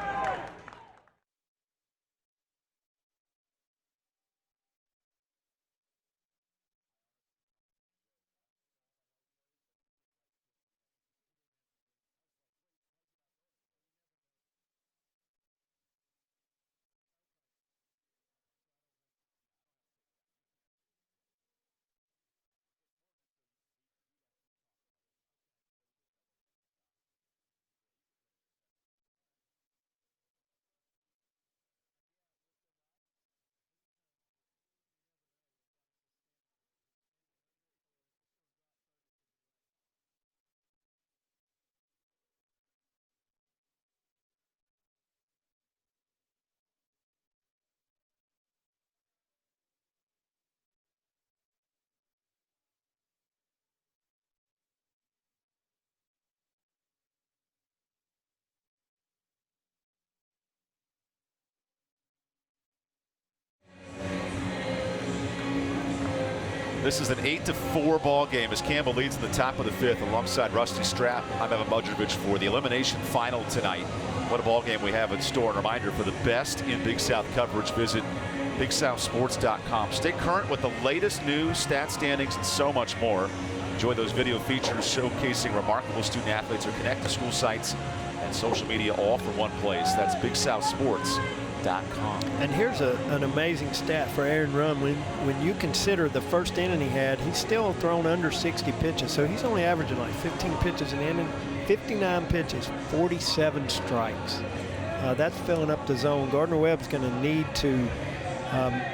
This is an 8-4 ball game as Campbell leads in the top of the 5th alongside Rusty Strapp. I'm Evan Budrovich for the elimination final tonight. What a ball game we have in store. And a reminder, for the best in Big South coverage, visit BigSouthSports.com. Stay current with the latest news, stat standings, and so much more. Enjoy those video features showcasing remarkable student athletes, or connect to school sites and social media all from one place. That's BigSouthSports.com. And here's an amazing stat for Aaron Runn. When you consider the first inning he had, he's still thrown under 60 pitches. So he's only averaging like 15 pitches an inning, 59 pitches, 47 strikes. That's filling up the zone. Gardner Webb's going to need to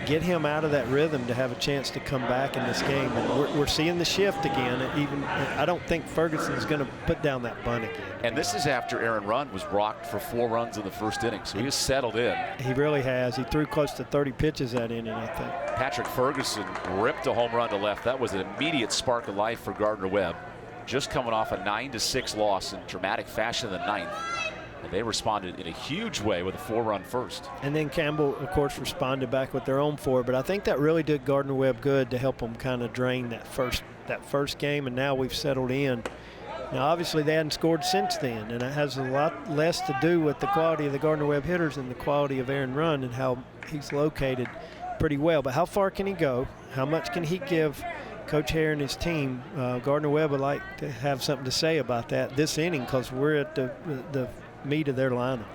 get him out of that rhythm to have a chance to come back in this game. And we're seeing the shift again. Even I don't think Ferguson's going to put down that bunt again. And this is after Aaron Runn was rocked for 4 runs in the first inning, so he has settled in. He really has. He threw close to 30 pitches that inning, I think. Patrick Ferguson ripped a home run to left. That was an immediate spark of life for Gardner Webb. Just coming off a 9-6 loss in dramatic fashion in the 9th. And they responded in a huge way with a 4-run first. And then Campbell, of course, responded back with their own 4. But I think that really did Gardner Webb good to help them kind of drain that first game. And now we've settled in. Now, obviously, they hadn't scored since then, and it has a lot less to do with the quality of the Gardner Webb hitters and the quality of Aaron Runn and how he's located. pretty well. But how far can he go? How much can he give Coach Hare and his team? Gardner-Webb would like to have something to say about that this inning because we're at the meat of their lineup.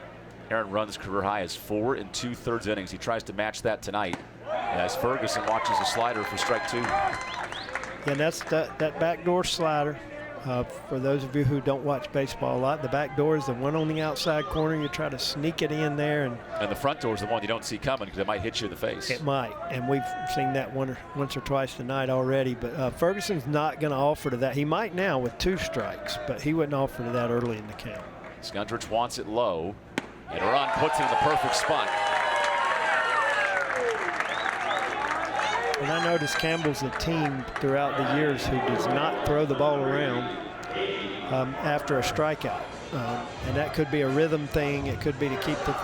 Aaron Runn's career high is 4 2/3 innings. He tries to match that tonight as Ferguson watches a slider for strike 2. Yeah, and that's that backdoor slider. For those of you who don't watch baseball a lot, the back door is the one on the outside corner. You try to sneak it in there. And the front door is the one you don't see coming because it might hit you in the face. It might, and we've seen that once or twice tonight already. But Ferguson's not going to offer to that. He might now with 2 strikes, but he wouldn't offer to that early in the count. Skundrich wants it low, and a run puts it in the perfect spot. And I noticed Campbell's a team throughout the years who does not throw the ball around after a strikeout. And that could be a rhythm thing. It could be to keep the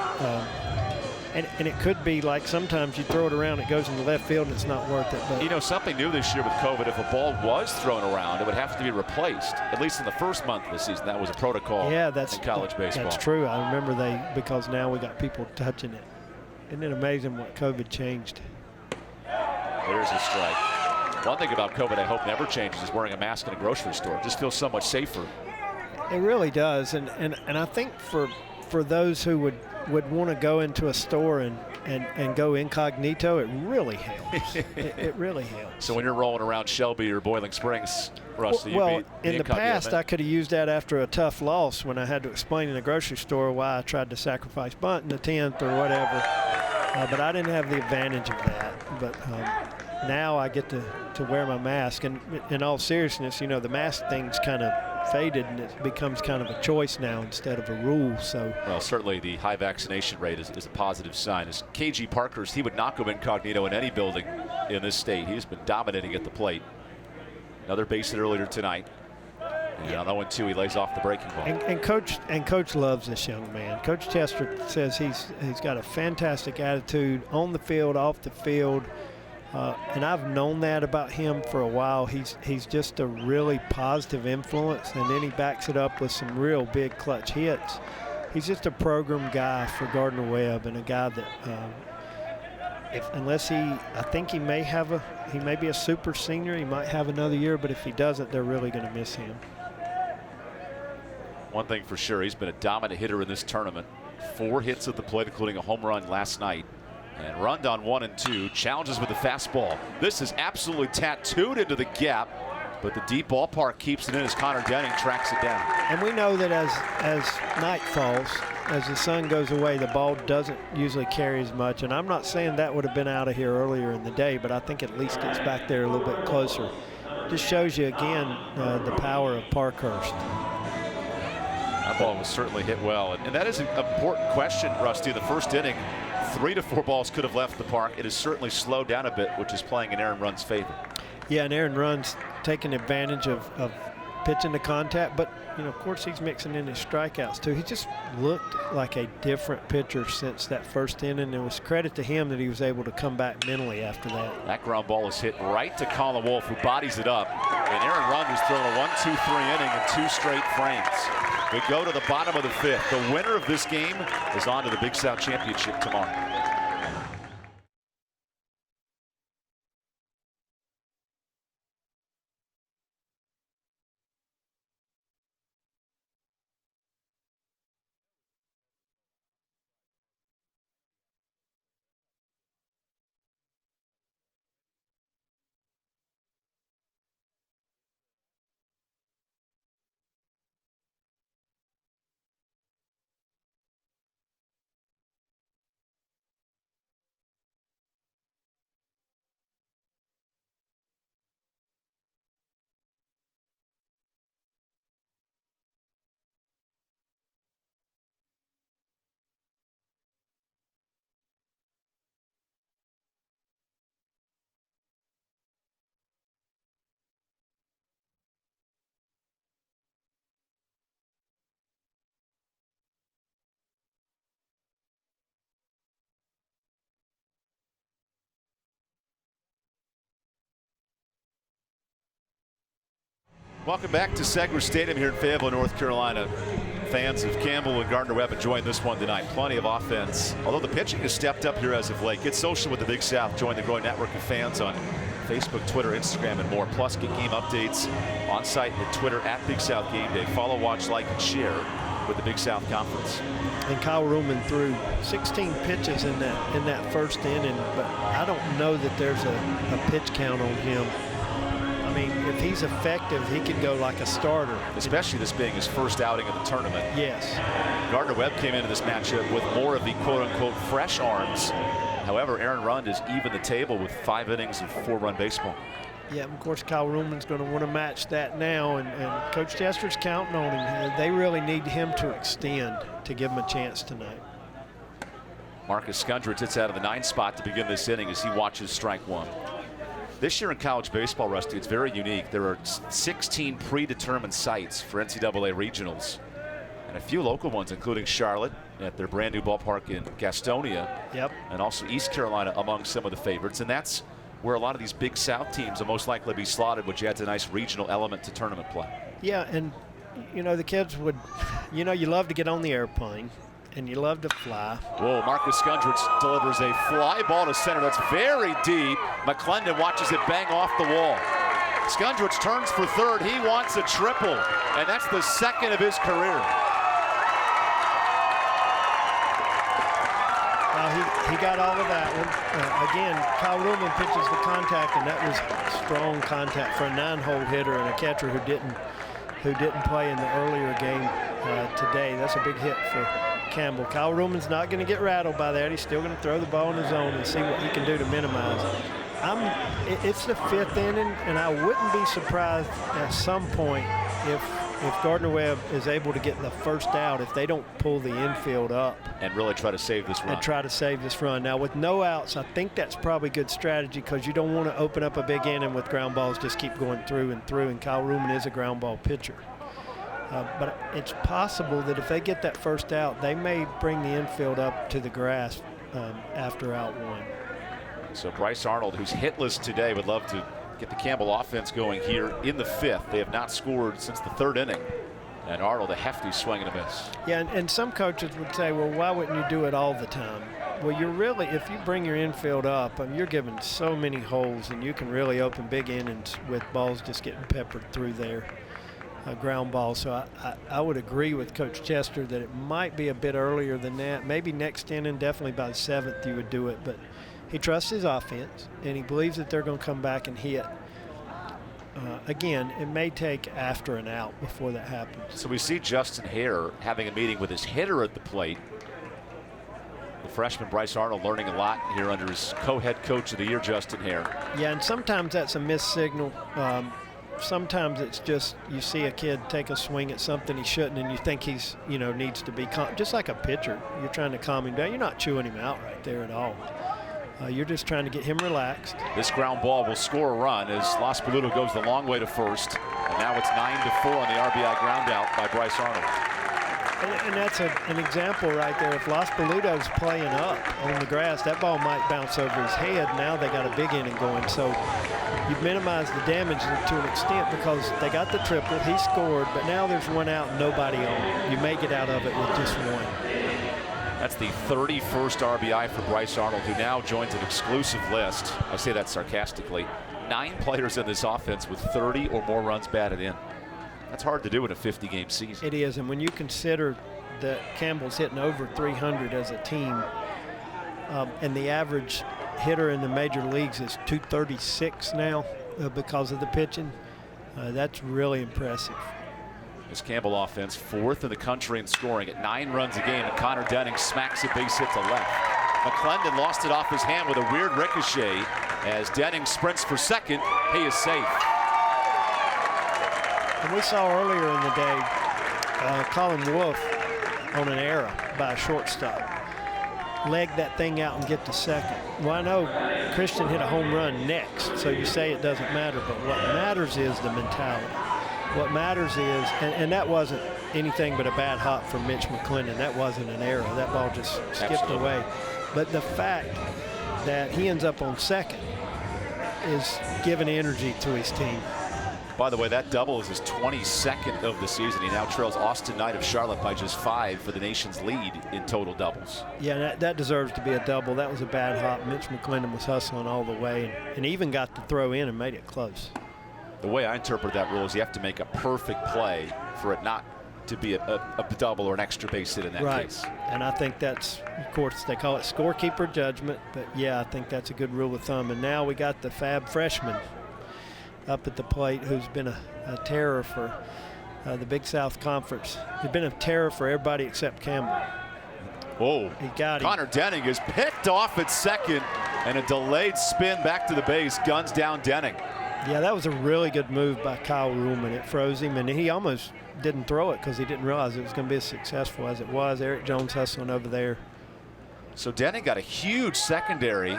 and it could be like sometimes you throw it around, it goes into left field, and it's not worth it. But you know, something new this year with COVID, if a ball was thrown around, it would have to be replaced, at least in the first month of the season. That was a protocol in college baseball. That's true. I remember because now we got people touching it. Isn't it amazing what COVID changed? There's a strike. One thing about COVID I hope never changes is wearing a mask in a grocery store. It just feels so much safer. It really does. And I think for those who would want to go into a store and go incognito, it really helps. it really helps. So when you're rolling around Shelby or Boiling Springs, Rusty, well, in the past, I could have used that after a tough loss when I had to explain in the grocery store why I tried to sacrifice bunt in the 10th or whatever. But I didn't have the advantage of that. But now I get to wear my mask. And in all seriousness, you know, the mask thing's kind of faded, and it becomes kind of a choice now instead of a rule. So, well, certainly the high vaccination rate is a positive sign. As KG Parkhurst, he would not go incognito in any building in this state. He's been dominating at the plate. Another base hit earlier tonight. And on 0-2, he lays off the breaking ball. And coach loves this young man. Coach Chester says he's got a fantastic attitude on the field, off the field. And I've known that about him for a while. He's just a really positive influence, and then he backs it up with some real big clutch hits. He's just a program guy for Gardner-Webb, and a guy that I think he may be a super senior. He might have another year, but if he doesn't, they're really going to miss him. One thing for sure, he's been a dominant hitter in this tournament. 4 hits at the plate, including a home run last night. And runned on 1 and 2, challenges with the fastball. This is absolutely tattooed into the gap, but the deep ballpark keeps it in as Connor Denning tracks it down. And we know that as night falls, as the sun goes away, the ball doesn't usually carry as much. And I'm not saying that would have been out of here earlier in the day, but I think at least it's back there a little bit closer. Just shows you again the power of Parkhurst. That ball was certainly hit well, and that is an important question, Rusty. The first inning, 3 to 4 balls could have left the park. It has certainly slowed down a bit, which is playing in Aaron Runn's favor. Yeah, and Aaron Runn's taking advantage of pitching to contact, but you know, of course, he's mixing in his strikeouts too. He just looked like a different pitcher since that first inning. It was credit to him that he was able to come back mentally after that. That ground ball is hit right to Colin Wolf, who bodies it up, and Aaron Runn has thrown a 1-2-3 inning in 2 straight frames. We go to the bottom of the 5th. The winner of this game is on to the Big South Championship tomorrow. Welcome back to Segra Stadium here in Fayetteville, North Carolina. fans of Campbell and Gardner-Webb enjoying this one tonight. Plenty of offense. Although the pitching has stepped up here as of late. Get social with the Big South. Join the growing network of fans on Facebook, Twitter, Instagram, and more. Plus, get game updates on site and Twitter at Big South Game Day. Follow, watch, like, and share with the Big South Conference. And Kyle Ruhlman threw 16 pitches in that first inning, but I don't know that there's a pitch count on him. I mean, if he's effective, he could go like a starter. Especially this being his first outing of the tournament. Yes. Gardner-Webb came into this matchup with more of the quote-unquote fresh arms. However, Aaron Rund has evened the table with 5 innings of 4-run baseball. Yeah, of course, Kyle Ruhlman's going to want to match that now, and Coach Chester's counting on him. They really need him to extend to give him a chance tonight. Marcus Skundrich hits out of the 9th spot to begin this inning as he watches strike 1. This year in college baseball, Rusty, it's very unique. There are 16 predetermined sites for NCAA regionals, and a few local ones, including Charlotte at their brand new ballpark in Gastonia. Yep. And also East Carolina among some of the favorites. And that's where a lot of these Big South teams will most likely be slotted, which adds a nice regional element to tournament play. Yeah, and you know, the kids would, you know, you love to get on the airplane and you love to fly. Whoa, Marcus Skundrich delivers a fly ball to center that's very deep. McClendon watches it bang off the wall. Skundrich turns for third. He wants a triple, and that's the second of his career. He got all of that one. Again, Kyle Ruhlman pitches the contact, and that was strong contact for a 9-hole hitter and a catcher who didn't play in the earlier game today. That's a big hit for Campbell. Kyle Ruhlman's not going to get rattled by that. He's still going to throw the ball in his zone and see what he can do to minimize it. It's the 5th inning, and I wouldn't be surprised at some point if Gardner-Webb is able to get the first out, if they don't pull the infield up. And really try to save this run. And try to save this run. Now, with no outs, I think that's probably good strategy because you don't want to open up a big inning with ground balls, just keep going through and through, and Kyle Ruhlman is a ground ball pitcher. But it's possible that if they get that first out, they may bring the infield up to the grass after out 1. So Bryce Arnold, who's hitless today, would love to get the Campbell offense going here in the 5th. They have not scored since the 3rd inning. And Arnold, a hefty swing and a miss. Yeah, and some coaches would say, well, why wouldn't you do it all the time? Well, you're really, if you bring your infield up, you're given so many holes, and you can really open big innings with balls just getting peppered through there, ground ball. So I would agree with Coach Chester that it might be a bit earlier than that. Maybe next inning, definitely by the 7th you would do it. But he trusts his offense, and he believes that they're going to come back and hit. Again, it may take after an out before that happens. So we see Justin Hare having a meeting with his hitter at the plate. The freshman Bryce Arnold learning a lot here under his co-head coach of the year, Justin Hare. Yeah, and sometimes that's a missed signal. Sometimes it's just you see a kid take a swing at something he shouldn't, and you think he's, needs to be calm. Just like a pitcher, you're trying to calm him down. You're not chewing him out right there at all. You're just trying to get him relaxed. This ground ball will score a run as Los Peludo goes the long way to first. And now it's 9-4 on the RBI ground out by Bryce Arnold. And that's an example right there. If Los Peludo's playing up on the grass, that ball might bounce over his head. Now they got a big inning going. So you've minimized the damage to an extent because they got the triple, he scored, but now there's one out and nobody on. You may get out of it with just one. That's the 31st RBI for Bryce Arnold, who now joins an exclusive list. I say that sarcastically. 9 players in this offense with 30 or more runs batted in. That's hard to do in a 50-game season. It is, and when you consider that Campbell's hitting over 300 as a team, and the average hitter in the major leagues is 236 now because of the pitching, that's really impressive. This Campbell offense, 4th in the country in scoring at 9 runs a game, and Connor Denning smacks a base hit to left. McClendon lost it off his hand with a weird ricochet as Denning sprints for second. He is safe. And we saw earlier in the day Colin Wolf on an error by a shortstop. Leg that thing out and get to second. Well, I know Christian hit a home run next, so you say it doesn't matter, but what matters is the mentality. What matters is, and that wasn't anything but a bad hop from Mitch McClendon. That wasn't an error. That ball just skipped away. But the fact that he ends up on second is giving energy to his team. By the way, that double is his 22nd of the season. He now trails Austin Knight of Charlotte by just 5 for the nation's lead in total doubles. Yeah, that deserves to be a double. That was a bad hop. Mitch McClendon was hustling all the way and even got the throw in and made it close. The way I interpret that rule is you have to make a perfect play for it not to be a double or an extra base hit in that case. And I think that's, of course, they call it scorekeeper judgment, but yeah, I think that's a good rule of thumb. And now we got the fab freshman up at the plate who's been a terror for the Big South Conference. He's been a terror for everybody except Campbell. Oh, he got him. Connor Denning is picked off at second, and a delayed spin back to the base, guns down Denning. Yeah, that was a really good move by Kyle Ruhlman. It froze him, and he almost didn't throw it because he didn't realize it was going to be as successful as it was. Eric Jones hustling over there. So Denning got a huge secondary,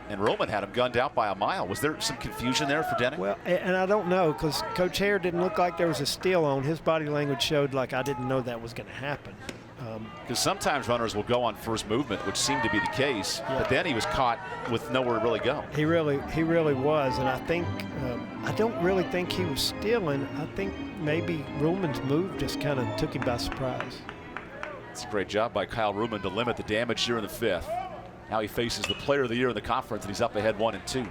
and Ruhlman had him gunned out by a mile. Was there some confusion there for Denning? Well, and I don't know, because Coach Hare didn't look like there was a steal on. His body language showed like I didn't know that was going to happen. Because sometimes runners will go on first movement, which seemed to be the case, but then he was caught with nowhere to really go. He really was, and I think I don't really think he was stealing. I think maybe Ruhlman's move just kind of took him by surprise. It's a great job by Kyle Ruhlman to limit the damage here in the 5th. Now he faces the player of the year in the conference, and he's up ahead 1-2.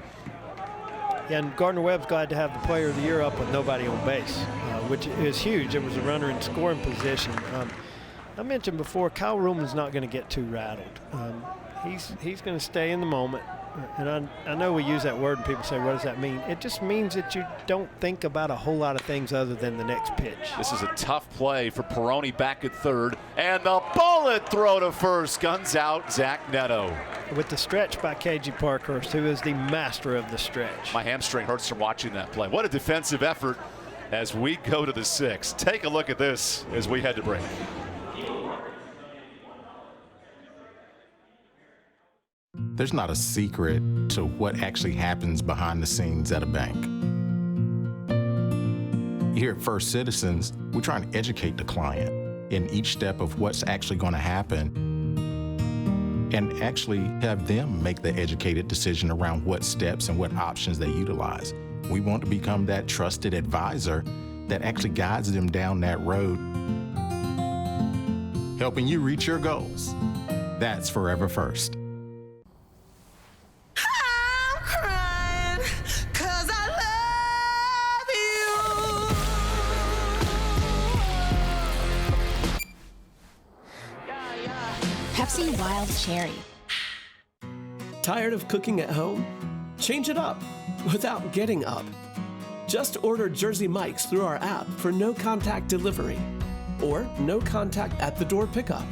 Yeah, and Gardner-Webb's glad to have the player of the year up with nobody on base, which is huge. There was a runner in scoring position. I mentioned before, Kyle Ruhlman's not going to get too rattled. He's going to stay in the moment. And I know we use that word and people say, what does that mean? It just means that you don't think about a whole lot of things other than the next pitch. This is a tough play for Peroni back at third. And the bullet throw to first guns out Zach Neto. With the stretch by KG Parkhurst, who is the master of the stretch. My hamstring hurts from watching that play. What a defensive effort as we go to the 6th. Take a look at this as we head to break. There's not a secret to what actually happens behind the scenes at a bank. Here at First Citizens, we're trying to educate the client in each step of what's actually going to happen and actually have them make the educated decision around what steps and what options they utilize. We want to become that trusted advisor that actually guides them down that road, helping you reach your goals. That's Forever First. Pepsi Wild Cherry. Tired of cooking at home? Change it up without getting up. Just order Jersey Mike's through our app for no-contact delivery or no-contact at-the-door pickup.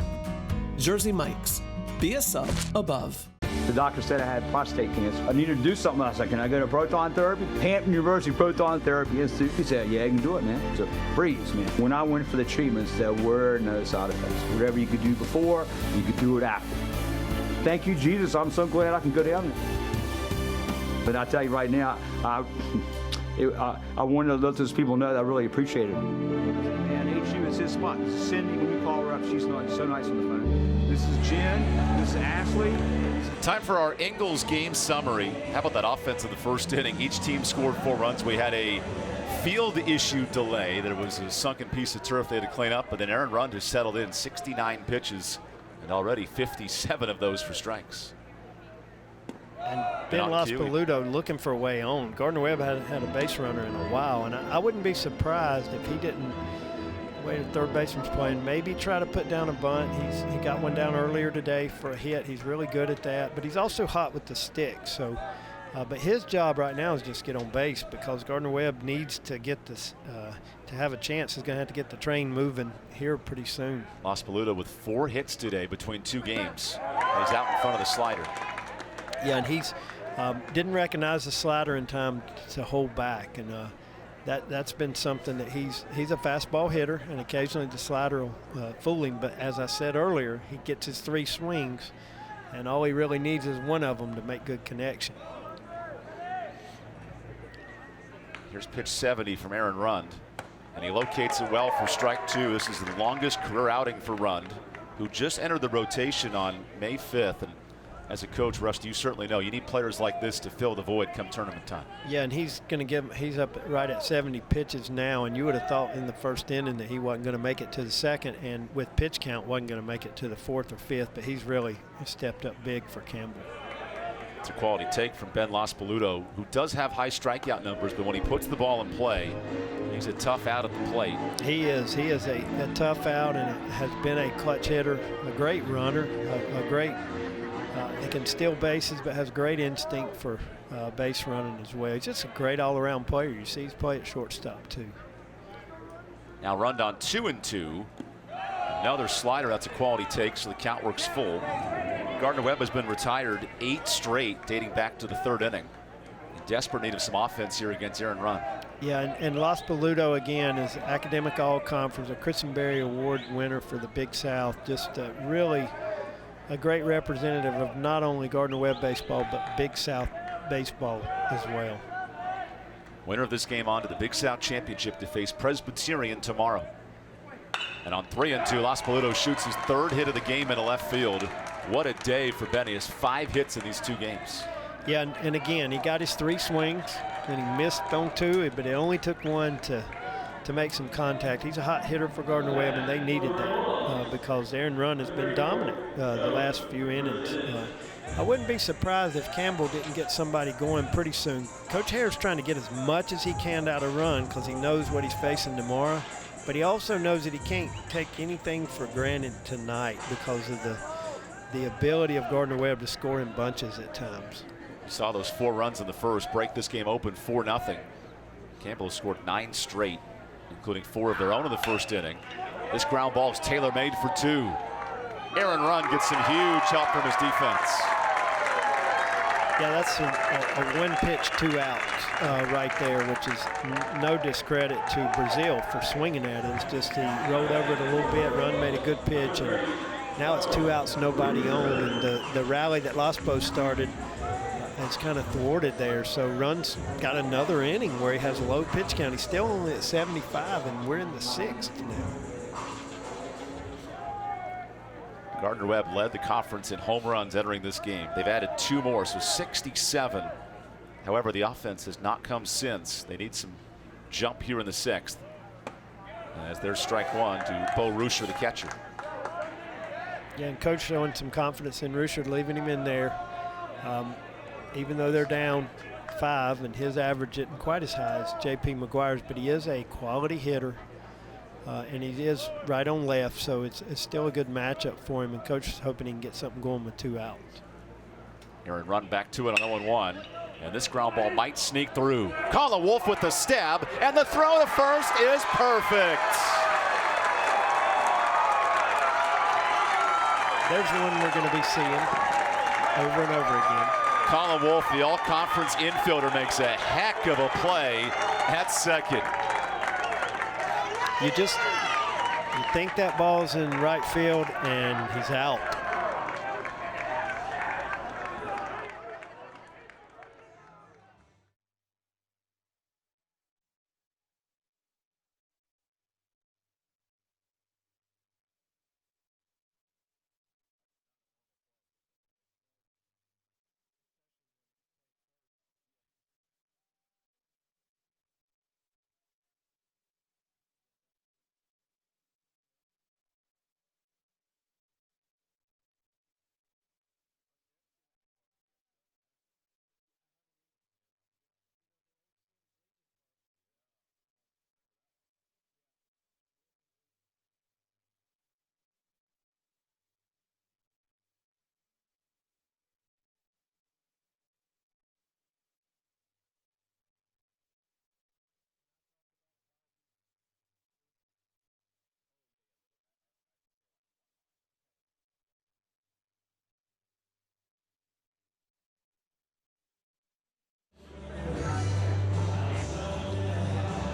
Jersey Mike's. Be a sub above. The doctor said I had prostate cancer. I needed to do something. I said, can I go to proton therapy? Hampton University Proton Therapy Institute. He said, yeah, you can do it, man. It's a breeze, man. When I went for the treatments, there were no side effects. Whatever you could do before, you could do it after. Thank you, Jesus. I'm so glad I can go down there. But I tell you right now, I wanted to let those people know that I really appreciate it. Man, HU is his spot. This is Cindy. When you call her up, she's so nice on the phone. This is Jen. This is Ashley. Time for our Ingalls game summary. How about that offense in the first inning? Each team scored 4 runs. We had a field issue delay. There was a sunken piece of turf they had to clean up, but then Aaron Rund has settled in 69 pitches and already 57 of those for strikes. And Ben Laspoluto looking for a way on. Gardner-Webb hadn't had a base runner in a while, and I wouldn't be surprised if he didn't wait a third baseman's playing, maybe try to put down a bunt. He got one down earlier today for a hit. He's really good at that, but he's also hot with the stick. So, but his job right now is just get on base because Gardner-Webb needs to get this to have a chance. He's going to have to get the train moving here pretty soon. Laspoluto with 4 hits today between 2 games. He's out in front of the slider. Yeah, and he's didn't recognize the slider in time to hold back, and that's been something that he's a fastball hitter, and occasionally the slider will fool him. But as I said earlier, he gets his 3 swings, and all he really needs is one of them to make good connection. Here's pitch 70 from Aaron Rund, and he locates it well for strike 2. This is the longest career outing for Rund, who just entered the rotation on May 5th. And As a coach, Rusty, you certainly know you need players like this to fill the void come tournament time. Yeah, and he's up right at 70 pitches now, and you would have thought in the first inning that he wasn't going to make it to the second, and with pitch count wasn't going to make it to the fourth or fifth, but he's really stepped up big for Campbell. It's a quality take from Ben Lospoluto, who does have high strikeout numbers, but when he puts the ball in play, he's a tough out at the plate. He is a tough out, and has been a clutch hitter, a great runner, a great he can steal bases, but has great instinct for base running as well. He's just a great all-around player. You see he's played at shortstop too. Now Rondon 2-2. Another slider. That's a quality take, so the count works full. Gardner-Webb has been retired 8 straight, dating back to the 3rd inning. In desperate need of some offense here against Aaron Run. Yeah, and Lospoluto again is academic all-conference, a Christenberry Award winner for the Big South. Just really a great representative of not only Gardner-Webb baseball, but Big South baseball as well. Winner of this game on to the Big South Championship to face Presbyterian tomorrow. And on 3-2, Lospoluto shoots his 3rd hit of the game into left field. What a day for Benny. He has 5 hits in these 2 games. Yeah, and again, he got his 3 swings, and he missed on 2, but it only took 1 to make some contact. He's a hot hitter for Gardner-Webb, and they needed that because Aaron Run has been dominant the last few innings. I wouldn't be surprised if Campbell didn't get somebody going pretty soon. Coach Hare's trying to get as much as he can out of Run because he knows what he's facing tomorrow, but he also knows that he can't take anything for granted tonight because of the ability of Gardner-Webb to score in bunches at times. You saw those 4 runs in the first break this game open 4-0. Campbell has scored 9 straight, including 4 of their own in the first inning. This ground ball is tailor-made for 2. Aaron Run gets some huge help from his defense. Yeah, that's a 1-pitch 2 outs right there, which is no discredit to Brazil for swinging at it. It's just he rolled over it a little bit. Run made a good pitch, and now it's 2 outs, nobody on. And the rally that Lospo started has kind of thwarted there. So Run's got another inning where he has a low pitch count. He's still only at 75, and we're in the 6th now. Gardner-Webb led the conference in home runs entering this game. They've added 2 more, so 67. However, the offense has not come since. They need some jump here in the 6th. As there's strike 1 to Bo Ruscher, the catcher. Yeah, and coach showing some confidence in Ruscher, leaving him in there. Even though they're down 5 and his average isn't quite as high as J.P. McGuire's, but he is a quality hitter. And he is right on left, so it's still a good matchup for him, and coach is hoping he can get something going with 2 outs. Aaron Run back to it on 0-1, and this ground ball might sneak through. Colin Wolf with the stab, and the throw to first is perfect. There's one we're going to be seeing over and over again. Colin Wolf, the all-conference infielder, makes a heck of a play at second. You think that ball's in right field, and he's out.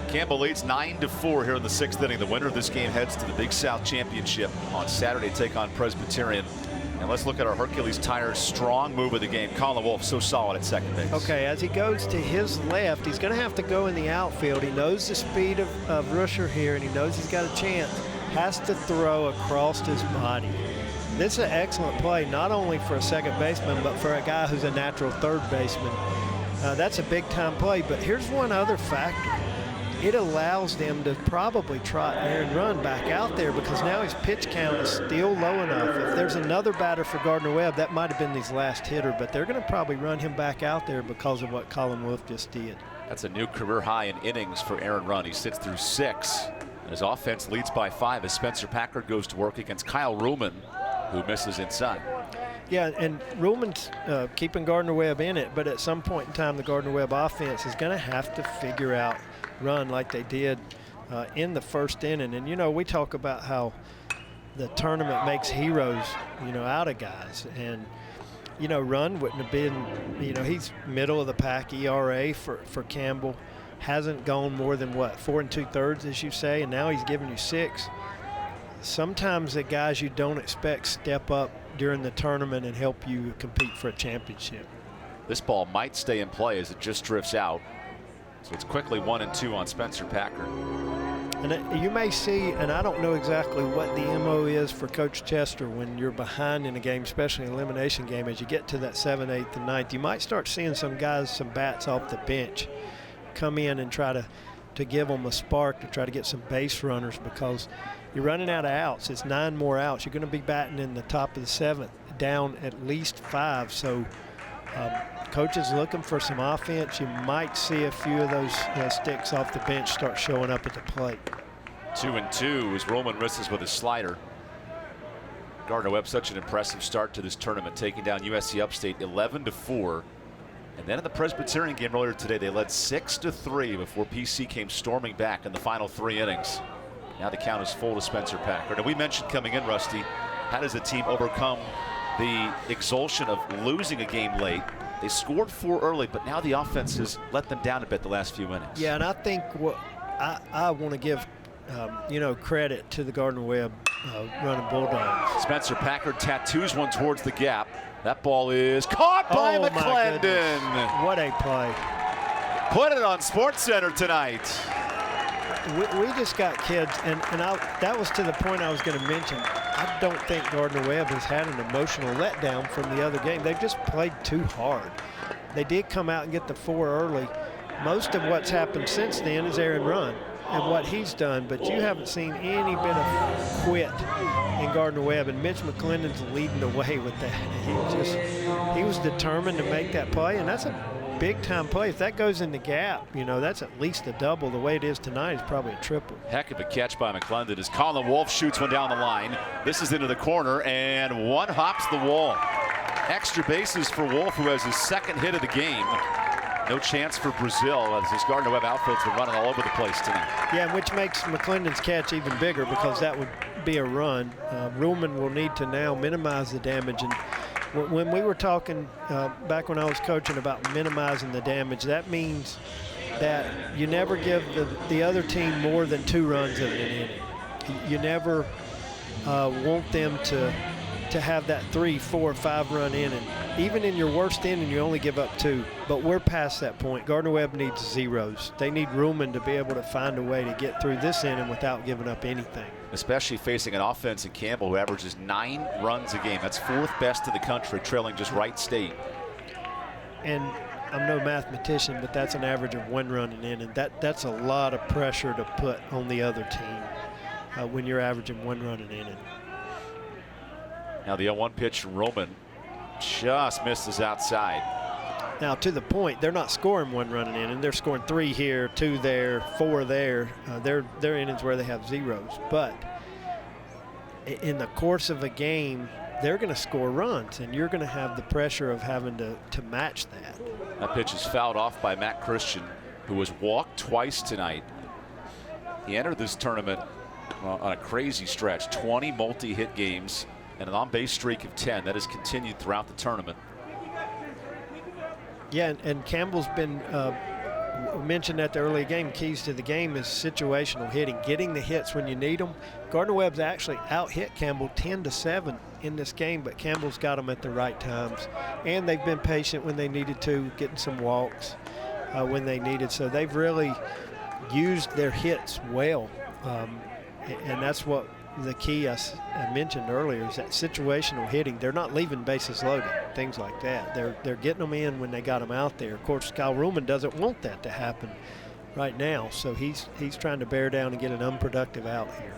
Campbell leads 9-4 here in the 6th inning. The winner of this game heads to the Big South Championship on Saturday, take on Presbyterian. And let's look at our Hercules Tires strong move of the game. Colin Wolf so solid at second base. Okay, as he goes to his left, he's going to have to go in the outfield. He knows the speed of Ruscher here, and he knows he's got a chance. Has to throw across his body. This is an excellent play, not only for a second baseman, but for a guy who's a natural third baseman. That's a big-time play, but here's one other factor. It allows them to probably trot Aaron Run back out there because now his pitch count is still low enough. If there's another batter for Gardner-Webb, that might have been his last hitter, but they're going to probably run him back out there because of what Colin Wolfe just did. That's a new career high in innings for Aaron Run. He sits through 6. And his offense leads by 5 as Spencer Packard goes to work against Kyle Ruhlman, who misses inside. Yeah, and Ruhlman's keeping Gardner-Webb in it, but at some point in time, the Gardner-Webb offense is going to have to figure out Run like they did in the first inning. And, you know, we talk about how the tournament makes heroes, you know, out of guys. And, you know, Run wouldn't have been, you know, he's middle of the pack ERA for Campbell. Hasn't gone more than, what, 4 2/3, as you say, and now he's giving you 6. Sometimes the guys you don't expect step up during the tournament and help you compete for a championship. This ball might stay in play as it just drifts out. So it's quickly 1-2 on Spencer Packard. And you may see, and I don't know exactly what the MO is for Coach Chester when you're behind in a game, especially an elimination game, as you get to that 7th, 8th, and 9th, you might start seeing some guys, some bats off the bench come in and try to give them a spark to try to get some base runners because you're running out of outs. It's 9 more outs. You're going to be batting in the top of the 7th, down at least 5. So coach is looking for some offense. You might see a few of those sticks off the bench start showing up at the plate. 2-2 as Roman misses with his slider. Gardner-Webb such an impressive start to this tournament, taking down USC Upstate 11-4. And then in the Presbyterian game earlier today, they led 6-3 before PC came storming back in the final 3 innings. Now the count is full to Spencer Packard. And we mentioned coming in, Rusty, how does the team overcome the exhaustion of losing a game late? They scored 4 early, but now the offense has let them down a bit the last few innings. Yeah, and I think what I want to give you know, credit to the Gardner-Webb running Bulldogs. Spencer Packard tattoos one towards the gap. That ball is caught by McClendon. What a play. Put it on SportsCenter tonight. We just got kids, and that was to the point I was going to mention. I don't think Gardner-Webb has had an emotional letdown from the other game. They've just played too hard. They did come out and get the 4 early. Most of what's happened since then is Aaron Run and what he's done, but you haven't seen any bit of quit in Gardner-Webb, and Mitch McClendon's leading the way with that. He was determined to make that play, and that's a big-time play. If that goes in the gap, you know, that's at least a double. The way it is tonight is probably a triple. Heck of a catch by McClendon as Colin Wolfe shoots one down the line. This is into the corner, and one hops the wall. Extra bases for Wolfe, who has his 2nd hit of the game. No chance for Brazil as this Gardner-Webb outfield's been running all over the place tonight. Yeah, which makes McClendon's catch even bigger because that would be a run. Ruhlman will need to now minimize the damage. And when we were talking back when I was coaching about minimizing the damage, that means that you never give the other team more than 2 runs in an inning. You never want them to have that 3, 4, 5 run inning. Even in your worst inning, you only give up 2. But we're past that point. Gardner-Webb needs zeros. They need Ruhlman to be able to find a way to get through this inning without giving up anything. Especially facing an offense in Campbell who averages 9 runs a game. That's 4th best in the country, trailing just Wright State. And I'm no mathematician, but that's an average of 1 run an inning. That's a lot of pressure to put on the other team when you're averaging 1 run an inning. Now the 0-1 pitch from Roman just misses outside. Now to the point, they're not scoring 1 run an inning. They're scoring 3 here, 2 there, 4 there. They're innings where they have zeros. But in the course of a game, they're going to score runs, and you're going to have the pressure of having to match that. That pitch is fouled off by Matt Christian, who was walked twice tonight. He entered this tournament on a crazy stretch, 20 multi-hit games and an on-base streak of 10 that has continued throughout the tournament. Yeah, and Campbell's been mentioned at the early game. Keys to the game is situational hitting, getting the hits when you need them. Gardner-Webb's actually out-hit Campbell 10-7 in this game, but Campbell's got them at the right times. And they've been patient when they needed to, getting some walks when they needed. So they've really used their hits well. And that's what the key I mentioned earlier is that situational hitting. They're not leaving bases loaded, things like that. They're getting them in when they got them out there. Of course, Kyle Ruhlman doesn't want that to happen right now, so he's trying to bear down and get an unproductive out here.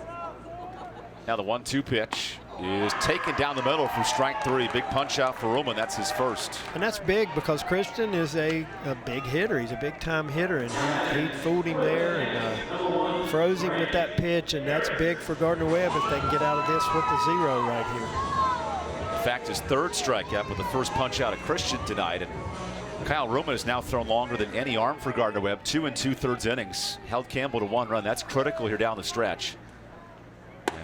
Now the 1-2 pitch is taken down the middle for strike 3. Big punch out for Ruhlman. That's his first. And that's big because Christian is a big hitter. He's a big-time hitter, and he fooled him there and froze him with that pitch, and that's big for Gardner-Webb if they can get out of this with the 0 right here. In fact, his 3rd strikeout with the first punch out of Christian tonight. And Kyle Ruhlman has now thrown longer than any arm for Gardner-Webb. 2 2/3 innings. Held Campbell to 1 run. That's critical here down the stretch.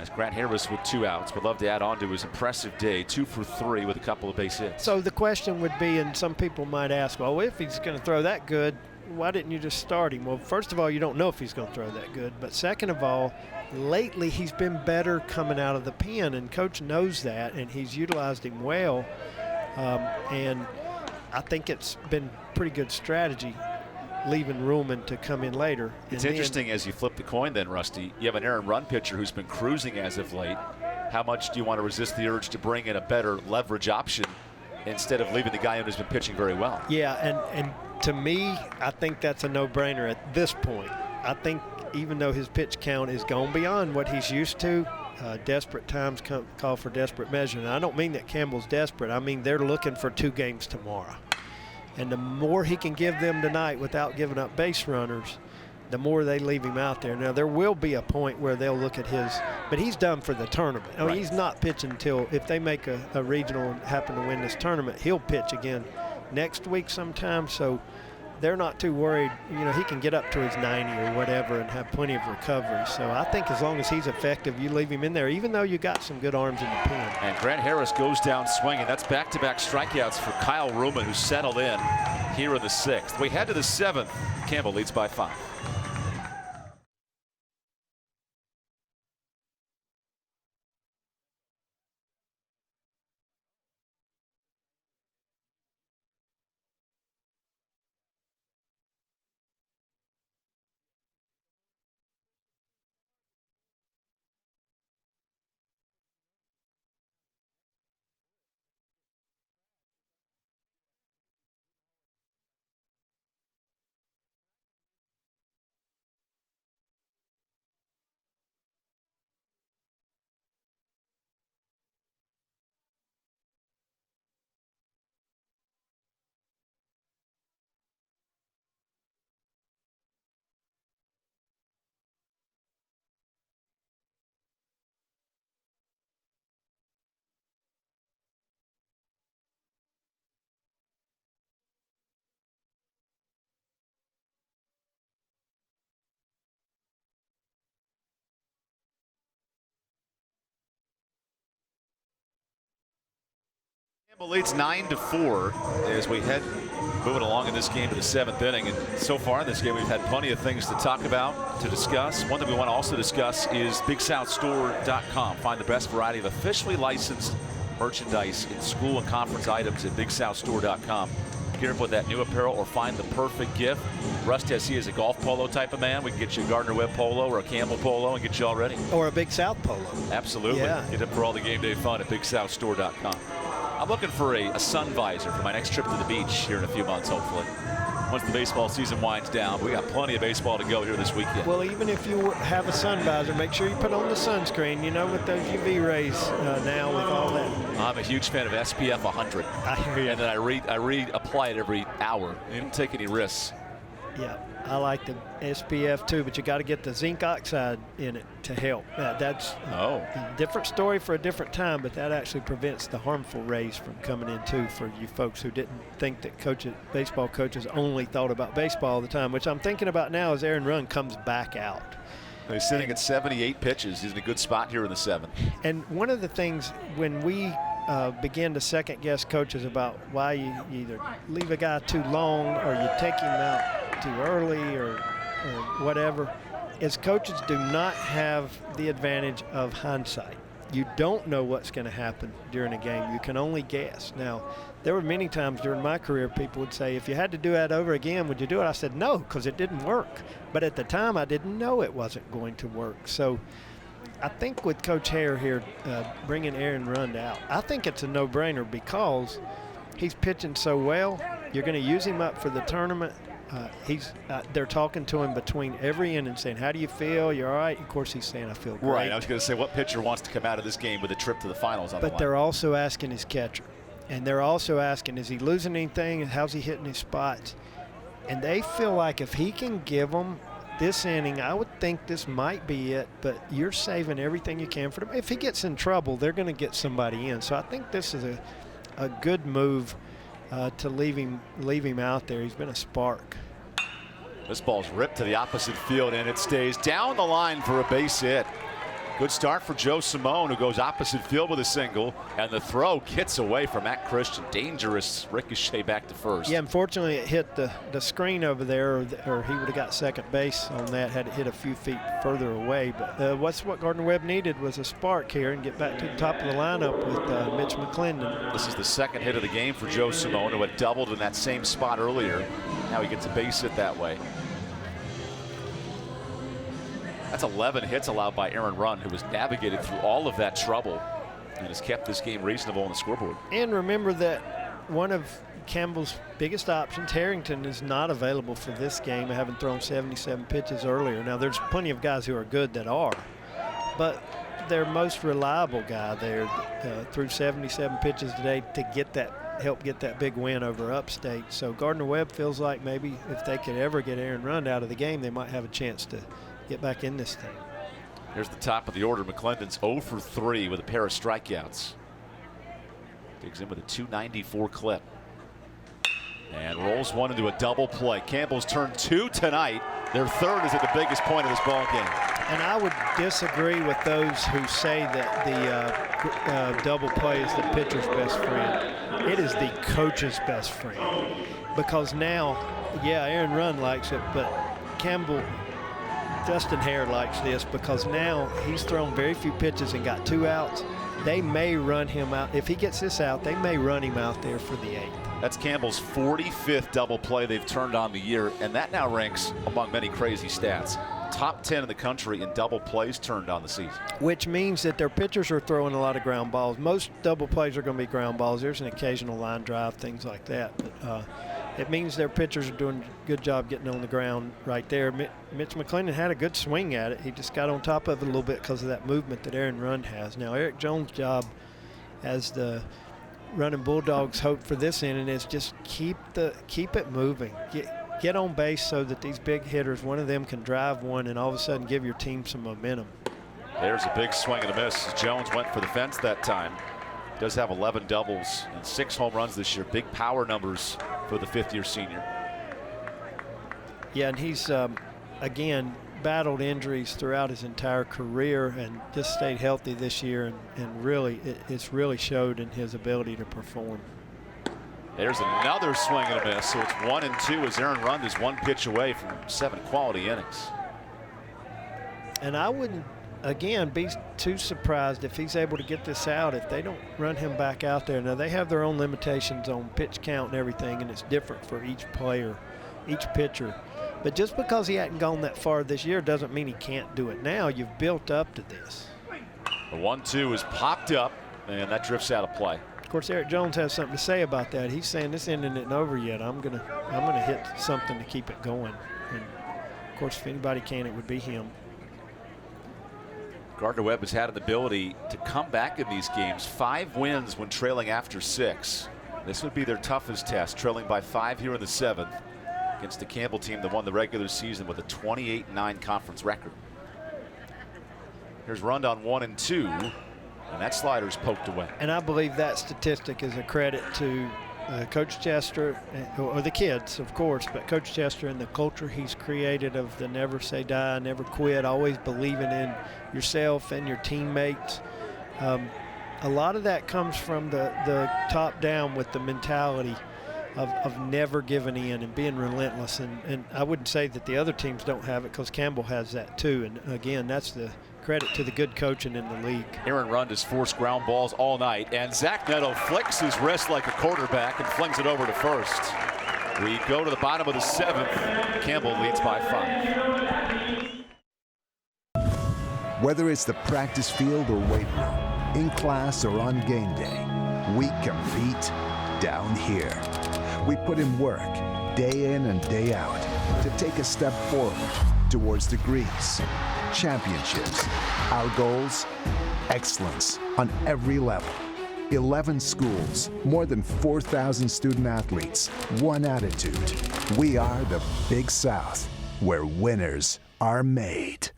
As Grant Harris with 2 outs, would love to add on to his impressive day, 2 for 3 with a couple of base hits. So the question would be, and some people might ask, well, if he's going to throw that good, why didn't you just start him? Well, first of all, you don't know if he's going to throw that good. But second of all, lately he's been better coming out of the pen, and Coach knows that, and he's utilized him well. And I think it's been pretty good strategy leaving Ruhlman to come in later. It's interesting as you flip the coin then, Rusty. You have an errant run pitcher who's been cruising as of late. How much do you want to resist the urge to bring in a better leverage option instead of leaving the guy in who's been pitching very well? Yeah, and to me, I think that's a no-brainer at this point. I think even though his pitch count is gone beyond what he's used to, desperate times call for desperate measure. And I don't mean that Campbell's desperate. I mean they're looking for 2 games tomorrow. And the more he can give them tonight without giving up base runners, the more they leave him out there. Now, there will be a point where they'll look at his, but he's done for the tournament. I mean, he's not pitching until, if they make a regional and happen to win this tournament, he'll pitch again next week sometime. So they're not too worried. You know, he can get up to his 90 or whatever and have plenty of recovery. So I think as long as he's effective, you leave him in there, even though you got some good arms in the pen. And Grant Harris goes down swinging. That's back-to-back strikeouts for Kyle Ruhlman, who settled in here in the 6th. We head to the 7th. Campbell leads by 5. Campbell leads 9-4 as we head moving along in this game to the 7th inning. And so far in this game, we've had plenty of things to talk about, to discuss. One that we want to also discuss is BigSouthStore.com. Find the best variety of officially licensed merchandise in school and conference items at BigSouthStore.com. Gear up with that new apparel or find the perfect gift. Rusty, I see, is a golf polo type of man. We can get you a Gardner-Webb polo or a Campbell polo and get you all ready. Or a Big South polo. Absolutely. Yeah. Get up for all the game day fun at BigSouthStore.com. I'm looking for a sun visor for my next trip to the beach here in a few months, hopefully. Once the baseball season winds down, we got plenty of baseball to go here this weekend. Well, even if you have a sun visor, make sure you put on the sunscreen, you know, with those UV rays now with all that. I'm a huge fan of SPF 100. I hear you. And then I reapply it every hour. You don't take any risks. Yeah, I like the SPF too, but you got to get the zinc oxide in it to help. That's a different story for a different time, but that actually prevents the harmful rays from coming in too for you folks who didn't think that baseball coaches only thought about baseball all the time, which I'm thinking about now as Aaron Run comes back out. He's sitting at 78 pitches. He's in a good spot here in the 7th. And one of the things when we begin to second guess coaches about why you either leave a guy too long or you take him out too early or whatever, is coaches do not have the advantage of hindsight. You don't know what's going to happen during a game. You can only guess. Now, there were many times during my career people would say, if you had to do that over again, would you do it? I said, no, because it didn't work. But at the time, I didn't know it wasn't going to work. So I think with Coach Hare here bringing Aaron Rund out, I think it's a no-brainer because he's pitching so well. You're going to use him up for the tournament. They're talking to him between every inning saying, how do you feel? You're all right? Of course, he's saying, I feel great. Right. I was going to say, what pitcher wants to come out of this game with a trip to the finals on the line? But they're also asking his catcher. And they're also asking, is he losing anything? How's he hitting his spots? And they feel like if he can give them this inning, I would think this might be it, but you're saving everything you can for them. If he gets in trouble, they're going to get somebody in. So I think this is a good move to leave him out there. He's been a spark. This ball's ripped to the opposite field, and it stays down the line for a base hit. Good start for Joe Simone, who goes opposite field with a single, and the throw gets away from Matt Christian. Dangerous ricochet back to first. Yeah, unfortunately, it hit the screen over there, or he would have got second base on that had it hit a few feet further away. But what Gardner-Webb needed was a spark here and get back to the top of the lineup with Mitch McClendon. This is the second hit of the game for Joe Simone, who had doubled in that same spot earlier. Now he gets a base hit that way. That's 11 hits allowed by Aaron Rund, who has navigated through all of that trouble and has kept this game reasonable on the scoreboard. And remember that one of Campbell's biggest options, Harrington, is not available for this game, having thrown 77 pitches earlier. Now, there's plenty of guys who are good that are, but their most reliable guy there threw 77 pitches today to help get that big win over Upstate. So Gardner-Webb feels like maybe if they could ever get Aaron Rund out of the game, they might have a chance to get back in this thing. Here's the top of the order. McClendon's 0 for 3 with a pair of strikeouts. Digs in with a 294 clip. And rolls one into a double play. Campbell's turned 2 tonight. Their third is at the biggest point of this ball game. And I would disagree with those who say that the double play is the pitcher's best friend. It is the coach's best friend. Because now, yeah, Aaron Rund likes it, but Dustin Hare likes this because now he's thrown very few pitches and got 2 outs. They may run him out. If he gets this out, they may run him out there for the 8th. That's Campbell's 45th double play they've turned on the year, and that now ranks among many crazy stats. Top 10 in the country in double plays turned on the season. Which means that their pitchers are throwing a lot of ground balls. Most double plays are going to be ground balls. There's an occasional line drive, things like that. But it means their pitchers are doing a good job getting on the ground right there. Mitch McClendon had a good swing at it. He just got on top of it a little bit because of that movement that Aaron Rund has. Now, Eric Jones' job as the running Bulldogs' hope for this inning is just keep it moving. Get on base so that these big hitters, one of them can drive one and all of a sudden give your team some momentum. There's a big swing and a miss. Jones went for the fence that time. Does have 11 doubles and 6 home runs this year. Big power numbers for the 5th-year senior. Yeah, and he's, again, battled injuries throughout his entire career and just stayed healthy this year, and really, it's really showed in his ability to perform. There's another swing and a miss, so it's 1 and 2 as Aaron Rund is 1 pitch away from 7 quality innings. And I wouldn't, again, be too surprised if he's able to get this out if they don't run him back out there. Now, they have their own limitations on pitch count and everything, and it's different for each player, each pitcher. But just because he hadn't gone that far this year doesn't mean he can't do it now. You've built up to this. The 1-2 is popped up, and that drifts out of play. Of course, Eric Jones has something to say about that. He's saying this inning isn't over yet. I'm gonna hit something to keep it going. And of course, if anybody can, it would be him. Gardner-Webb has had an ability to come back in these games. 5 wins when trailing after 6. This would be their toughest test, trailing by 5 here in the 7th against the Campbell team that won the regular season with a 28-9 conference record. Here's Rund on 1 and 2, and that slider's poked away. And I believe that statistic is a credit to Coach Chester, or the kids, of course, but Coach Chester and the culture he's created of the never say die, never quit, always believing in yourself and your teammates. A lot of that comes from the top down with the mentality of never giving in and being relentless. And I wouldn't say that the other teams don't have it, because Campbell has that too. And again, that's the credit to the good coaching in the league. Aaron Rund has forced ground balls all night, and Zach Neto flicks his wrist like a quarterback and flings it over to first. We go to the bottom of the 7th. Campbell leads by 5. Whether it's the practice field or weight room, in class or on game day, we compete down here. We put in work, day in and day out, to take a step forward towards degrees, championships. Our goals? Excellence on every level. 11 schools, more than 4,000 student athletes, one attitude. We are the Big South, where winners are made.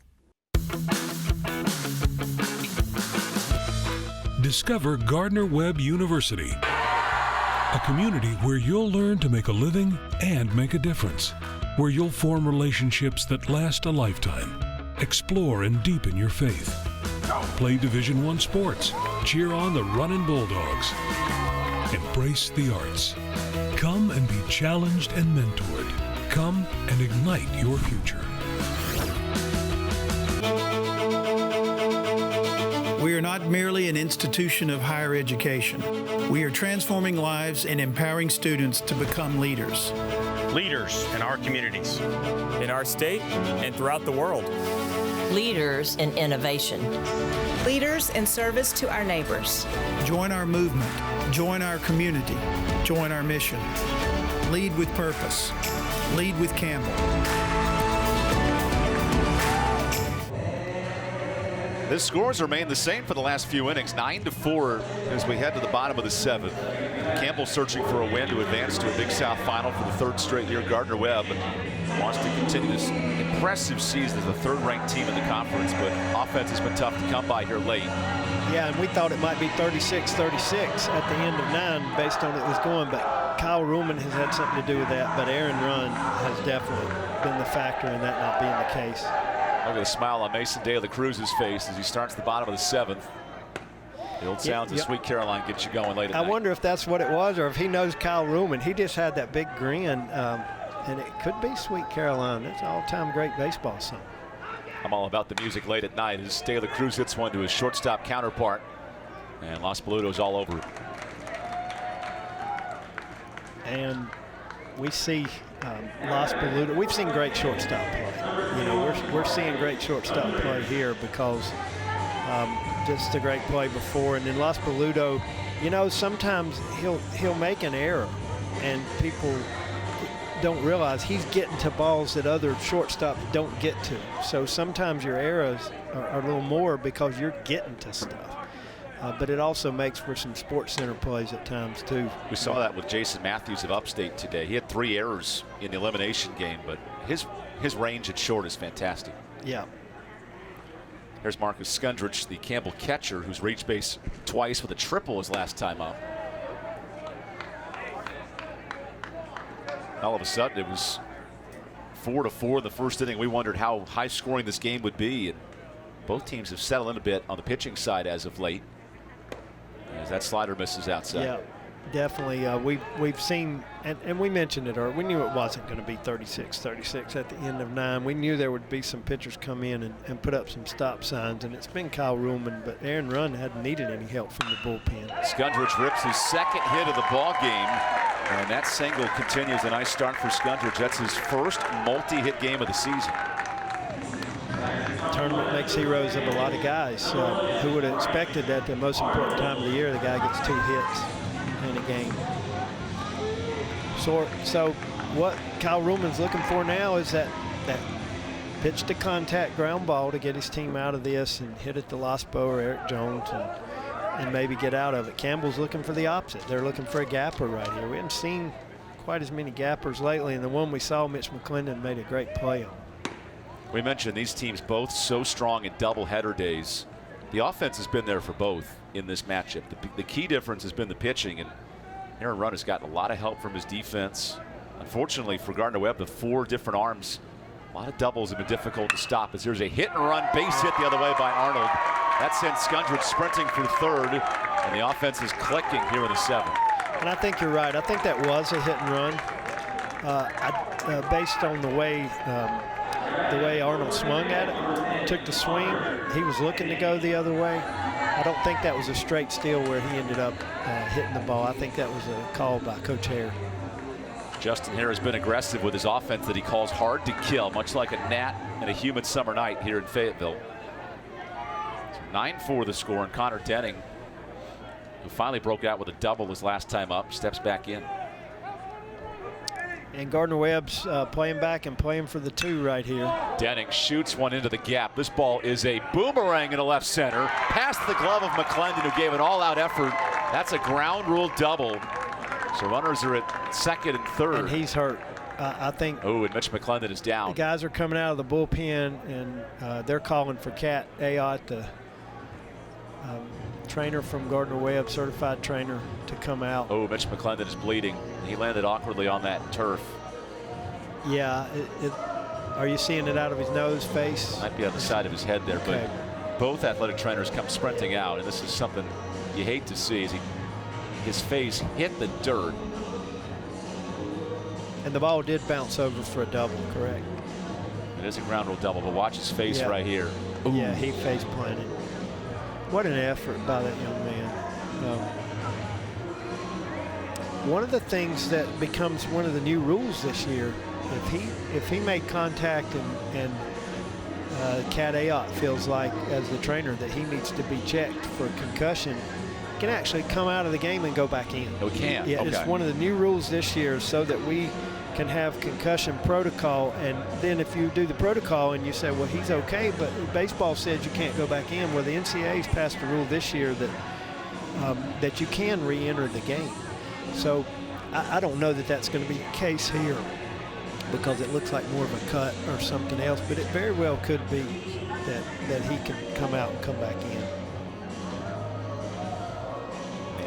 Discover Gardner-Webb University, a community where you'll learn to make a living and make a difference, where you'll form relationships that last a lifetime, explore and deepen your faith, play Division I sports, cheer on the Runnin' Bulldogs, embrace the arts. Come and be challenged and mentored. Come and ignite your future. We are not merely an institution of higher education. We are transforming lives and empowering students to become leaders. Leaders in our communities, in our state, and throughout the world. Leaders in innovation. Leaders in service to our neighbors. Join our movement. Join our community. Join our mission. Lead with purpose. Lead with Campbell. The scores remain the same for the last few innings, 9-4 as we head to the bottom of the 7th. Campbell searching for a win to advance to a Big South final for the 3rd straight year. Gardner-Webb wants to continue this impressive season as the 3rd-ranked team in the conference, but offense has been tough to come by here late. Yeah, and we thought it might be 36-36 at the end of 9 based on it was going, but Kyle Ruhlman has had something to do with that, but Aaron Runn has definitely been the factor in that not being the case. Look at a smile on Mason De La Cruz's face as he starts the bottom of the 7th. The old sounds of Sweet Caroline gets you going late at night. I wonder if that's what it was or if he knows Kyle Ruhlman. He just had that big grin, and it could be Sweet Caroline. That's an all-time great baseball song. I'm all about the music late at night as De La Cruz hits one to his shortstop counterpart, and Los Peludos all over it. And we see Los Peludos. We've seen great shortstop play. You know, we're seeing great shortstop play here because just a great play before. And then Los Peludos, you know, sometimes he'll make an error, and people don't realize he's getting to balls that other shortstops don't get to. So sometimes your errors are a little more because you're getting to stuff. But it also makes for some Sports Center plays at times too. We saw that with Jason Matthews of Upstate today. He had 3 errors in the elimination game, but his range at short is fantastic. Yeah. Here's Marcus Skundrich, the Campbell catcher, who's reached base twice with a triple his last time up. All of a sudden, it was 4-4 in the first inning. We wondered how high scoring this game would be, and both teams have settled in a bit on the pitching side as of late, as that slider misses outside. Yeah, definitely. We've seen, and we mentioned it, or we knew it wasn't going to be 36-36 at the end of 9. We knew there would be some pitchers come in and put up some stop signs, and it's been Kyle Ruhlman, but Aaron Runn hadn't needed any help from the bullpen. Skundrich rips his 2nd hit of the ball game, and that single continues. A nice start for Skundrich. That's his first multi-hit game of the season. Tournament makes heroes of a lot of guys. Who would have expected that the most important time of the year, the guy gets 2 hits in a game. So what Kyle Ruhlman's looking for now is that pitch to contact ground ball to get his team out of this and hit it to Lospo or Eric Jones and maybe get out of it. Campbell's looking for the opposite. They're looking for a gapper right here. We haven't seen quite as many gappers lately, and the one we saw, Mitch McClendon, made a great play on. We mentioned these teams both so strong in doubleheader days. The offense has been there for both in this matchup. The key difference has been the pitching, and Aaron Runn has gotten a lot of help from his defense. Unfortunately for Gardner-Webb, the 4 different arms, a lot of doubles have been difficult to stop, as there's a hit and run base hit the other way by Arnold. That sends Skundrich sprinting for 3rd, and the offense is clicking here in the 7th. And I think you're right. I think that was a hit and run. Based on the way Arnold swung at it, took the swing, he was looking to go the other way. I don't think that was a straight steal where he ended up hitting the ball. I think that was a call by Coach Hare. Justin Hare has been aggressive with his offense that he calls hard to kill, much like a gnat and a humid summer night here in Fayetteville. 9-4 the score, and Connor Denning, who finally broke out with a double his last time up, steps back in. And Gardner-Webb's playing back and playing for the 2 right here. Denning shoots one into the gap. This ball is a boomerang in the left center. Past the glove of McClendon, who gave an all-out effort. That's a ground rule double. So runners are at second and third. And he's hurt. I think. Oh, and Mitch McClendon is down. The guys are coming out of the bullpen, and they're calling for Cat Ayotte, the trainer from Gardner-Webb, certified trainer, to come out. Oh, Mitch McClendon is bleeding. He landed awkwardly on that turf. Yeah, are you seeing it out of his nose, face? Might be on the side of his head there, okay. But both athletic trainers come sprinting out, and this is something you hate to see as his face hit the dirt. And the ball did bounce over for a double, correct? It is a ground rule double, but watch his face right here. Ooh. Yeah, he face planted. What an effort by that young man. One of the things that becomes one of the new rules this year, if he made contact and Cat Ayotte feels like, as the trainer, that he needs to be checked for concussion, can actually come out of the game and go back in. Oh, it can? Yeah, okay. It's one of the new rules this year, so that we can have concussion protocol. And then if you do the protocol and you say, well, he's okay, but baseball says you can't go back in. Well, the NCAA's passed a rule this year that you can re-enter the game. So I don't know that that's going to be the case here, because it looks like more of a cut or something else, but it very well could be that he can come out and come back in.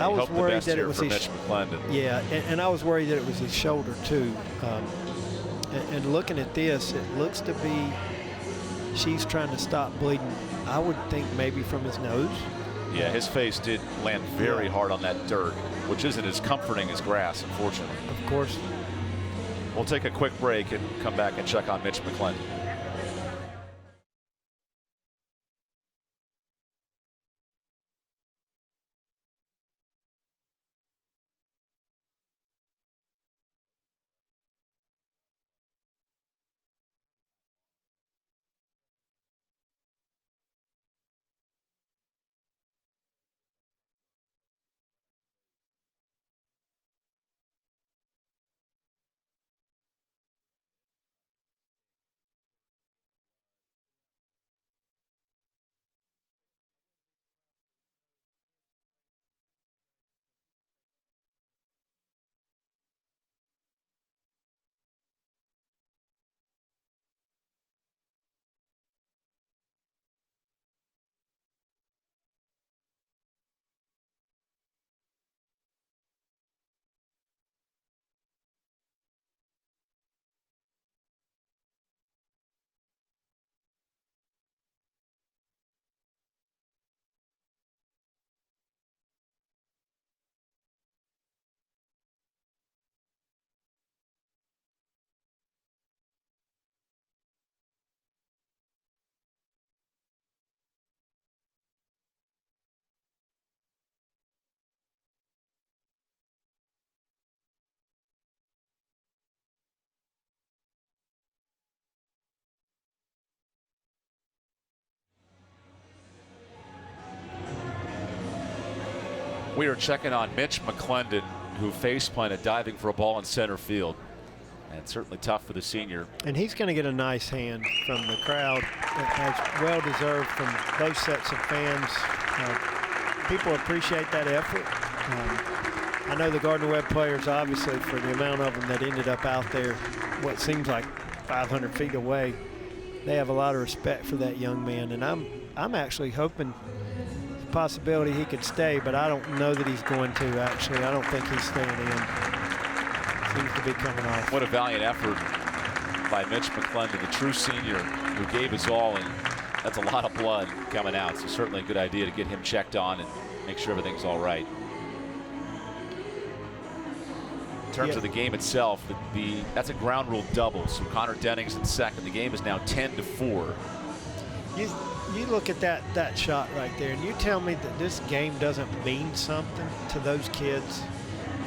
I was worried that it was his Mitch McClendon. Yeah, and I was worried that it was his shoulder too. And looking at this, it looks to be she's trying to stop bleeding. I would think maybe from his nose. Yeah, his face did land very hard on that dirt, which isn't as comforting as grass, unfortunately. Of course. We'll take a quick break and come back and check on Mitch McClendon. We are checking on Mitch McClendon, who face planted diving for a ball in center field. And certainly tough for the senior. And he's going to get a nice hand from the crowd. That's well deserved from both sets of fans. People appreciate that effort. I know the Gardner-Webb players, obviously, for the amount of them that ended up out there, what seems like 500 feet away, they have a lot of respect for that young man. And I'm actually hoping the possibility he could stay, but I don't know that he's going to, actually. I don't think he's staying in. Seems to be coming off. What a valiant effort by Mitch McClendon, the true senior who gave his all, and that's a lot of blood coming out. So certainly a good idea to get him checked on and make sure everything's all right. In terms of the game itself, that's a ground rule double. So Connor Denning's in second. The game is now 10-4. You look at that shot right there, and you tell me that this game doesn't mean something to those kids.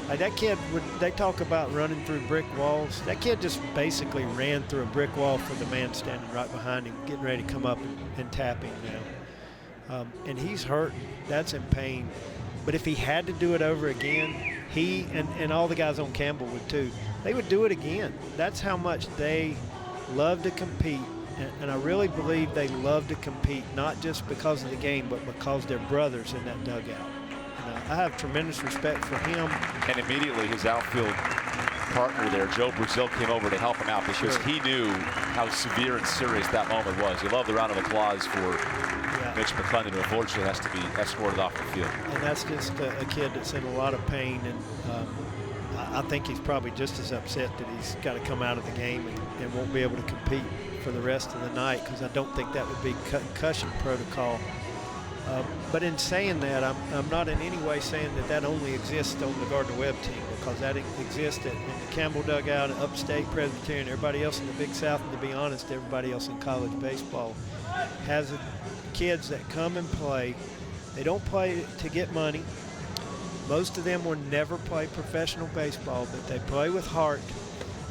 Like that kid, they talk about running through brick walls. That kid just basically ran through a brick wall for the man standing right behind him, getting ready to come up and tap him and he's hurt. That's in pain. But if he had to do it over again, he and all the guys on Campbell would too. They would do it again. That's how much they love to compete. And I really believe they love to compete, not just because of the game, but because they're brothers in that dugout. And I have tremendous respect for him. And immediately his outfield partner there, Joe Brazil, came over to help him out because he knew how severe and serious that moment was. You love the round of applause for Mitch McClendon, who unfortunately has to be escorted off the field. And that's just a kid that's in a lot of pain, and I think he's probably just as upset that he's got to come out of the game and won't be able to compete for the rest of the night, because I don't think that would be concussion protocol. But in saying that, I'm not in any way saying that only exists on the Gardner-Webb team, because that exists in the Campbell dugout, Upstate, Presbyterian, everybody else in the Big South, and to be honest, everybody else in college baseball has kids that come and play. They don't play to get money. Most of them will never play professional baseball, but they play with heart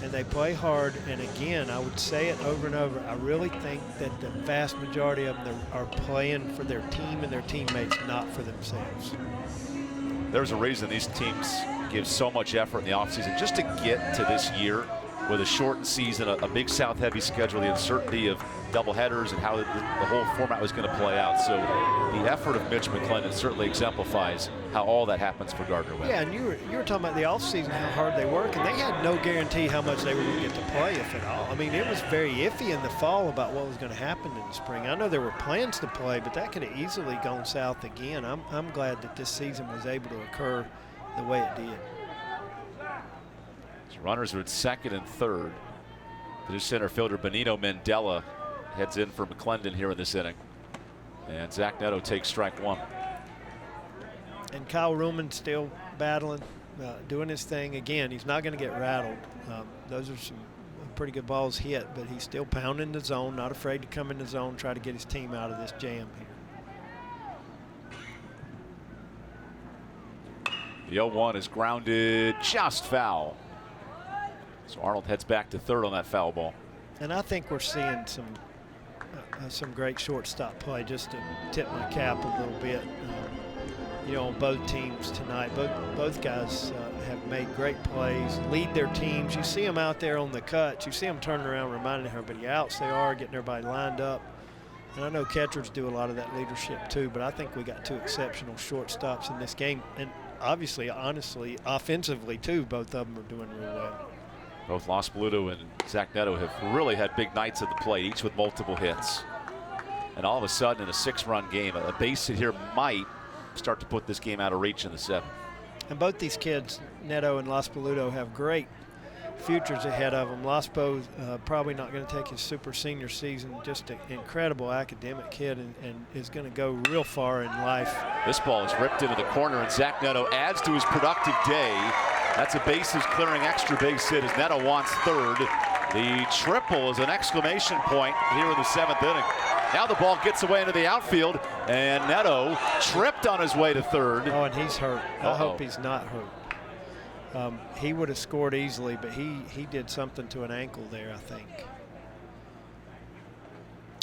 and they play hard. And again, I would say it over and over, I really think that the vast majority of them are playing for their team and their teammates, not for themselves. There's a reason these teams give so much effort in the offseason just to get to this year with a shortened season, a Big South heavy schedule, the uncertainty of doubleheaders and how the whole format was going to play out. So the effort of Mitch McClendon certainly exemplifies how all that happens for Gardner-Webb. Yeah, and you were talking about the offseason, how hard they work, and they had no guarantee how much they were going to get to play, if at all. I mean, it was very iffy in the fall about what was going to happen in the spring. I know there were plans to play, but that could have easily gone south again. I'm glad that this season was able to occur the way it did. So runners are at second and third. The new center fielder Benito Mandela heads in for McClendon here in this inning. And Zach Neto takes strike one. And Kyle Ruhlman still battling, doing his thing. Again, he's not going to get rattled. Those are some pretty good balls hit, but he's still pounding the zone, not afraid to come in the zone, try to get his team out of this jam here. The 0-1 is grounded just foul. So Arnold heads back to third on that foul ball. And I think we're seeing some great shortstop play, just to tip my cap a little bit. You know, on both teams tonight, both guys have made great plays, lead their teams. You see them out there on the cuts. You see them turning around, reminding everybody how outs they are, getting everybody lined up. And I know catchers do a lot of that leadership too, but I think we got two exceptional shortstops in this game. And obviously, honestly, offensively too, both of them are doing real well. Both Los Paluto and Zach Neto have really had big nights at the plate, each with multiple hits. And all of a sudden, in a 6-run game, a base hit here might start to put this game out of reach in the 7th. And both these kids, Neto and Los Paluto, have great futures ahead of them. Los Po's probably not going to take his super senior season, just an incredible academic kid, and is going to go real far in life. This ball is ripped into the corner, and Zach Neto adds to his productive day. That's a bases clearing extra base hit as Neto wants third. The triple is an exclamation point here in the 7th inning. Now the ball gets away into the outfield, and Neto tripped on his way to third. Oh, and he's hurt. I hope he's not hurt. He would have scored easily, but he did something to an ankle there, I think.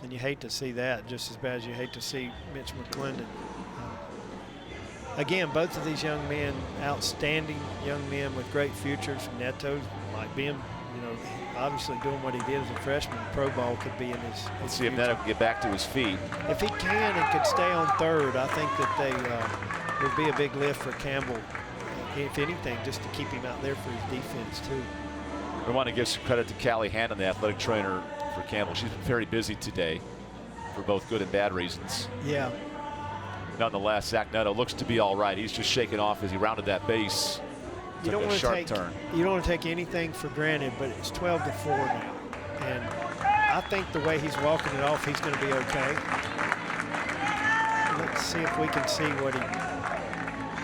And you hate to see that, just as bad as you hate to see Mitch McClendon. Again, both of these young men, outstanding young men with great futures. Neto might be, obviously doing what he did as a freshman. Pro ball could be in his Let's see if Neto can get back to his feet. If he can and could stay on third, I think that they would be a big lift for Campbell. If anything, just to keep him out there for his defense too. We want to give some credit to Callie Hannon, the athletic trainer for Campbell. She's been very busy today for both good and bad reasons. Yeah. Nonetheless, Zach Neto looks to be all right. He's just shaking off as he rounded that base. You don't want to take anything for granted, but it's 12-4 now. And I think the way he's walking it off, he's going to be okay. Let's see if we can see what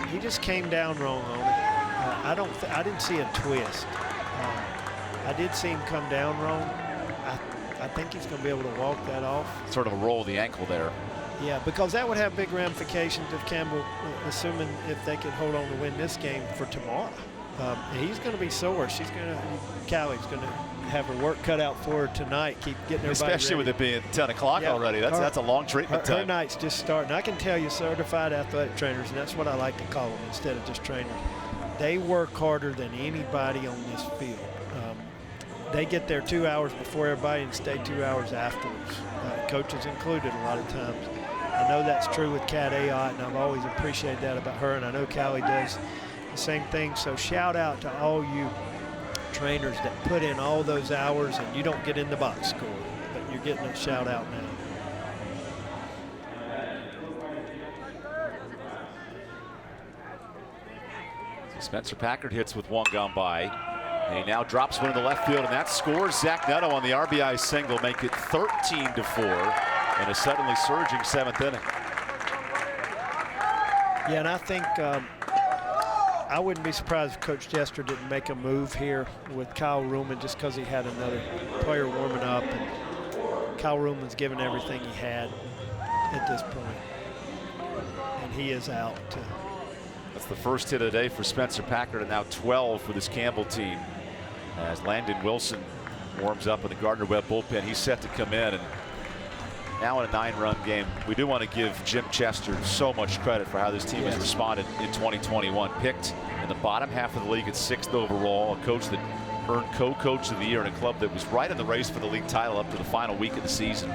he just came down wrong on it. I didn't see a twist. I did see him come down wrong. I think he's going to be able to walk that off. Sort of a roll of the ankle there. Yeah, because that would have big ramifications if Campbell, assuming if they could hold on to win this game for tomorrow. He's going to be sore. Callie's going to have her work cut out for her tonight. Keep getting everybody Especially ready. with it being 10 o'clock already. That's a long treatment time. Her night's just starting. I can tell you certified athletic trainers, and that's what I like to call them instead of just trainers. They work harder than anybody on this field. They get there 2 hours before everybody and stay 2 hours afterwards. Coaches included a lot of times. I know that's true with Kat Ayotte, and I've always appreciated that about her, and I know Callie does the same thing. So shout out to all you trainers that put in all those hours, and you don't get in the box score, but you're getting a shout out now. Spencer Packard hits with one gone by. And he now drops one in the left field, and that scores Zach Neto on the RBI single, make it 13-4 in a suddenly surging 7th inning. Yeah, and I think I wouldn't be surprised if Coach Jester didn't make a move here with Kyle Ruhlman just because he had another player warming up, and Kyle Ruhlman's given everything he had at this point, and he is out. That's the first hit of the day for Spencer Packard, and now 12 for this Campbell team. As Landon Wilson warms up in the Gardner-Webb bullpen, he's set to come in. And now in a 9-run game, we do want to give Jim Chester so much credit for how this team has responded in 2021. Picked in the bottom half of the league at 6th overall, a coach that earned co-coach of the year in a club that was right in the race for the league title up to the final week of the season.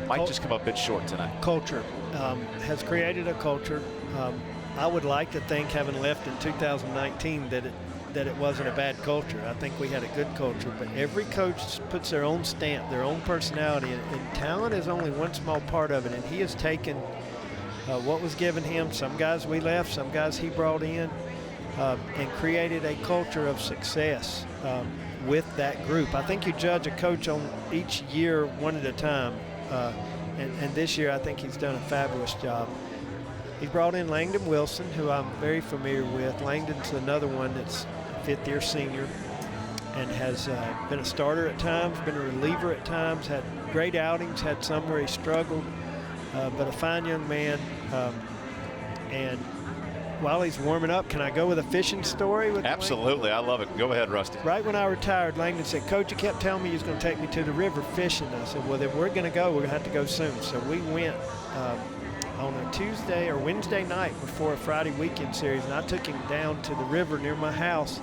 Might just come up a bit short tonight. Culture has created a culture. I would like to think, having left in 2019, that it wasn't a bad culture. I think we had a good culture, but every coach puts their own stamp, their own personality, and talent is only one small part of it, and he has taken what was given him. Some guys we left, some guys he brought in, and created a culture of success with that group. I think you judge a coach on each year one at a time, and this year I think he's done a fabulous job. He's brought in Langdon Wilson, who I'm very familiar with. Langdon's another one that's a 5th-year senior and has been a starter at times, been a reliever at times, had great outings, had some where he struggled, but a fine young man. And while he's warming up, can I go with a fishing story? Absolutely, I love it. Go ahead, Rusty. Right when I retired, Langdon said, "Coach, you kept telling me you was going to take me to the river fishing." I said, "Well, then we're going to go. We're going to have to go soon." So we went on a Tuesday or Wednesday night before a Friday weekend series, and I took him down to the river near my house.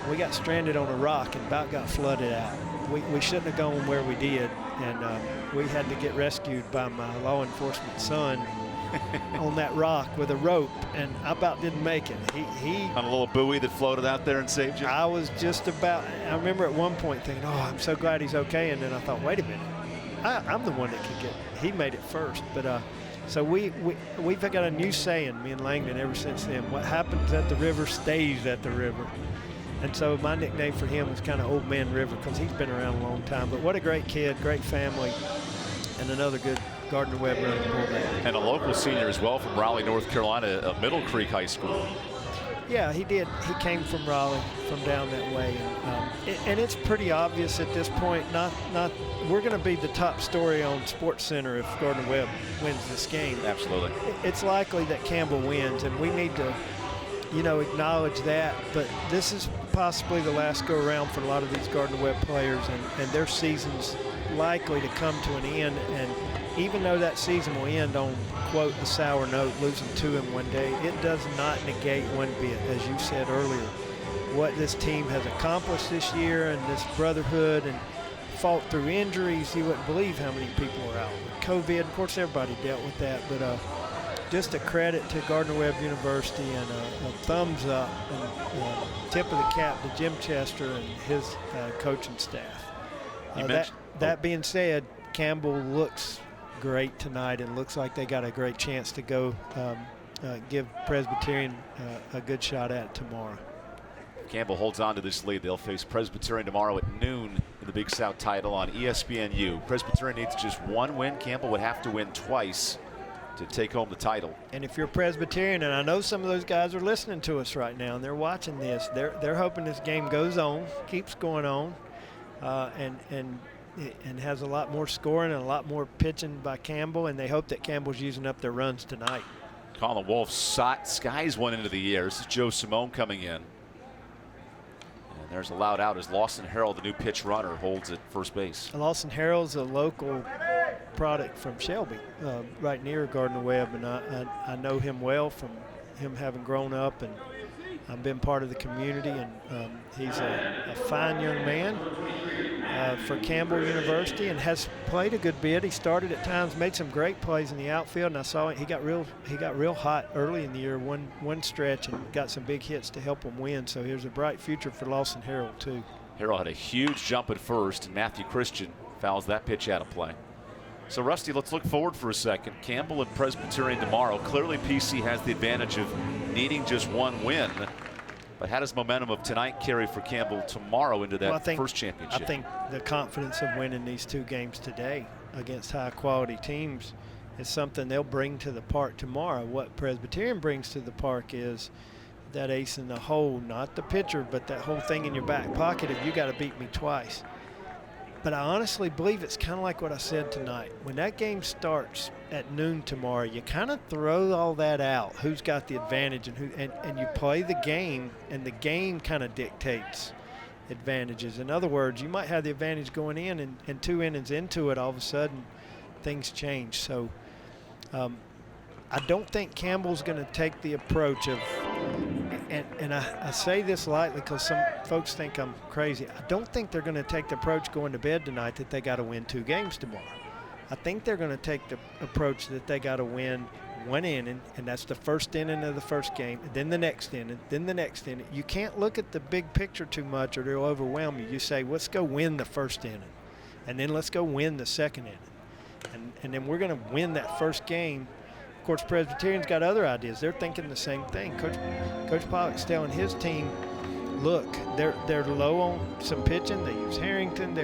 We got stranded on a rock and about got flooded out. We shouldn't have gone where we did, and we had to get rescued by my law enforcement son on that rock with a rope, and I about didn't make it. He on a little buoy that floated out there and saved you? I was just about, I remember at one point thinking, oh, I'm so glad he's okay, and then I thought, wait a minute, I'm the one that could get, he made it first. But so we've got a new saying, me and Langdon, ever since then. What happens at the river stays at the river. And so my nickname for him is kind of Old Man River because he's been around a long time. But what a great kid, great family, and another good Gardner-Webb running fullback. And a local senior as well from Raleigh, North Carolina, Middle Creek High School. Yeah, he did. He came from Raleigh, from down that way, and it's pretty obvious at this point. We're going to be the top story on SportsCenter if Gardner-Webb wins this game. Absolutely. It's likely that Campbell wins, and we need to, acknowledge that. But this is possibly the last go around for a lot of these Gardner-Webb players, and their season's likely to come to an end. And even though that season will end on, quote, a sour note, losing to him one day, it does not negate one bit, as you said earlier, what this team has accomplished this year and this brotherhood, and fought through injuries. You wouldn't believe how many people are out with COVID. Of course, everybody dealt with that, but just a credit to Gardner-Webb University and a thumbs up and tip of the cap to Jim Chester and his coaching staff. That being said, Campbell looks great tonight and looks like they got a great chance to go give Presbyterian a good shot at tomorrow. Campbell holds on to this lead. They'll face Presbyterian tomorrow at noon in the Big South title on ESPNU. Presbyterian needs just one win. Campbell would have to win twice to take home the title. And if you're Presbyterian, and I know some of those guys are listening to us right now and they're watching this, they're hoping this game goes on, keeps going on, and has a lot more scoring and a lot more pitching by Campbell, and they hope that Campbell's using up their runs tonight. Colin Wolf skies one into the air. This is Joe Simone coming in. And there's a loud out as Lawson Harrell, the new pitch runner, holds at first base. Lawson Harrell's a local product from Shelby, right near Gardner Webb, and I know him well from him having grown up, and I've been part of the community, and he's a fine young man for Campbell University and has played a good bit. He started at times, made some great plays in the outfield, and I saw he got real hot early in the year, one stretch, and got some big hits to help him win. So here's a bright future for Lawson Harrell too. Harrell had a huge jump at first, and Matthew Christian fouls that pitch out of play. So Rusty, let's look forward for a second. Campbell and Presbyterian tomorrow. Clearly PC has the advantage of needing just one win. But how does momentum of tonight carry for Campbell tomorrow into that first championship? I think the confidence of winning these 2 games today against high-quality teams is something they'll bring to the park tomorrow. What Presbyterian brings to the park is that ace in the hole, not the pitcher, but that whole thing in your back pocket of you got to beat me twice. But I honestly believe it's kind of like what I said tonight. When that game starts at noon tomorrow, you kind of throw all that out. Who's got the advantage and you play the game, and the game kind of dictates advantages. In other words, you might have the advantage going in, and 2 innings into it, all of a sudden things change. So I don't think Campbell's going to take the approach of, and I say this lightly because some folks think I'm crazy. I don't think they're going to take the approach going to bed tonight that they got to win 2 games tomorrow. I think they're going to take the approach that they got to win 1 inning, and that's the first inning of the first game, and then the next inning, then the next inning. You can't look at the big picture too much or they'll overwhelm you. You say, let's go win the first inning, and then let's go win the second inning. And then we're going to win that first game. Of course, Presbyterian's got other ideas. They're thinking the same thing. Coach Pollock's telling his team, look, they're low on some pitching. They use Harrington.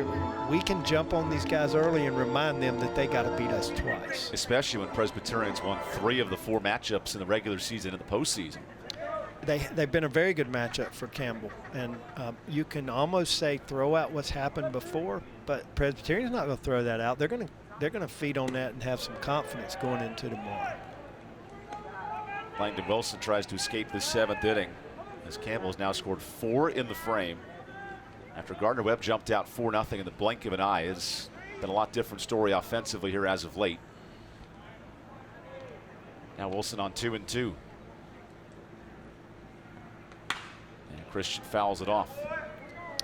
We can jump on these guys early and remind them that they got to beat us twice. Especially when Presbyterian's won 3 of the 4 matchups in the regular season and the postseason. They've been a very good matchup for Campbell, and you can almost say throw out what's happened before, but Presbyterian's not going to throw that out. They're going to feed on that and have some confidence going into tomorrow. Langdon Wilson tries to escape the 7th inning as Campbell has now scored 4 in the frame. After Gardner Webb jumped out 4-0 in the blink of an eye, it's been a lot different story offensively here as of late. Now Wilson on 2-2. And Christian fouls it off.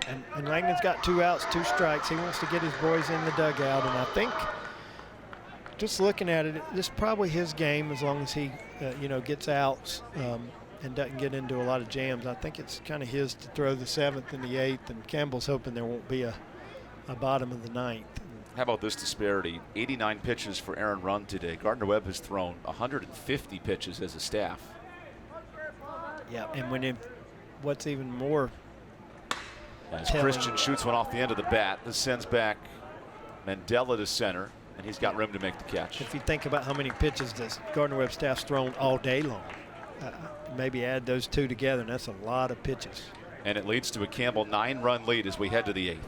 And Langdon's got 2 outs, 2 strikes. He wants to get his boys in the dugout, and I think just looking at it, this is probably his game as long as he, gets outs and doesn't get into a lot of jams. I think it's kind of his to throw the 7th and the 8th, and Campbell's hoping there won't be a bottom of the 9th. How about this disparity? 89 pitches for Aaron Run today. Gardner Webb has thrown 150 pitches as a staff. Yeah, and what's even more as Christian shoots one off the end of the bat, this sends back Mandela to center, and he's got room to make the catch. If you think about how many pitches this Gardner Webb staff's thrown all day long, maybe add those 2 together, and that's a lot of pitches. And it leads to a Campbell 9-run lead as we head to the 8th.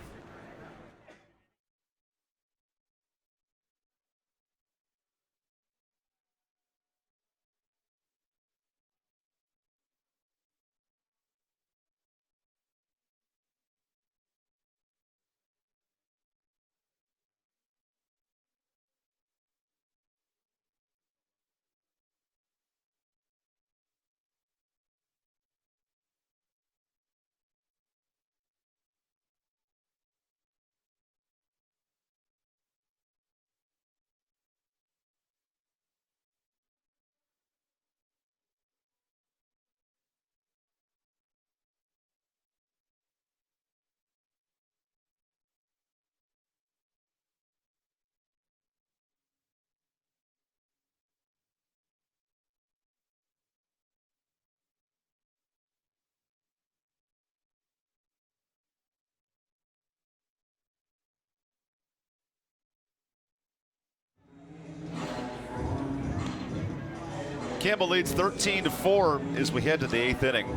Campbell leads 13-4 as we head to the 8th inning.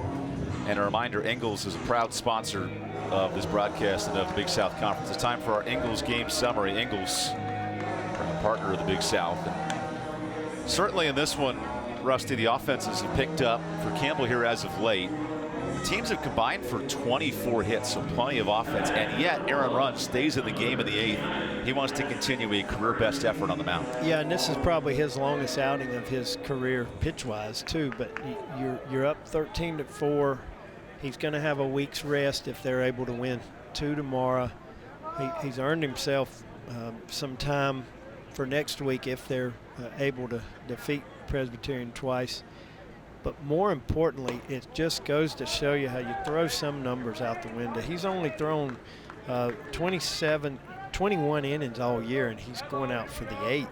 And a reminder, Ingles is a proud sponsor of this broadcast and of the Big South Conference. It's time for our Ingles game summary. Ingles, a partner of the Big South. And certainly in this one, Rusty, the offenses have picked up for Campbell here as of late. The teams have combined for 24 hits, so plenty of offense, and yet Aaron Run stays in the game in the 8th. He wants to continue a career best effort on the mound. Yeah, and this is probably his longest outing of his career pitch-wise too, but you're up 13-4. He's going to have a week's rest if they're able to win 2 tomorrow. He's earned himself some time for next week if they're able to defeat Presbyterian twice. But more importantly, it just goes to show you how you throw some numbers out the window. He's only thrown 21 innings all year, and he's going out for the 8th.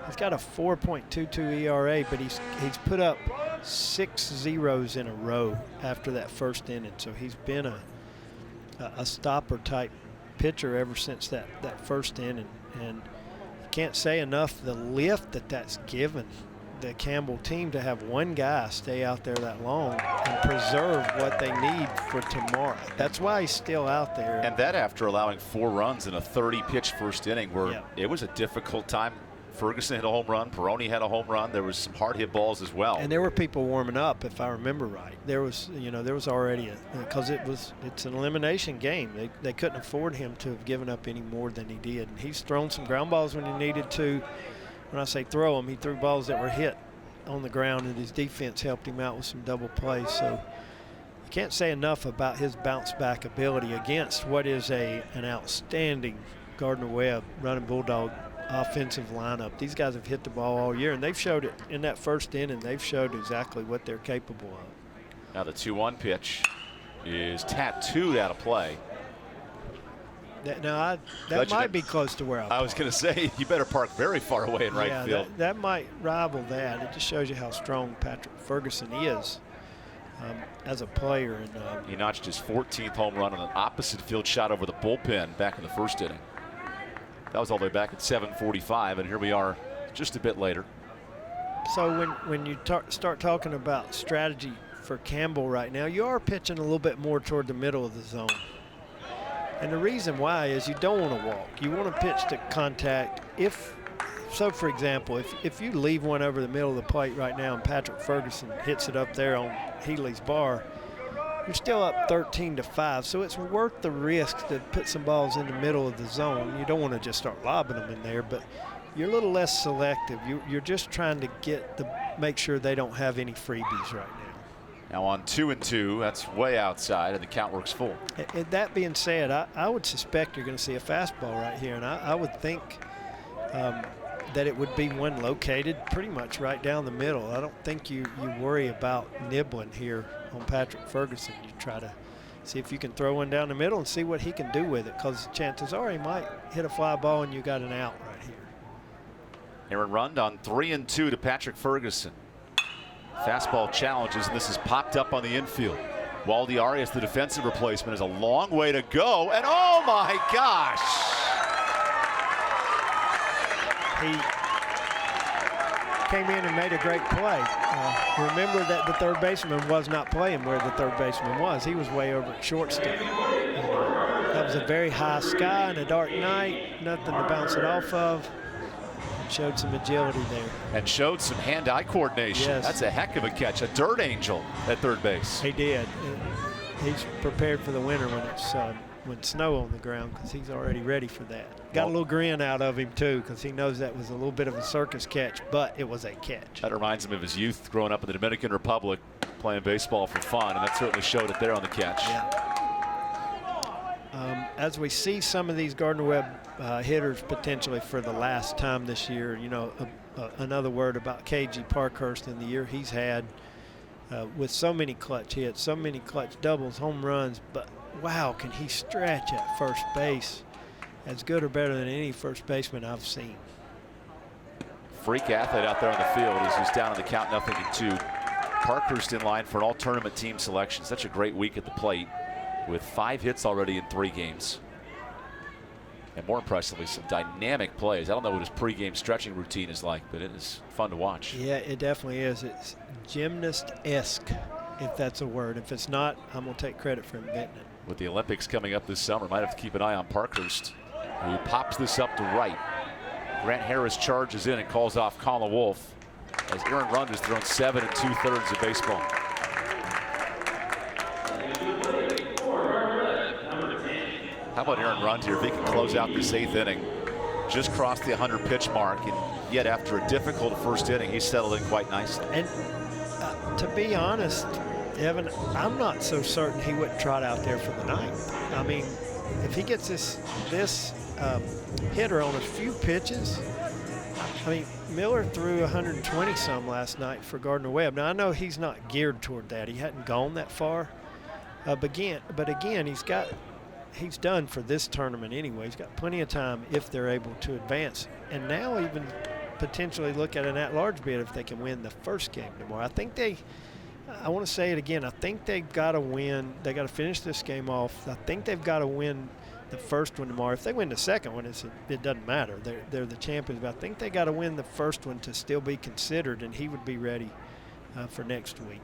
He's got a 4.22 ERA, but he's put up 6 zeros in a row after that first inning. So he's been a stopper type pitcher ever since that first inning. And you can't say enough the lift that's given the Campbell team to have one guy stay out there that long and preserve what they need for tomorrow. That's why he's still out there. And that after allowing 4 runs in a 30-pitch first inning where it was a difficult time. Ferguson hit a home run. Peroni had a home run. There was some hard hit balls as well. And there were people warming up, if I remember right. There was already because it's an elimination game. They couldn't afford him to have given up any more than he did. And he's thrown some ground balls when he needed to. When I say throw them, he threw balls that were hit on the ground, and his defense helped him out with some double plays. So you can't say enough about his bounce back ability against what is an outstanding Gardner-Webb running Bulldog offensive lineup. These guys have hit the ball all year, and they've showed it in that first inning. They've showed exactly what they're capable of. Now the 2-1 pitch is tattooed out of play. That might be close to where I was going to say, you better park very far away in right field. That might rival that. It just shows you how strong Patrick Ferguson is as a player. And he notched his 14th home run on an opposite field shot over the bullpen back in the first inning. That was all the way back at 7:45, and here we are just a bit later. So when you start talking about strategy for Campbell right now, you are pitching a little bit more toward the middle of the zone. And the reason why is you don't want to walk. You want to pitch to contact. So, for example, if you leave one over the middle of the plate right now and Patrick Ferguson hits it up there on Healy's bar, you're still up 13-5. So it's worth the risk to put some balls in the middle of the zone. You don't want to just start lobbing them in there, but you're a little less selective. You're just trying to make sure they don't have any freebies right now. Now on 2-2, that's way outside, and the count works full. And that being said, I would suspect you're going to see a fastball right here, and I would think that it would be one located pretty much right down the middle. I don't think you worry about nibbling here on Patrick Ferguson. You try to see if you can throw one down the middle and see what he can do with it, because chances are he might hit a fly ball and you got an out right here. Aaron Rund on 3-2 to Patrick Ferguson. Fastball challenges, and this is popped up on the infield. Waldy Arias, the defensive replacement, is a long way to go, and oh my gosh! He came in and made a great play. Remember that the third baseman was not playing where the third baseman was. He was way over at shortstop. That was a very high sky and a dark night, nothing to bounce it off of. Showed some agility there. And showed some hand-eye coordination. Yes. That's a heck of a catch. A dirt angel at third base. He did. He's prepared for the winter when it's when snow on the ground, because he's already ready for that. Got a little grin out of him too, because he knows that was a little bit of a circus catch, but it was a catch. That reminds him of his youth growing up in the Dominican Republic, playing baseball for fun, and that certainly showed it there on the catch. Yeah. As we see some of these Gardner-Webb hitters potentially for the last time this year, another word about KG Parkhurst in the year he's had with so many clutch hits, so many clutch doubles, home runs, but wow, can he stretch at first base as good or better than any first baseman I've seen. Freak athlete out there on the field as he's down on the count, 0-2. Parkhurst in line for an all-tournament team selection. Such a great week at the plate, with 5 hits already in 3 games. And more impressively, some dynamic plays. I don't know what his pregame stretching routine is like, but it is fun to watch. Yeah, it definitely is. It's gymnast-esque, if that's a word. If it's not, I'm going to take credit for inventing it. With the Olympics coming up this summer, might have to keep an eye on Parkhurst, who pops this up to right. Grant Harris charges in and calls off Colin Wolf. as Aaron Rund has thrown 7 2/3 of baseball. How about Aaron Rund here? If he can close out this 8th inning, just crossed the 100 pitch mark, and yet after a difficult first inning, he's settled in quite nicely. And to be honest, Evan, I'm not so certain he wouldn't trot out there for the 9th. I mean, if he gets this hitter on a few pitches, I mean, Miller threw 120 some last night for Gardner-Webb. Now I know he's not geared toward that. He hadn't gone that far. But again, he's done for this tournament anyway. He's got plenty of time if they're able to advance, and now even potentially look at an at-large bid if they can win the first game tomorrow. I want to say it again. I think they've got to win. They got to finish this game off. I think they've got to win the first one tomorrow. If they win the second one, it doesn't matter. They're the champions. But I think they got to win the first one to still be considered, and he would be ready for next week.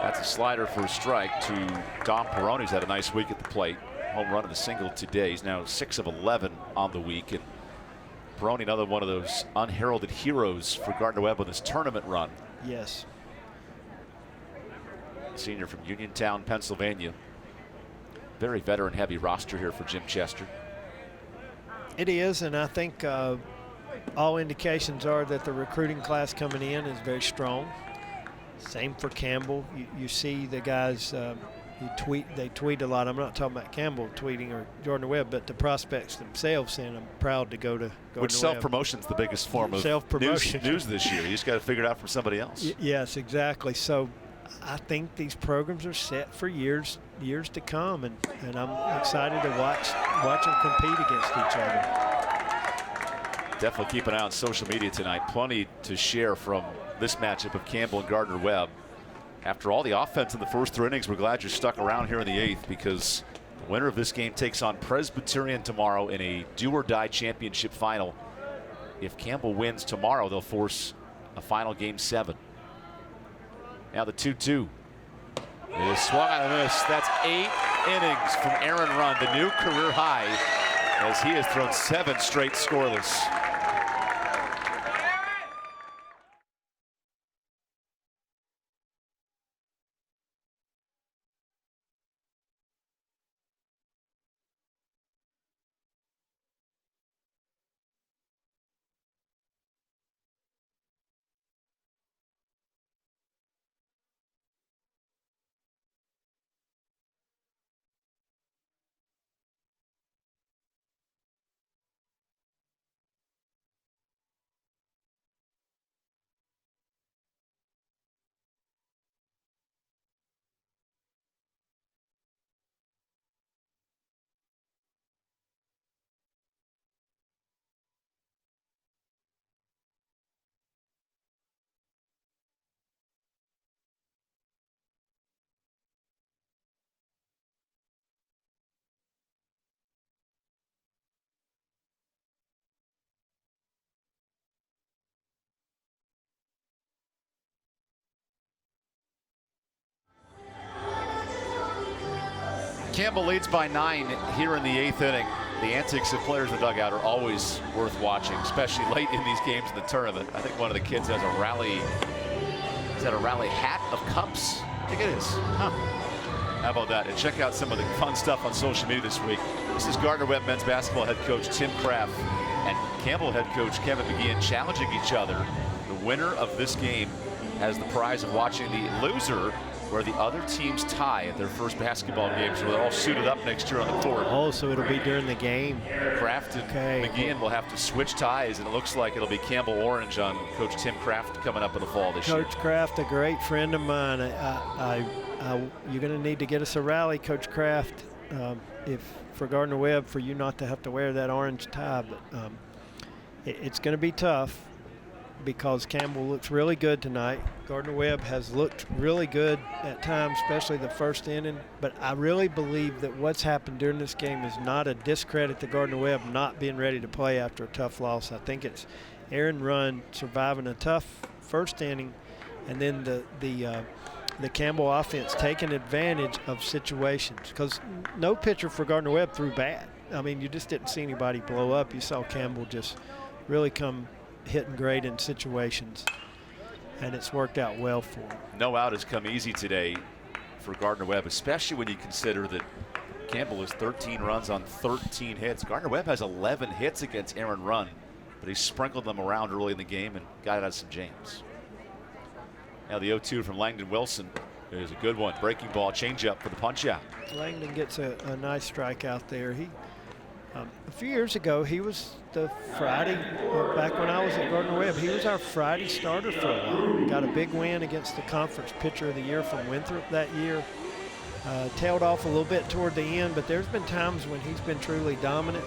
That's a slider for a strike to Dom Perrone, who's had a nice week at the plate. Home run and a single today. He's now 6 of 11 on the week. And Perrone, another one of those unheralded heroes for Gardner-Webb on this tournament run. Yes. Senior from Uniontown, Pennsylvania. Very veteran-heavy roster here for Jim Chester. It is, and I think all indications are that the recruiting class coming in is very strong. Same for Campbell. You see the guys, they tweet a lot. I'm not talking about Campbell tweeting or Gardner-Webb, but the prospects themselves saying, I'm proud to go to Gardner-Webb. Which self-promotion is the biggest form of news this year. You just got to figure it out from somebody else. Yes, exactly. So I think these programs are set for years to come, and I'm excited to watch them compete against each other. Definitely keep an eye on social media tonight. Plenty to share from this matchup of Campbell and Gardner-Webb. After all the offense in the first 3 innings, we're glad you're stuck around here in the 8th, because the winner of this game takes on Presbyterian tomorrow in a do-or-die championship final. If Campbell wins tomorrow, they'll force a final game 7. Now the 2-2. It is swung on a miss. That's 8 innings from Aaron Rund, the new career high, as he has thrown 7 straight scoreless. Campbell leads by 9 here in the 8th inning. The antics of players in the dugout are always worth watching, especially late in these games in the tournament. I think one of the kids has a rally. Is that a rally hat of cups? I think it is. Huh. How about that? And check out some of the fun stuff on social media this week. This is Gardner-Webb men's basketball head coach Tim Kraft and Campbell head coach Kevin McGeehan challenging each other. The winner of this game has the prize of watching the loser where the other teams tie at their first basketball game, so they're all suited up next year on the court. Oh, so it'll be during the game. Kraft and McGeehan will have to switch ties, and it looks like it'll be Campbell Orange on Coach Tim Kraft coming up in the fall this year. Coach Kraft, a great friend of mine. You're going to need to get us a rally, Coach Kraft, if for Gardner-Webb, for you not to have to wear that orange tie. But it's going to be tough, because Campbell looks really good tonight. Gardner-Webb has looked really good at times, especially the first inning. But I really believe that what's happened during this game is not a discredit to Gardner-Webb not being ready to play after a tough loss. I think it's Aaron Rund surviving a tough first inning, and then the Campbell offense taking advantage of situations, because no pitcher for Gardner-Webb threw bad. I mean, you just didn't see anybody blow up. You saw Campbell just really come hitting great in situations, and it's worked out well for him. No out has come easy today for Gardner-Webb, especially when you consider that Campbell has 13 runs on 13 hits. Gardner-Webb has 11 hits against Aaron Run, but he sprinkled them around early in the game and got it out of some James. Now the 0-2 from Langdon Wilson is a good one. Breaking ball, changeup for the punch out. Langdon gets a nice strikeout there. He a few years ago, he was the Friday, back when I was at Gardner-Webb, he was our Friday starter for a while. He got a big win against the conference pitcher of the year from Winthrop that year. Tailed off a little bit toward the end, but there's been times when he's been truly dominant,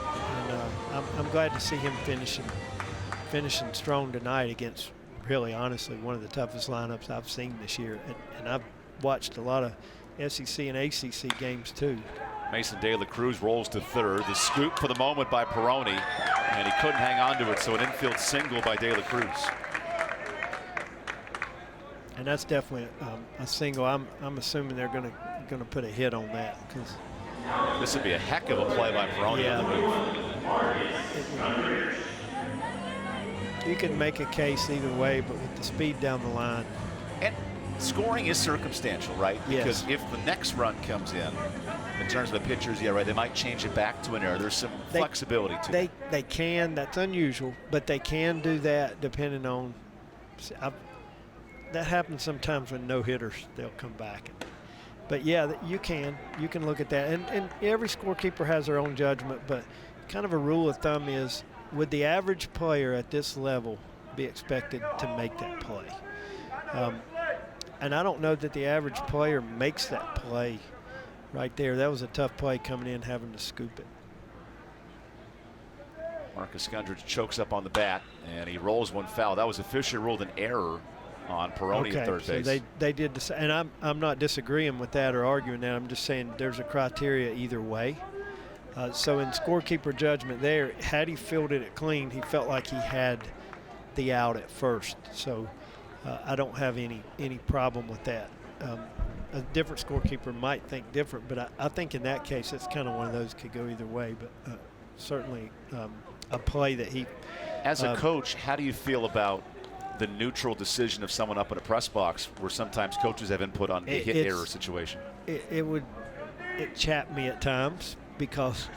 and I'm glad to see him finishing strong tonight against, really honestly, one of the toughest lineups I've seen this year. And I've watched a lot of SEC and ACC games too. Mason De La Cruz rolls to third. The scoop for the moment by Peroni, and he couldn't hang on to it, so an infield single by De La Cruz. And that's definitely a single. I'm assuming they're going to put a hit on that, because this would be a heck of a play by Peroni. Yeah. You can make a case either way, but with the speed down the line. And scoring is circumstantial, right? Yes. Because if the next run comes in terms of the pitchers, yeah, right, they might change it back to an error. There's some flexibility to it. They can. That's unusual, but they can do that depending on. That happens sometimes when no hitters, they'll come back. But yeah, you can look at that, and every scorekeeper has their own judgment. But kind of a rule of thumb is, would the average player at this level be expected to make that play? And I don't know that the average player makes that play right there. That was a tough play coming in, having to scoop it. Marcus Gundrich chokes up on the bat, and he rolls one foul. That was officially ruled an error on Peroni at third base. So they did the, and I'm not disagreeing with that or arguing that. I'm just saying there's a criteria either way. So in scorekeeper judgment there, had he fielded it clean, he felt like he had the out at first. So I don't have any problem with that. A different scorekeeper might think different, but I think in that case it's kind of one of those could go either way. But certainly a play that he. As a coach, how do you feel about the neutral decision of someone up in a press box, where sometimes coaches have input on the hit error situation? It chapped me at times, because,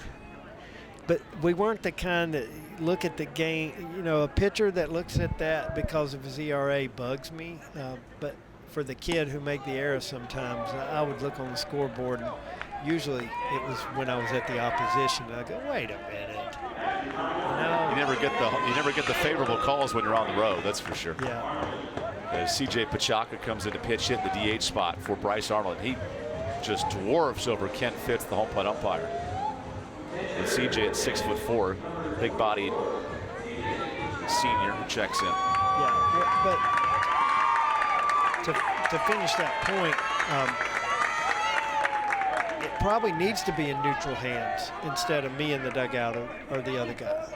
but we weren't the kind that look at the game. You know, a pitcher that looks at that because of his ERA bugs me. But for the kid who make the error, sometimes I would look on the scoreboard, and usually it was when I was at the opposition. I go, wait a minute. You never get the favorable calls when you're on the road. That's for sure. Yeah. As CJ Pachaka comes in to pitch hit in the DH spot for Bryce Arnold, he just dwarfs over Ken Fitz, the home plate umpire. And CJ at 6'4", big-bodied senior who checks in. Yeah, but to finish that point, it probably needs to be in neutral hands instead of me in the dugout or the other guy.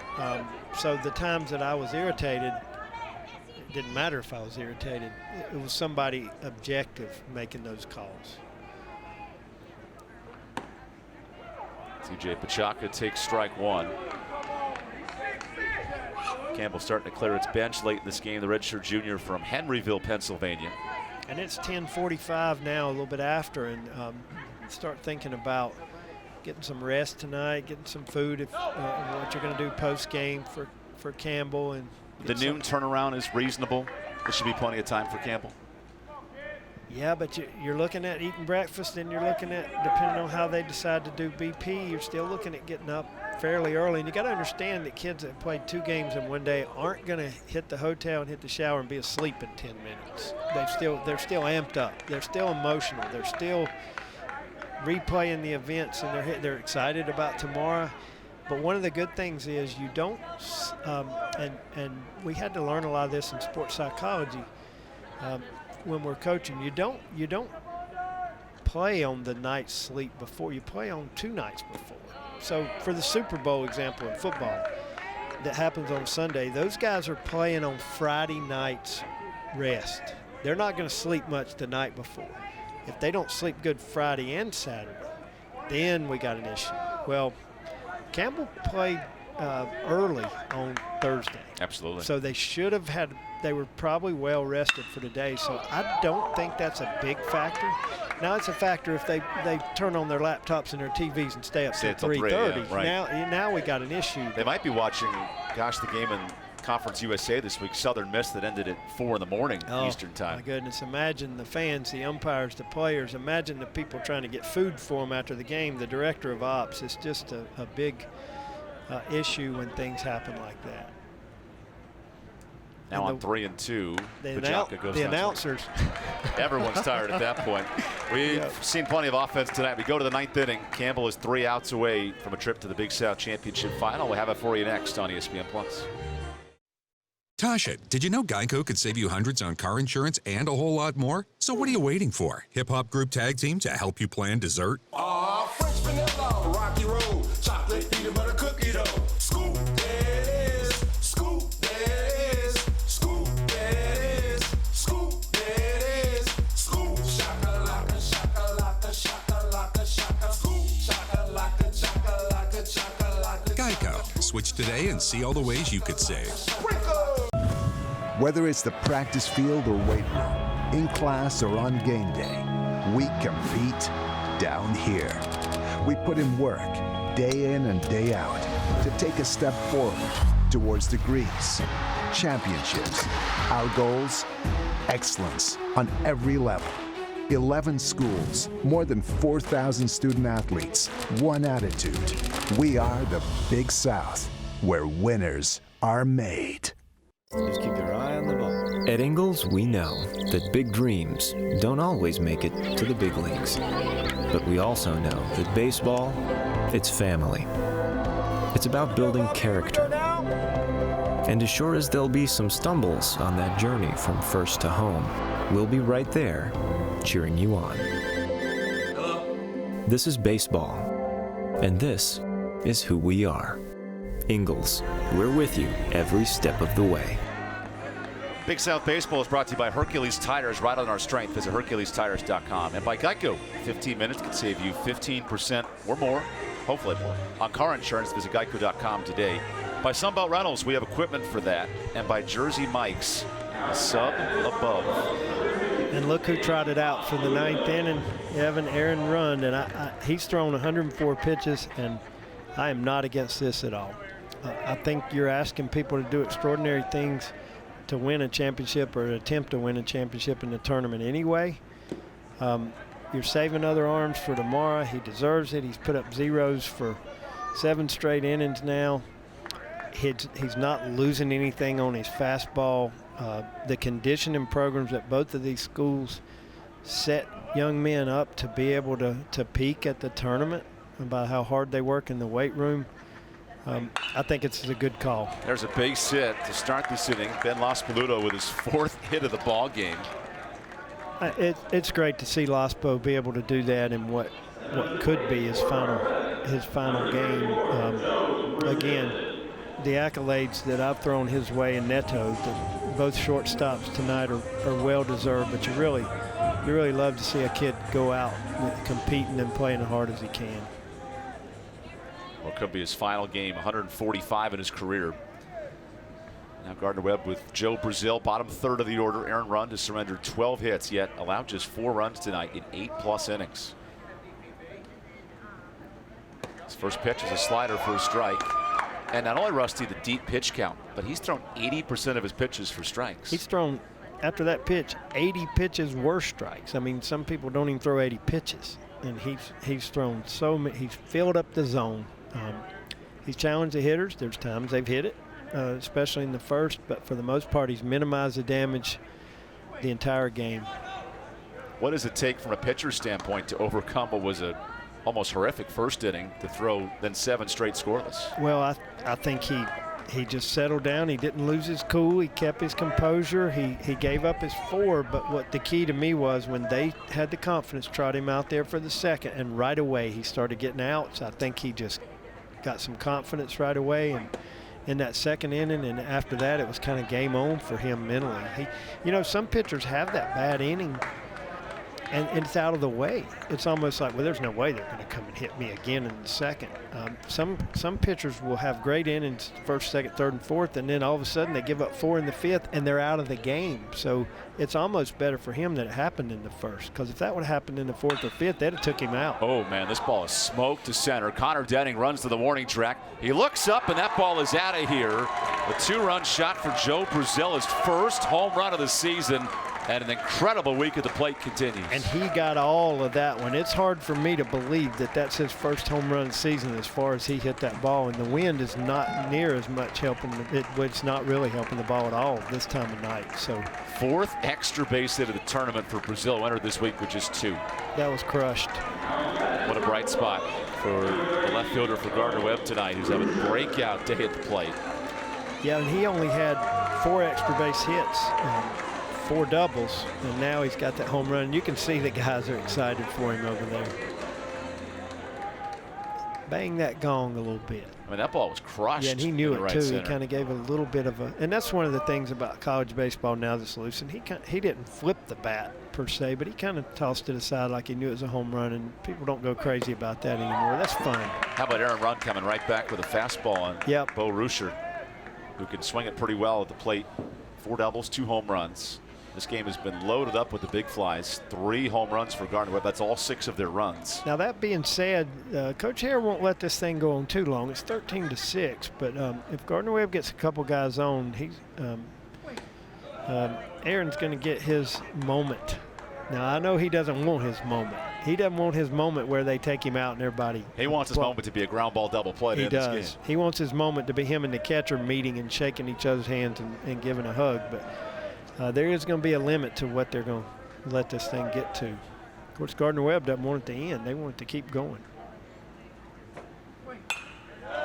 So the times that I was irritated, it didn't matter if I was irritated. It was somebody objective making those calls. CJ Pachaka takes strike one. Campbell starting to clear its bench late in this game, the redshirt junior from Henryville, Pennsylvania. And it's 10:45 now, a little bit after, and start thinking about getting some rest tonight, getting some food, if what you're going to do post-game for Campbell. And the noon turnaround is reasonable. There should be plenty of time for Campbell. Yeah, but you're looking at eating breakfast, and you're looking at, depending on how they decide to do BP, you're still looking at getting up fairly early. And you got to understand that kids that played 2 games in one day aren't going to hit the hotel and hit the shower and be asleep in 10 minutes. They're still amped up. They're still emotional. They're still replaying the events, and they're excited about tomorrow. But one of the good things is you don't, and we had to learn a lot of this in sports psychology. When we're coaching, you don't play on the night's sleep before. You play on 2 nights before. So for the Super Bowl example in football that happens on Sunday, those guys are playing on Friday night's rest. They're not going to sleep much the night before. If they don't sleep good Friday and Saturday, then we got an issue. Well, Campbell played early on Thursday. Absolutely. So they should have had, they were probably well rested for today. So I don't think that's a big factor. Now it's a factor if they turn on their laptops and their TVs and stay up till 3:30. Yeah, right. Now we got an issue. They might be watching, gosh, the game in Conference USA this week, Southern Miss, that ended at 4 in the morning Eastern time. My goodness, imagine the fans, the umpires, the players, imagine the people trying to get food for them after the game, the director of ops. It's just a big issue when things happen like that. Now on 3 and 2, Pajaka goes the down. announcers. Everyone's tired at that point. We've seen plenty of offense tonight. We go to the 9th inning. Campbell is 3 outs away from a trip to the Big South Championship Final. We'll have it for you next on ESPN+. Tasha, did you know Geico could save you hundreds on car insurance and a whole lot more? So what are you waiting for? Hip-hop group tag team to help you plan dessert? French vanilla, rocky road, chocolate peanut butter cookie dough. Scoop, there it is. Scoop, there it is. Scoop, there it is. Scoop, there it is. Scoop, shakalaka, shakalaka, shakalaka, shaka. Scoop, shakalaka, shakalaka, shakalaka. Geico. Switch today and see all the ways you could save. Whether it's the practice field or weight room, in class or on game day, we compete down here. We put in work, day in and day out, to take a step forward towards degrees, championships. Our goals? Excellence on every level. 11 schools, more than 4,000 student athletes, one attitude. We are the Big South, where winners are made. Just keep your eye on the ball. At Ingalls, we know that big dreams don't always make it to the big leagues. But we also know that baseball, it's family. It's about building character. And as sure as there'll be some stumbles on that journey from first to home, we'll be right there, cheering you on. This is baseball, and this is who we are. Ingalls, we're with you every step of the way. Big South Baseball is brought to you by Hercules Tires, right on our strength. Visit HerculesTires.com. And by Geico, 15 minutes can save you 15% or more, hopefully more, on car insurance. Visit Geico.com today. By Sunbelt Rentals, we have equipment for that. And by Jersey Mike's, a sub above. And look who trotted out for the 9th inning, Aaron Rund. And he's thrown 104 pitches, and I am not against this at all. I think you're asking people to do extraordinary things to win a championship or attempt to win a championship in the tournament anyway. You're saving other arms for tomorrow. He deserves it. He's put up zeros for 7 straight innings now. He's not losing anything on his fastball. The conditioning programs at both of these schools set young men up to be able to peak at the tournament about how hard they work in the weight room. I think it's a good call. There's a base hit to start this inning. Ben Laspaluto with his 4th hit of the ball game. It's great to see Laspo be able to do that in what could be his final game. Again, the accolades that I've thrown his way in Neto, both shortstops tonight are well deserved. But you really love to see a kid go out competing and playing as hard as he can. What could be his final game, 145 in his career. Now Gardner-Webb with Joe Brazil, bottom third of the order. Aaron Rund has surrendered 12 hits, yet allowed just 4 runs tonight in 8+ innings. His first pitch is a slider for a strike. And not only Rusty, the deep pitch count, but he's thrown 80% of his pitches for strikes. He's thrown, after that pitch, 80 pitches were strikes. I mean, some people don't even throw 80 pitches. And he's thrown so many, he's filled up the zone. He's challenged the hitters. There's times they've hit it, especially in the first, but for the most part, he's minimized the damage the entire game. What does it take from a pitcher's standpoint to overcome what was a almost horrific first inning to throw then 7 straight scoreless? Well, I think he just settled down. He didn't lose his cool. He kept his composure. He gave up his 4, but what the key to me was when they had the confidence, trot him out there for the second, and right away he started getting outs. I think he just got some confidence right away, and in that second inning, and after that it was kind of game on for him mentally. Some pitchers have that bad inning and it's out of the way. It's almost like, well, there's no way they're going to come and hit me again in the second. Some pitchers will have great innings, first, second, third, and fourth, and then all of a sudden they give up 4 in the fifth, and they're out of the game. So it's almost better for him that it happened in the first, because if that would have happened in the fourth or fifth, they'd have took him out. Oh, man, this ball is smoked to center. Connor Denning runs to the warning track. He looks up, and that ball is out of here. A 2-run shot for Joe Brazil, his first home run of the season. And an incredible week at the plate continues. And he got all of that one. It's hard for me to believe that that's his first home run of the season as far as he hit that ball. And the wind is not near as much helping. It's not really helping the ball at all this time of night. So 4th extra base hit of the tournament for Brazil, entered this week with just 2. That was crushed. What a bright spot for the left fielder for Gardner Webb tonight, who's having a breakout day at the plate. Yeah, and he only had 4 extra base hits. 4 doubles, and now he's got that home run. And you can see the guys are excited for him over there. Bang that gong a little bit. I mean, that ball was crushed. Yeah, and he knew it right too. center. He kind of gave a little bit of a, and that's one of the things about college baseball now that's loosened. He didn't flip the bat per se, but he kind of tossed it aside like he knew it was a home run, and people don't go crazy about that anymore. That's fun. How about Aaron Run coming right back with a fastball on Bo Ruscher, who can swing it pretty well at the plate. 4 doubles, 2 home runs. This game has been loaded up with the big flies. 3 home runs for Gardner Webb. That's all 6 of their runs. Now, that being said, Coach Hare won't let this thing go on too long. It's 13-6, but if Gardner Webb gets a couple guys on, Aaron's going to get his moment. Now, I know he doesn't want his moment. He doesn't want his moment where they take him out and everybody. He wants his moment to be a ground ball double play. He does. He wants his moment to be him and the catcher meeting and shaking each other's hands and giving a hug. But there is going to be a limit to what they're going to let this thing get to. Of course, Gardner Webb doesn't want it to end. They want it to keep going.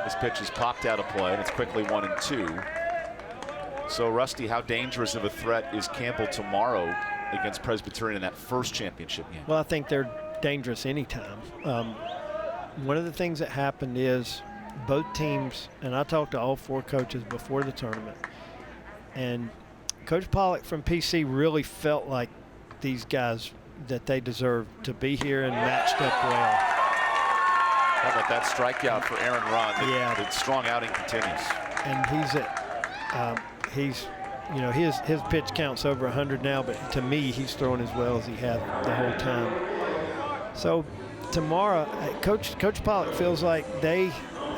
This pitch is popped out of play, and it's quickly 1-2. So, Rusty, how dangerous of a threat is Campbell tomorrow against Presbyterian in that first championship game? Well, I think they're dangerous anytime. One of the things that happened is both teams, and I talked to all 4 coaches before the tournament, and Coach Pollock from PC really felt like these guys, that they deserved to be here and matched up well. How about that strikeout for Aaron Run? The strong outing continues. And you know, his pitch count's over 100 now, but to me, he's throwing as well as he had the whole time. So tomorrow, Coach Pollock feels like they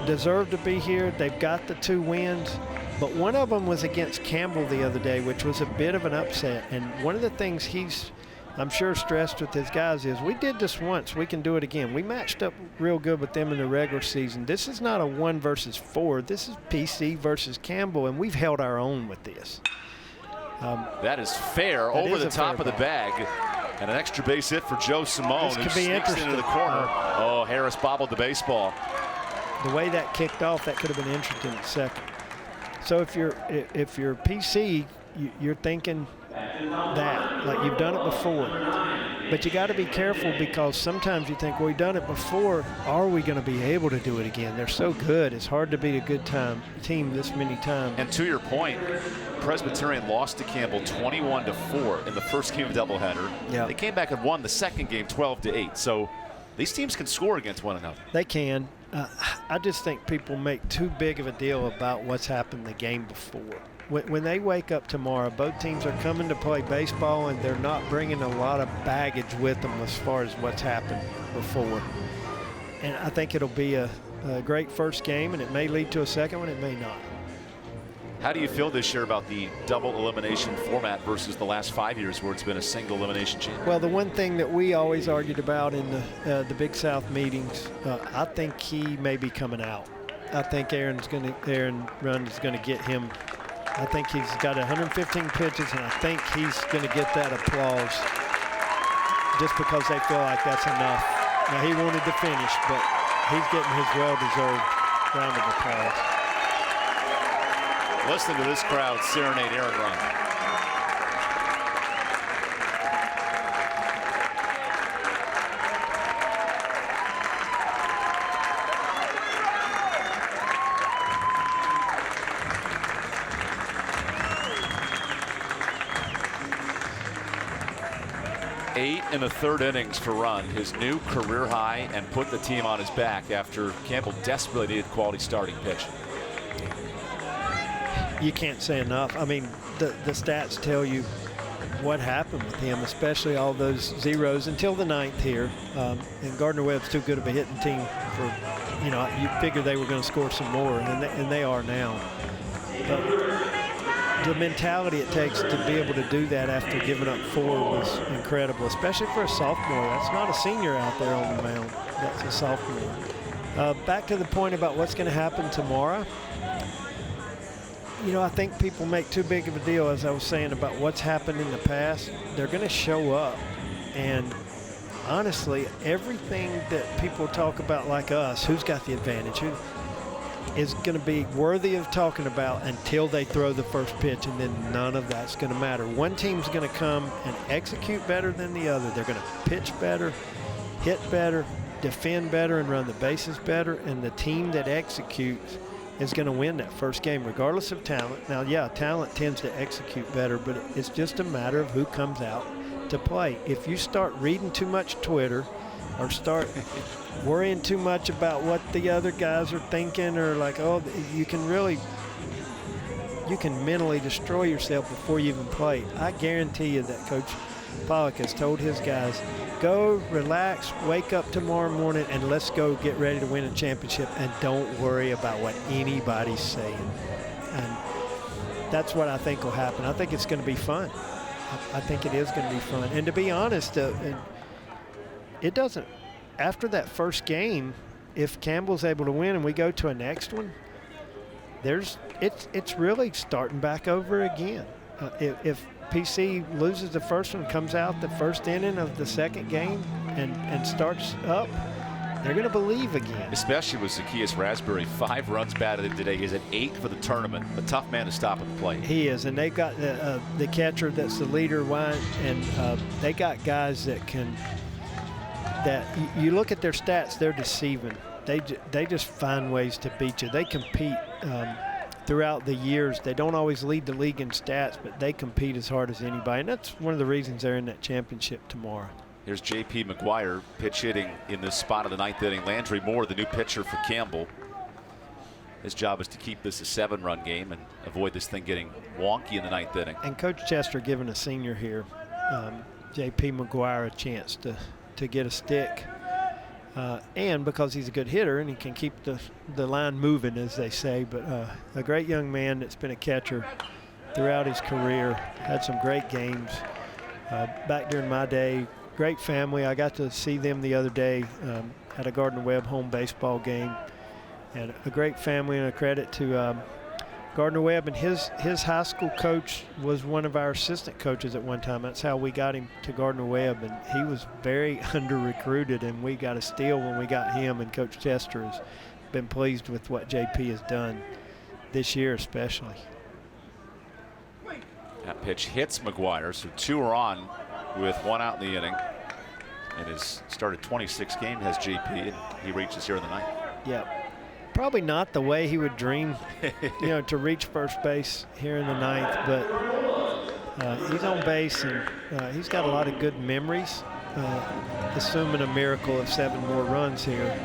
deserve to be here. They've got the 2 wins, but one of them was against Campbell the other day, which was a bit of an upset. And one of the things he's, I'm sure, stressed with his guys is, we did this once, we can do it again. We matched up real good with them in the regular season. This is not a 1 versus 4. This is PC versus Campbell, and we've held our own with this. That is fair, over the top of the bag. And an extra base hit for Joe Simone, who sneaks into the corner. Oh, Harris bobbled the baseball. The way that kicked off, that could have been interesting at second. So if you're PC, you're thinking that, like you've done it before. But you got to be careful, because sometimes you think, well, we've done it before. Are we going to be able to do it again? They're so good. It's hard to beat a good team this many times. And to your point, Presbyterian lost to Campbell 21-4 in the first game of doubleheader. Yeah. They came back and won the second game 12-8. So these teams can score against one another. They can. I just think people make too big of a deal about what's happened the game before. When they wake up tomorrow, both teams are coming to play baseball, and they're not bringing a lot of baggage with them as far as what's happened before. And I think it'll be a great first game, and it may lead to a second one, it may not. How do you feel this year about the double elimination format versus the last 5 years where it's been a single elimination champion? Well, the one thing that we always argued about in the Big South meetings, I think he may be coming out. I think Aaron Run is going to get him. I think he's got 115 pitches, and I think he's going to get that applause just because they feel like that's enough. Now, he wanted to finish, but he's getting his well-deserved round of applause. Listen to this crowd serenade Aaron Run. Eight in the 3rd innings for run, his new career high, and put the team on his back after Campbell desperately needed quality starting pitching. You can't say enough. I mean, the stats tell you what happened with him, especially all those zeros until the 9th here. And Gardner-Webb's too good of a hitting team for, you know, you figure they were going to score some more, and they are now. But the mentality it takes to be able to do that after giving up 4 was incredible, especially for a sophomore. That's not a senior out there on the mound. That's a sophomore. Back to the point about what's going to happen tomorrow. You know, I think people make too big of a deal, as I was saying, about what's happened in the past. They're going to show up. And honestly, everything that people talk about, like us, who's got the advantage, who is going to be worthy of talking about until they throw the first pitch, and then none of that's going to matter. One team's going to come and execute better than the other. They're going to pitch better, hit better, defend better, and run the bases better. And the team that executes is going to win that first game, regardless of talent. Now, yeah, talent tends to execute better, but it's just a matter of who comes out to play. If you start reading too much Twitter or start worrying too much about what the other guys are thinking, or like, oh, you can mentally destroy yourself before you even play. I guarantee you that Coach Pollock has told his guys, go relax, wake up tomorrow morning, and let's go get ready to win a championship, and don't worry about what anybody's saying. And that's what I think will happen. I think it's going to be fun. I think it is going to be fun. And to be honest, it doesn't, after that first game, if Campbell's able to win and we go to a next one, it's really starting back over again. If PC loses the first one, comes out the first inning of the second game and starts up, they're going to believe again. Especially with Zacchaeus Raspberry, 5 runs batted today. He's at 8 for the tournament. A tough man to stop at the plate. He is, and they've got the catcher that's the leader, and they got guys that can. That you look at their stats, they're deceiving. They just find ways to beat you. They compete throughout the years. They don't always lead the league in stats, but they compete as hard as anybody, and that's one of the reasons they're in that championship tomorrow. Here's J.P. McGuire pitch hitting in this spot of the 9th inning. Landry Moore, the new pitcher for Campbell. His job is to keep this a 7-run game and avoid this thing getting wonky in the 9th inning. And Coach Chester giving a senior here, J.P. McGuire, a chance to get a stick. And because he's a good hitter and he can keep the line moving, as they say. But a great young man that's been a catcher throughout his career, had some great games. Back during my day, great family. I got to see them the other day at a Gardner-Webb home baseball game. And a great family, and a credit to Gardner-Webb. And his high school coach was one of our assistant coaches at one time. That's how we got him to Gardner-Webb, and he was very under-recruited, and we got a steal when we got him. And Coach Chester has been pleased with what JP has done this year especially. That pitch hits McGuire, so 2 are on with 1 out in the inning. And has started 26 games, has JP, and he reaches here in the 9th. Yeah. Probably not the way he would dream, to reach first base here in the 9th, but he's on base, and he's got a lot of good memories. Assuming a miracle of 7 more runs here,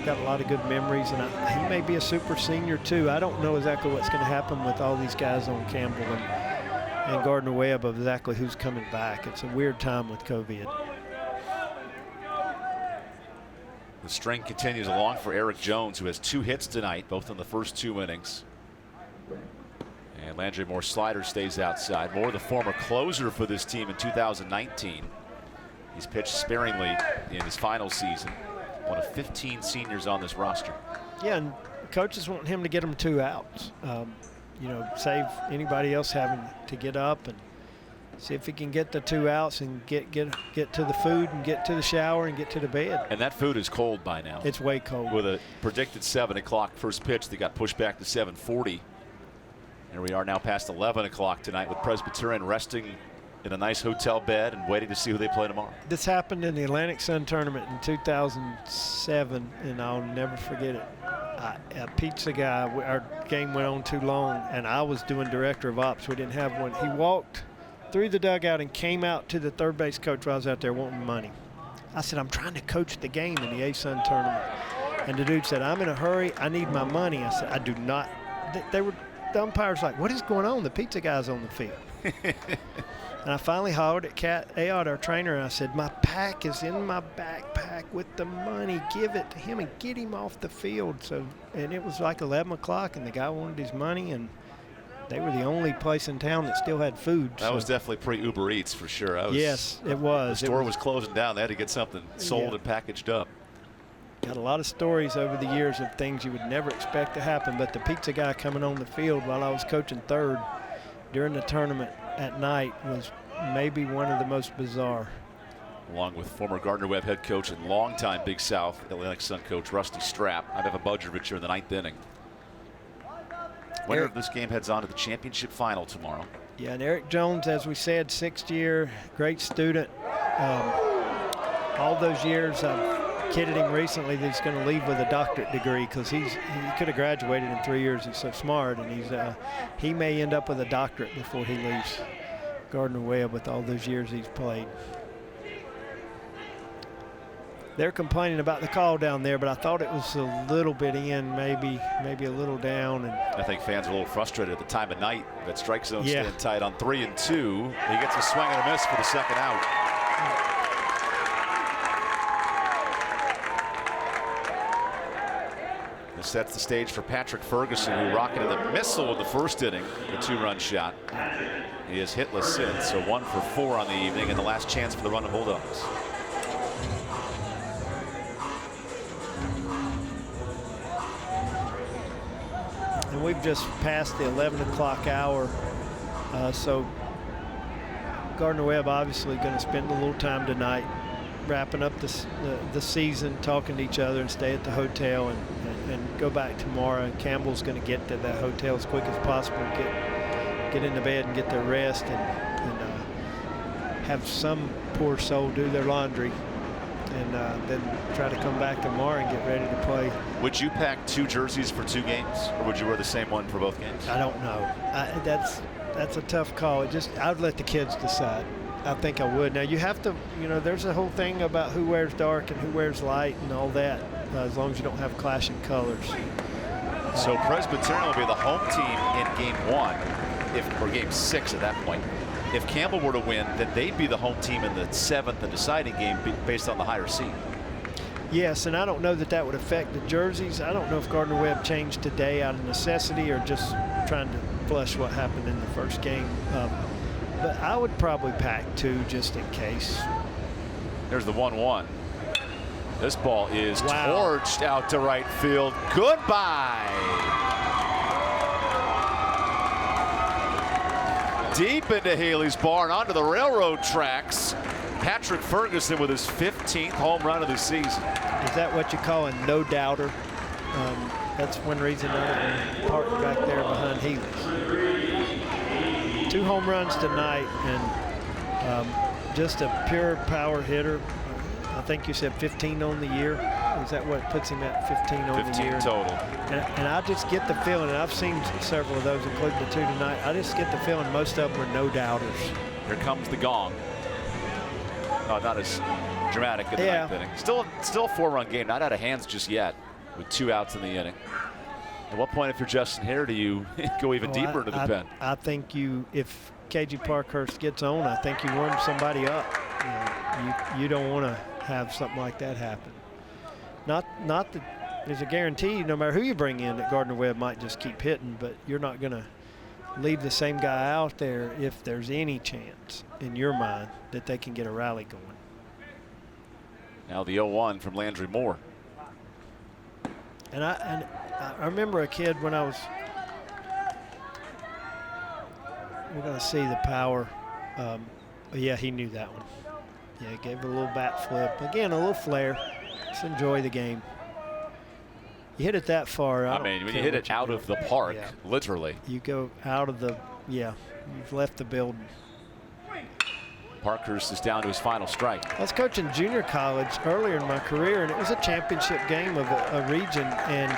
got a lot of good memories, and he may be a super senior too. I don't know exactly what's going to happen with all these guys on Campbell and Gardner-Webb of exactly who's coming back. It's a weird time with COVID. The string continues along for Eric Jones, who has 2 hits tonight, both in the first 2 innings. And Landry Moore slider stays outside. Moore, the former closer for this team in 2019. He's pitched sparingly in his final season. One of 15 seniors on this roster. Yeah, and coaches want him to get them 2 outs. Save anybody else having to get up and see if he can get the 2 outs and get to the food and get to the shower and get to the bed. And that food is cold by now. It's way cold. With a predicted 7 o'clock first pitch that got pushed back to 7:40. Here we are now past 11 o'clock tonight with Presbyterian resting in a nice hotel bed and waiting to see who they play tomorrow. This happened in the Atlantic Sun tournament in 2007, and I'll never forget it. A pizza guy, our game went on too long, and I was doing director of ops. We didn't have one. He walked through the dugout and came out to the third base coach while I was out there wanting money. I said, I'm trying to coach the game in the A-Sun tournament. And the dude said, I'm in a hurry. I need my money. I said, I do not. The umpire's like, what is going on? The pizza guy's on the field. And I finally hollered at Cat Aod, our trainer, and I said, my pack is in my backpack with the money. Give it to him and get him off the field. So, and it was like 11 o'clock, and the guy wanted his money, and they were the only place in town that still had food. That was definitely pre-Uber Eats for sure. Yes, it was. The store was closing down. They had to get something sold and packaged up. Got a lot of stories over the years of things you would never expect to happen, but the pizza guy coming on the field while I was coaching third during the tournament at night was maybe one of the most bizarre. Along with former Gardner-Webb head coach and longtime Big South Atlantic Sun coach Rusty Strapp, I'm Evan Budrovich here in the 9th inning. Winner of this game heads on to the championship final tomorrow. Yeah, and Eric Jones, as we said, 6th year, great student. All those years I've kidded him recently that he's going to leave with a doctorate degree because he could have graduated in 3 years. He's so smart, and he may end up with a doctorate before he leaves Gardner-Webb with all those years he's played. They're complaining about the call down there, but I thought it was a little bit in, maybe a little down. And I think fans are a little frustrated at the time of night that strike zone staying tight on 3 and 2. He gets a swing and a miss for the second out. This sets the stage for Patrick Ferguson, who rocketed a missile in the first inning, the 2-run shot. He is hitless since, so 1 for 4 on the evening, and the last chance for the run of Bulldogs. And we've just passed the 11 o'clock hour, so Gardner-Webb obviously going to spend a little time tonight wrapping up the season, talking to each other, and stay at the hotel and go back tomorrow. And Campbell's going to get to that hotel as quick as possible, get into bed and get their rest, and have some poor soul do their laundry, and then try to come back tomorrow and get ready to play. Would you pack 2 jerseys for 2 games, or would you wear the same one for both games? I don't know. That's a tough call. I'd let the kids decide. I think I would. Now you have to, there's a whole thing about who wears dark and who wears light and all that, as long as you don't have clashing colors. So Presbyterian will be the home team in game 1, or game 6 at that point. If Campbell were to win, then they'd be the home team in the 7th and deciding game based on the higher seed. Yes, and I don't know that would affect the jerseys. I don't know if Gardner-Webb changed today out of necessity or just trying to flush what happened in the first game. But I would probably pack 2 just in case. There's the 1-1. This ball is torched out to right field. Goodbye. Deep into Haley's barn, onto the railroad tracks. Patrick Ferguson with his 15th home run of the season. Is that what you call a no-doubter? That's one reason I parked back there behind Healy's. 2 home runs tonight, and just a pure power hitter. I think you said 15 on the year. Is that what puts him at 15 on the year? 15 total. And I just get the feeling, and I've seen several of those, including the 2 tonight, I just get the feeling most of them are no-doubters. Here comes the gong. Oh, not as dramatic in the 9th inning. Still a 4-run game, not out of hands just yet, with 2 outs in the inning. At what point, if you're Justin Hare, do you go even deeper into the pen? I think if KG Parkhurst gets on, I think you warm somebody up. You don't want to have something like that happen. Not that there's a guarantee, no matter who you bring in, that Gardner-Webb might just keep hitting, but you're not going to leave the same guy out there if there's any chance in your mind that they can get a rally going. Now the 0-1 from Landry Moore. And I remember a kid when I was, we're going to see the power. Yeah, he knew that one. Yeah, he gave it a little bat flip. Again, a little flare. Just enjoy the game. You hit it that far. I mean, when you hit it out of the park, literally. You go out of the, you've left the building. Parkhurst is down to his final strike. I was coaching junior college earlier in my career, and it was a championship game of a region, and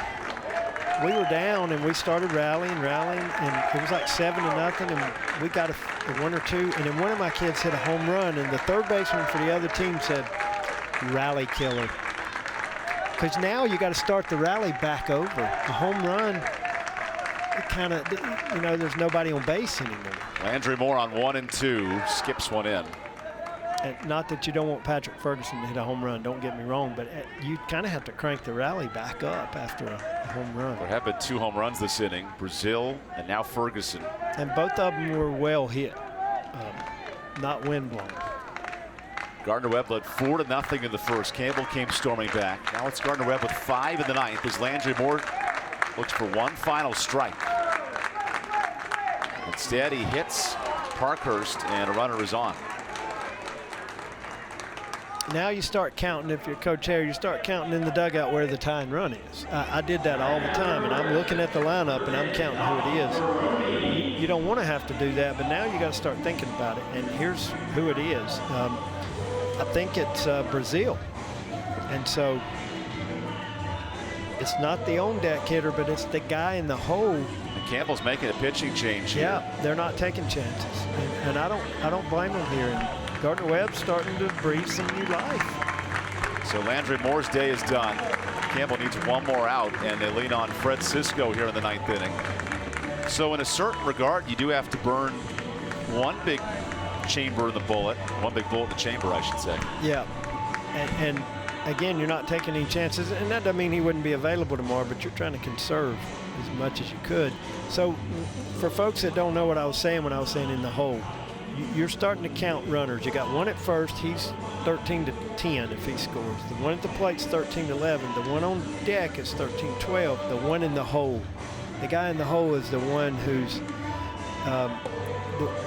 we were down, and we started rallying, and it was like 7-0, and we got 1 or 2, and then one of my kids hit a home run, and the third baseman for the other team said, "Rally killer." Because now you got to start the rally back over. A home run, it kind of, you know, there's nobody on base anymore. Landry Moore on 1 and 2, skips one in. And not that you don't want Patrick Ferguson to hit a home run, don't get me wrong, but you kind of have to crank the rally back up after a home run. There have been 2 home runs this inning, Brazil and now Ferguson. And both of them were well hit, not windblown. Gardner-Webb led 4-0 in the first. Campbell came storming back. Now it's Gardner-Webb with 5 in the 9th as Landry Moore looks for one final strike. Instead, he hits Parkhurst, and a runner is on. Now you start counting, if you're Coach Hare, you start counting in the dugout where the tying run is. I did that all the time, and I'm looking at the lineup and I'm counting who it is. You don't want to have to do that, but now you got to start thinking about it. And here's who it is. I think it's Brazil. And so it's not the on-deck hitter, but it's the guy in the hole. And Campbell's making a pitching change here. Yeah, they're not taking chances, and I don't blame them here. And Gardner-Webb's starting to breathe some new life. So Landry Moore's day is done. Campbell needs one more out, and they lean on Fred Cisco here in the 9th inning. So in a certain regard, you do have to burn one big chamber in the bullet, one big bullet in the chamber, I should say. Yeah, and again, you're not taking any chances, and that doesn't mean he wouldn't be available tomorrow, but you're trying to conserve as much as you could. So for folks that don't know what I was saying when I was saying in the hole, you're starting to count runners. You got one at first, he's 13-10 if he scores. The one at the plate's 13-11. The one on deck is 13-12. The one in the hole, the guy in the hole is the one who's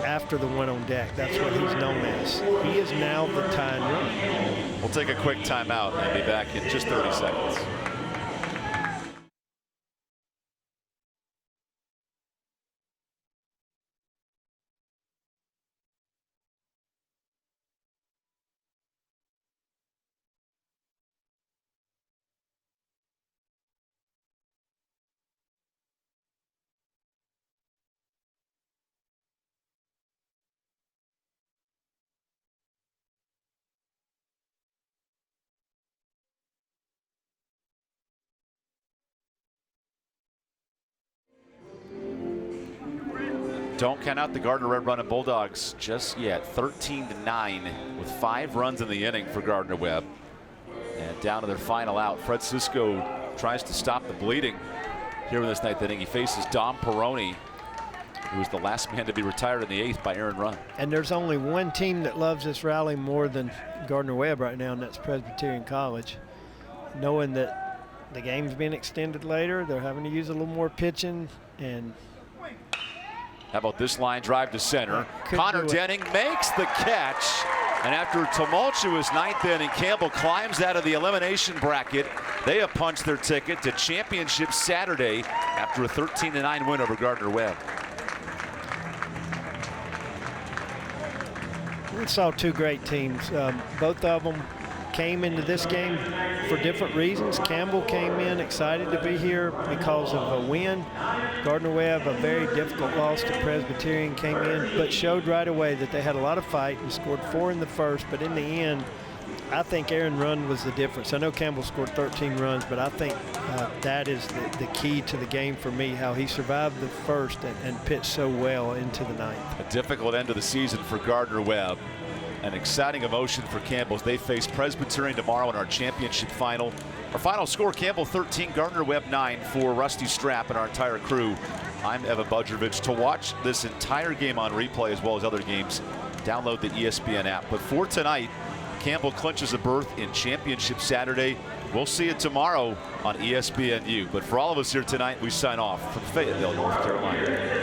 after the one on deck. That's what he's known as. He is now the tying runner. We'll take a quick timeout and be back in just 30 seconds. Don't count out the Gardner-Webb running Bulldogs just yet. 13-9 with 5 runs in the inning for Gardner-Webb. And down to their final out. Fred Cisco tries to stop the bleeding here in this 9th inning. He faces Dom Peroni, who was the last man to be retired in the 8th by Aaron Run. And there's only one team that loves this rally more than Gardner-Webb right now, and that's Presbyterian College. Knowing that the game's being extended later, they're having to use a little more pitching. And how about this line drive to center? Connor Denning makes the catch. And after a tumultuous 9th inning, Campbell climbs out of the elimination bracket. They have punched their ticket to championship Saturday after a 13-9 win over Gardner-Webb. We saw 2 great teams. Both of them came into this game for different reasons. Campbell came in excited to be here because of a win. Gardner-Webb, a very difficult loss to Presbyterian, came in but showed right away that they had a lot of fight and scored 4 in the first, but in the end, I think Aaron Run was the difference. I know Campbell scored 13 runs, but I think that is the key to the game for me, how he survived the first and pitched so well into the 9th. A difficult end of the season for Gardner-Webb. An exciting emotion for Campbell as they face Presbyterian tomorrow in our championship final. Our final score, Campbell 13, Gardner-Webb 9 for Rusty Strapp and our entire crew. I'm Evan Budrovich. To watch this entire game on replay as well as other games, download the ESPN app. But for tonight, Campbell clinches a berth in championship Saturday. We'll see it tomorrow on ESPNU. But for all of us here tonight, we sign off from Fayetteville, North Carolina.